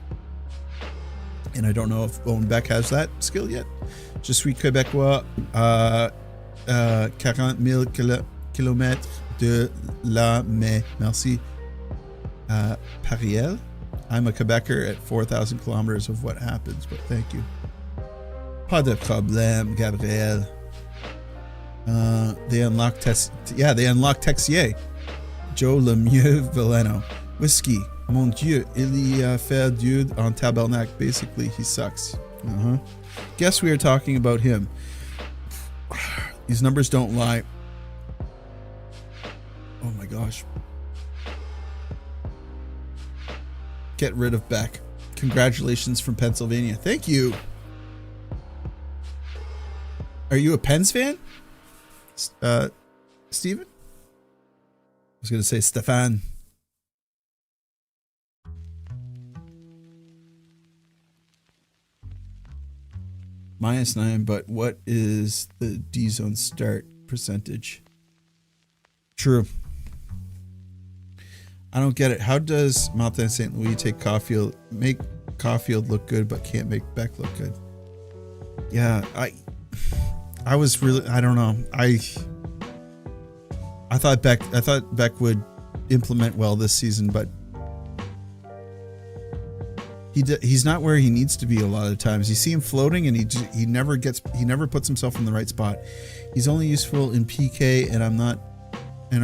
And I don't know if Owen Beck has that skill yet. Je suis Québécois, 40,000 kilomètres de la mais merci. Pariel. I'm a Quebecer at 4,000 kilometers of what happens, but thank you. Pas de problème, Gabriel. They unlocked Texier. Joe Lemieux Veleno. Whiskey. Mon Dieu, il y a fait Dieu en tabernacle. Basically, he sucks. Guess we are talking about him. These numbers don't lie. Oh my gosh. Get rid of Beck. Congratulations from Pennsylvania. Thank you. Are you a Pens fan? Steven? I was going to say Stefan. -9, but what is the D zone start percentage? True. I don't get it. How does Martin St. Louis make Caulfield look good, but can't make Beck look good? Yeah, I was really, I don't know. I thought Beck would implement well this season, but he's not where he needs to be a lot of times. You see him floating, and he never puts himself in the right spot. He's only useful in PK, and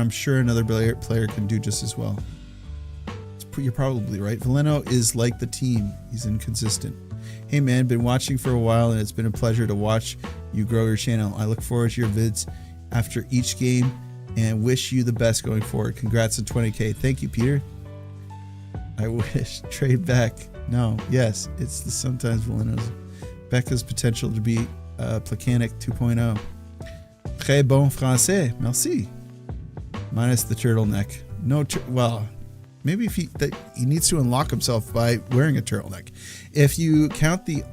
I'm sure another player can do just as well. You're probably right. Valeno is like the team. He's inconsistent. Hey man, been watching for a while, and it's been a pleasure to watch you grow your channel. I look forward to your vids after each game and wish you the best going forward. Congrats on 20K. Thank you, Peter. I wish trade back. No, yes, it's the sometimes Valeno's. Becca's potential to be Placanic 2.0. Très bon français. Merci. Minus the turtleneck. No, well, maybe if he needs to unlock himself by wearing a turtleneck. If you count the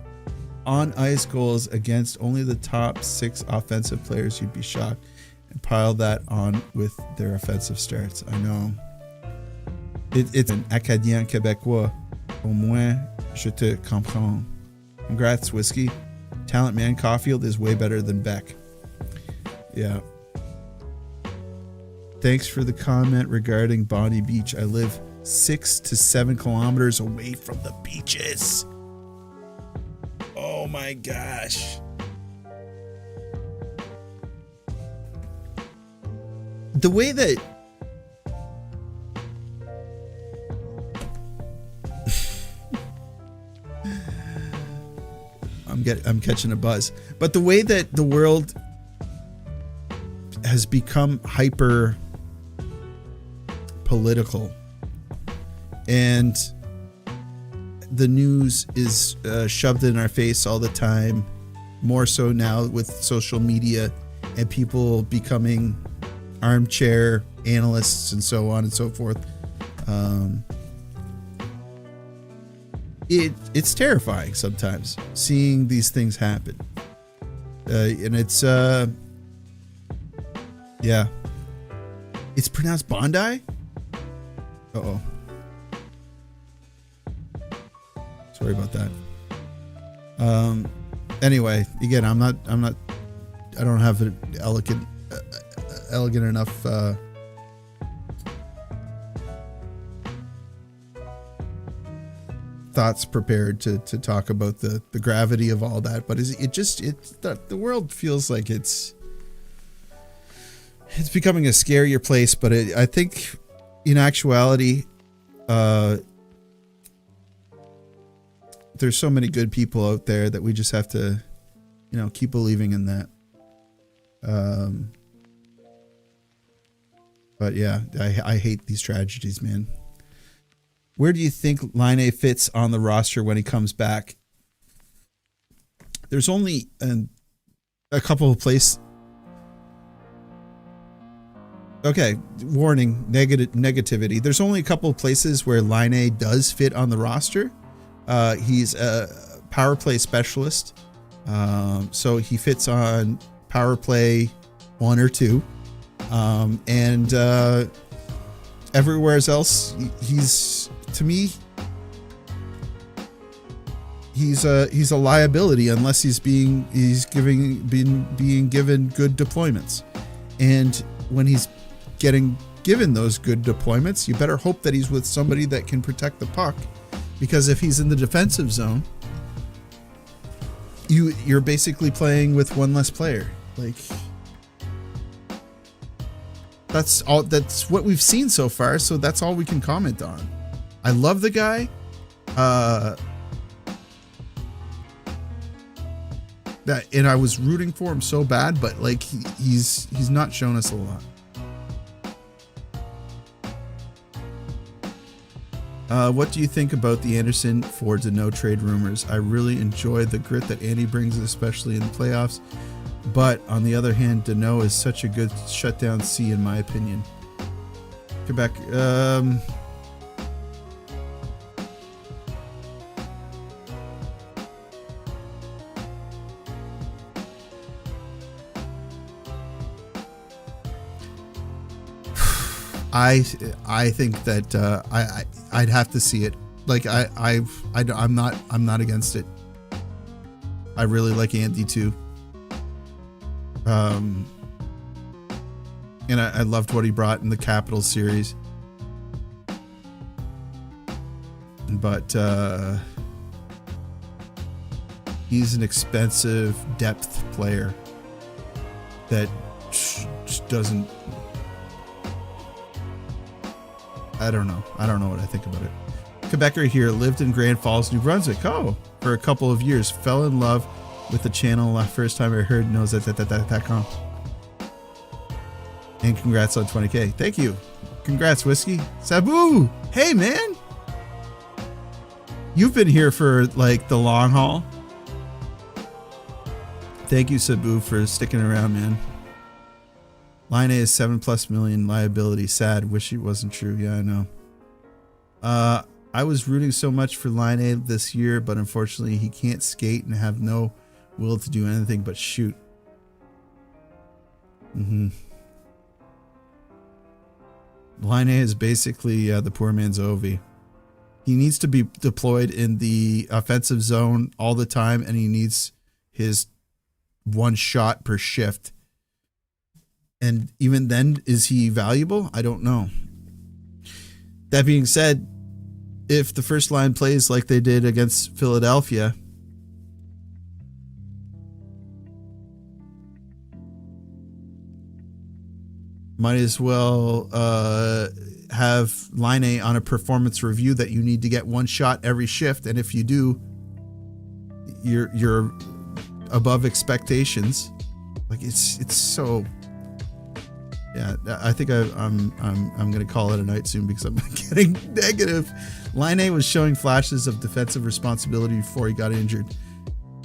on-ice goals against only the top 6 offensive players, you'd be shocked, and pile that on with their offensive starts. I know. It's an Acadien Québécois. Au moins, je te comprends. Congrats, Whiskey. Talent man, Caulfield is way better than Beck. Yeah. Thanks for the comment regarding Bonny Beach. I live 6 to 7 kilometers away from the beaches. Oh my gosh. The way that I'm catching a buzz, but the way that the world has become hyper political, and the news is shoved in our face all the time, more so now with social media and people becoming armchair analysts and so on and so forth. It's terrifying sometimes seeing these things happen, and it's yeah, it's pronounced Bondi. Uh-oh. Sorry about that. Anyway, again, I don't have an elegant enough thoughts prepared to talk about the gravity of all that, but the world feels like it's becoming a scarier place. But I think in actuality, there's so many good people out there that we just have to, keep believing in that. But yeah, I hate these tragedies, man. Where do you think Laine fits on the roster when he comes back? There's only a couple of places. Okay, warning, negativity. There's only a couple of places where Laine does fit on the roster. He's a power play specialist, so he fits on power play 1 or 2, and everywhere else, to me, he's a liability unless he's being given good deployments. And when he's getting given those good deployments, you better hope that he's with somebody that can protect the puck, because if he's in the defensive zone, you're basically playing with one less player. Like, that's what we've seen so far, so that's all we can comment on. I love the guy. And I was rooting for him so bad, but like he's not shown us a lot. What do you think about the Anderson for no trade rumors? I really enjoy the grit that Andy brings, especially in the playoffs. But on the other hand, Deneau is such a good shutdown C in my opinion. Quebec. I think that I'd have to see it. Like I'm not against it. I really like Andy too. And I loved what he brought in the Capitals series. But he's an expensive depth player that just doesn't. I don't know what I think about it. Quebecer here, lived in Grand Falls, New Brunswick. Oh, for a couple of years. Fell in love with the channel first time I heard knows that.com. And congrats on 20K. Thank you. Congrats, Whiskey. Sabu. Hey, man. You've been here for like the long haul. Thank you, Sabu, for sticking around, man. Line A is 7+ million liability. Sad. Wish it wasn't true. Yeah, I know. I was rooting so much for Line A this year, but unfortunately he can't skate and have no will to do anything but shoot. Line A is basically the poor man's Ovi. He needs to be deployed in the offensive zone all the time, and he needs his one shot per shift. And even then, is he valuable? I don't know. That being said, if the first line plays like they did against Philadelphia, might as well have Line A on a performance review that you need to get one shot every shift, and if you do, you're above expectations. Like it's so. Yeah, I think I'm gonna call it a night soon because I'm getting negative. Line A was showing flashes of defensive responsibility before he got injured.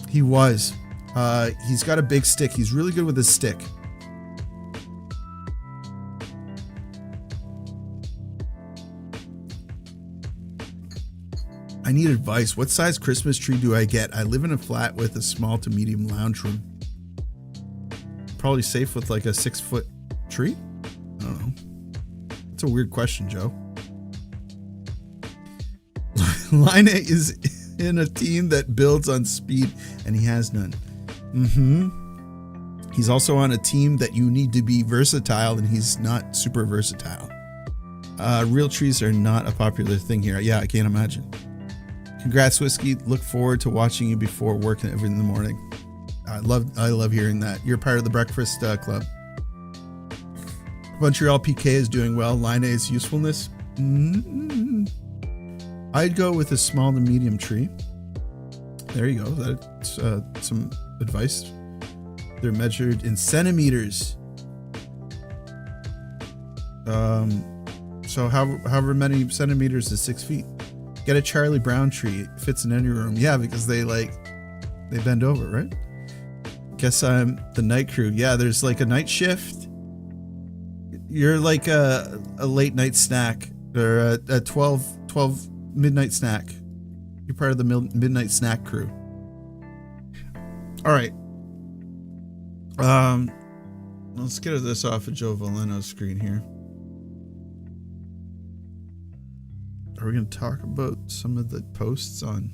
He was. He's got a big stick. He's really good with his stick. I need advice. What size Christmas tree do I get? I live in a flat with a small to medium lounge room. Probably safe with like a 6-foot tree? I don't know. That's a weird question, Joe. Line A is in a team that builds on speed, and he has none. He's also on a team that you need to be versatile, and he's not super versatile. Real trees are not a popular thing here. Yeah, I can't imagine. Congrats, Whiskey. Look forward to watching you before work every in the morning. I love hearing that. You're part of the breakfast club. Montreal PK is doing well. Line A's usefulness. I'd go with a small to medium tree. There you go. That's some advice. They're measured in centimeters. So however many centimeters is 6 feet. Get a Charlie Brown tree. It fits in any room. Yeah, because they bend over, right? Guess I'm the night crew. Yeah, there's like a night shift. You're like a late night snack or a 12 midnight snack. You're part of the midnight snack crew. All right. Let's get this off of Joe Valeno's screen here. Are we going to talk about some of the posts on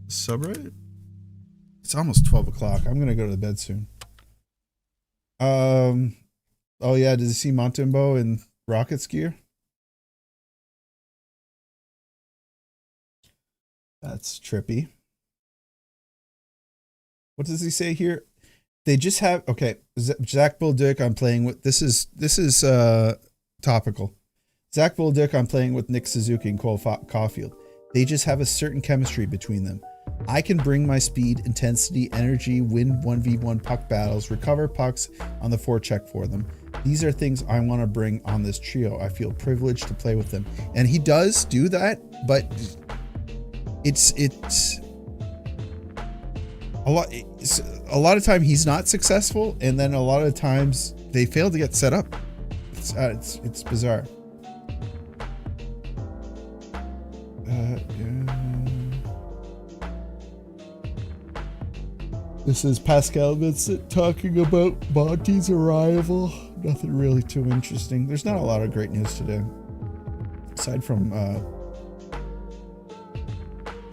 the subreddit? It's almost 12 o'clock. I'm going to go to bed soon. Oh yeah, did you see Montembeault in Rockets gear? That's trippy. What does he say here? They just have Zach Bolduc I'm playing with. This is topical. Zach Bolduc I'm playing with Nick Suzuki and Cole Caulfield. They just have a certain chemistry between them. I can bring my speed, intensity, energy, win 1v1 puck battles, recover pucks on the forecheck for them. These are things I want to bring on this trio. I feel privileged to play with them. And he does do that, but it's a lot of time he's not successful, and then a lot of times they fail to get set up. It's bizarre. This is Pascal Vincent talking about Monty's arrival. Nothing really too interesting. There's not a lot of great news today. Aside from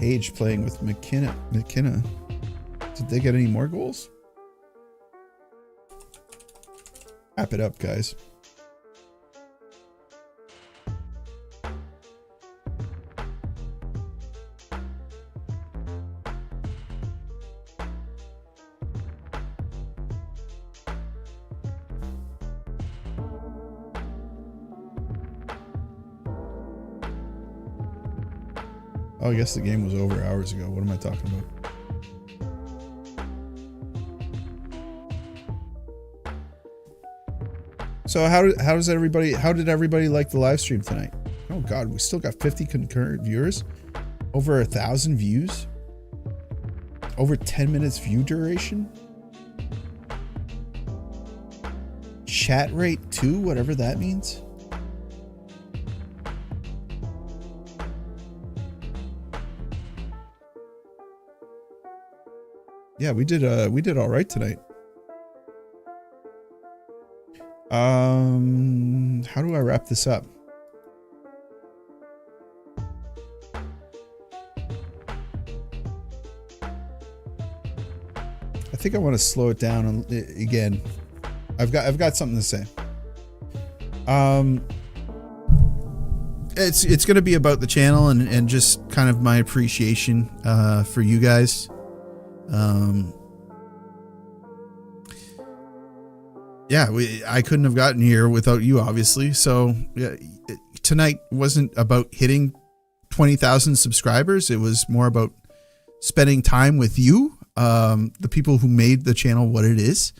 Age playing with McKenna. Did they get any more goals? Wrap it up, guys. Oh, I guess the game was over hours ago. What am I talking about? So how did everybody like the live stream tonight? Oh God, we still got 50 concurrent viewers, over 1,000 views, over 10 minutes view duration, chat rate 2, whatever that means. Yeah, we did all right tonight. How do I wrap this up? I think I want to slow it down again. I've got something to say. It's going to be about the channel and just kind of my appreciation for you guys. Yeah, I couldn't have gotten here without you, obviously. So tonight wasn't about hitting 20,000 subscribers. It was more about spending time with you, the people who made the channel what it is.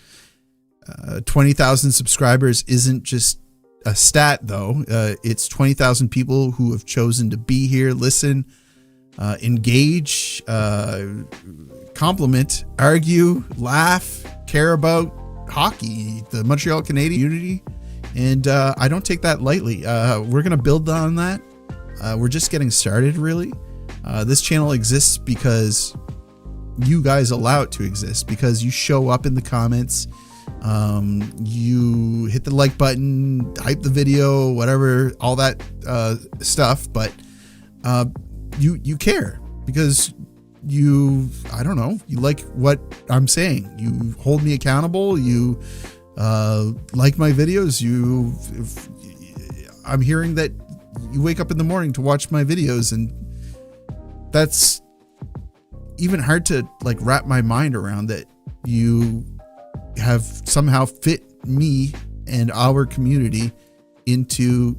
20,000 subscribers isn't just a stat, though. It's 20,000 people who have chosen to be here, listen, engage, compliment, argue, laugh, care about hockey, the Montreal Canadiens unity, and I don't take that lightly. We're gonna build on that. We're just getting started, really. This channel exists because you guys allow it to exist, because you show up in the comments, you hit the like button, hype the video, whatever, all that stuff, but you care because I don't know, you like what I'm saying. You hold me accountable. You like my videos. I'm hearing that you wake up in the morning to watch my videos, and that's even hard to like wrap my mind around, that you have somehow fit me and our community into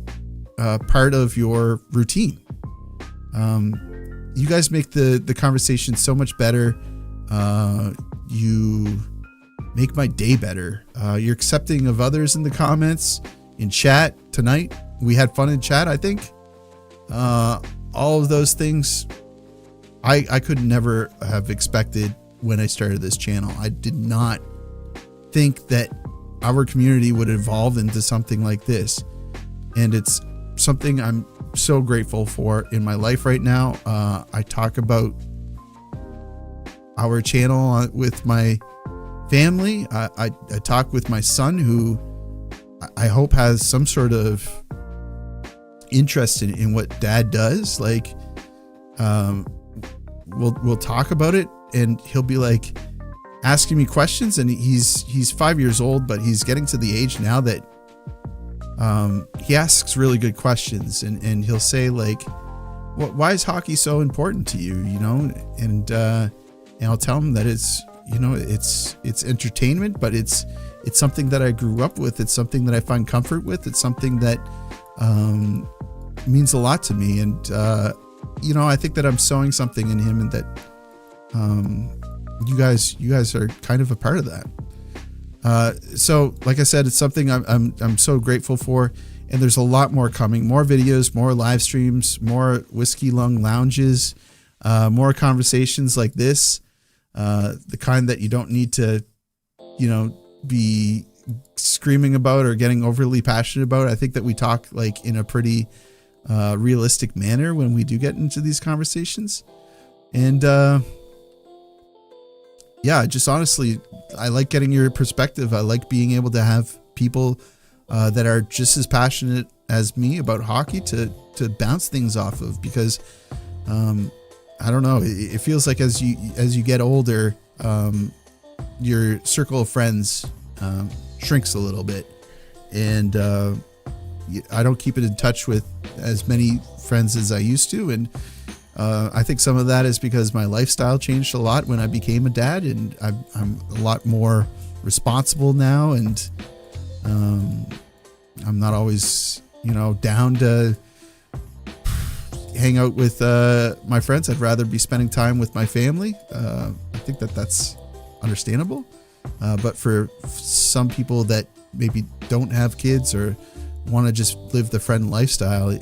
part of your routine. You guys make the conversation so much better. You make my day better. You're accepting of others in the comments, in chat tonight. We had fun in chat, I think. All of those things I could never have expected when I started this channel. I did not think that our community would evolve into something like this. And it's something I'm so grateful for in my life right now. I talk about our channel with my family. I talk with my son, who I hope has some sort of interest in what dad does. Like, we'll talk about it, and he'll be like asking me questions, and he's 5 years old, but he's getting to the age now that he asks really good questions, and he'll say like, why is hockey so important to you? You know, and I'll tell him that it's entertainment, but it's something that I grew up with. It's something that I find comfort with. It's something that means a lot to me. And I think that I'm sowing something in him, and that you guys are kind of a part of that. So like I said, it's something I'm so grateful for, and there's a lot more coming, more videos, more live streams, more Whiskeylung lounges, more conversations like this, the kind that you don't need to, be screaming about or getting overly passionate about. I think that we talk like in a pretty realistic manner when we do get into these conversations. And yeah, just honestly, I like getting your perspective. I like being able to have people that are just as passionate as me about hockey to bounce things off of, because I don't know, it feels like as you get older, your circle of friends shrinks a little bit, and I don't keep it in touch with as many friends as I used to, and I think some of that is because my lifestyle changed a lot when I became a dad, and I'm a lot more responsible now, and I'm not always, down to hang out with my friends. I'd rather be spending time with my family. I think that's understandable. But for some people that maybe don't have kids or want to just live the friend lifestyle,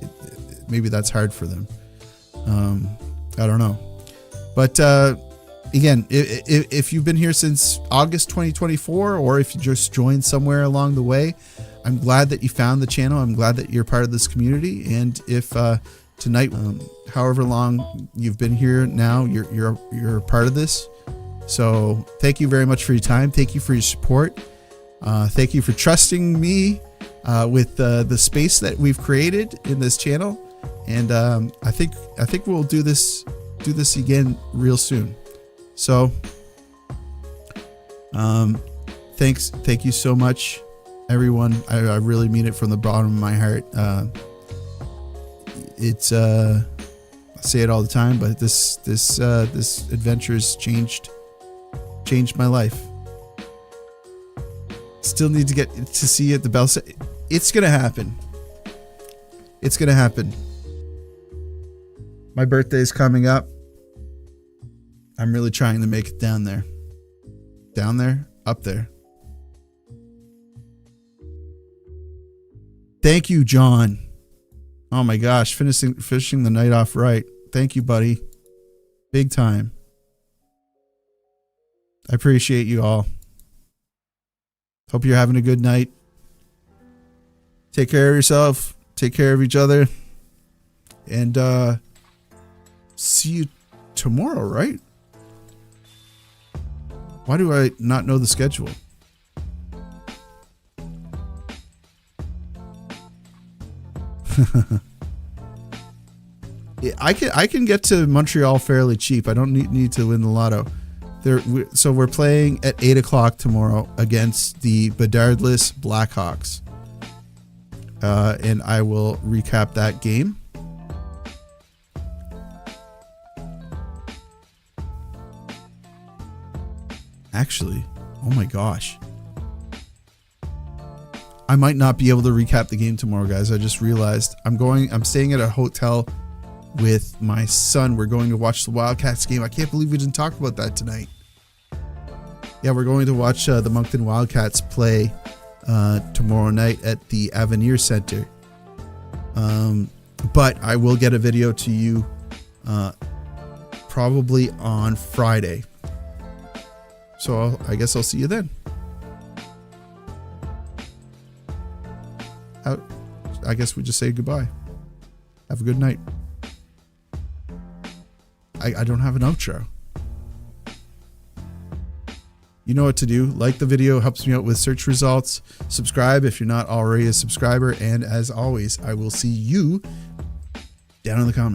maybe that's hard for them. I don't know. But again, if you've been here since August 2024, or if you just joined somewhere along the way, I'm glad that you found the channel. I'm glad that you're part of this community. And if tonight, however long you've been here now, you're a part of this. So thank you very much for your time. Thank you for your support. Thank you for trusting me with the space that we've created in this channel. And I think we'll do this again real soon. So thank you so much, everyone. I really mean it from the bottom of my heart. It's I say it all the time, but this adventure has changed my life. Still need to get to see you at the Bell. It's gonna happen. It's gonna happen. My birthday is coming up. I'm really trying to make it down there. Down there, up there. Thank you, John. Oh my gosh, finishing the night off right. Thank you, buddy. Big time. I appreciate you all. Hope you're having a good night. Take care of yourself. Take care of each other. And see you tomorrow, right? Why do I not know the schedule? I can get to Montreal fairly cheap. I don't need to win the lotto. So we're playing at 8 o'clock tomorrow against the Bedardless Blackhawks. And I will recap that game. Actually, oh my gosh. I might not be able to recap the game tomorrow, guys. I just realized I'm staying at a hotel with my son. We're going to watch the Wildcats game. I can't believe we didn't talk about that tonight. Yeah, we're going to watch the Moncton Wildcats play tomorrow night at the Avenir Center. But I will get a video to you probably on Friday. So I guess I'll see you then. I guess we just say goodbye. Have a good night. I don't have an outro. You know what to do. Like the video, helps me out with search results. Subscribe if you're not already a subscriber. And as always, I will see you down in the comments.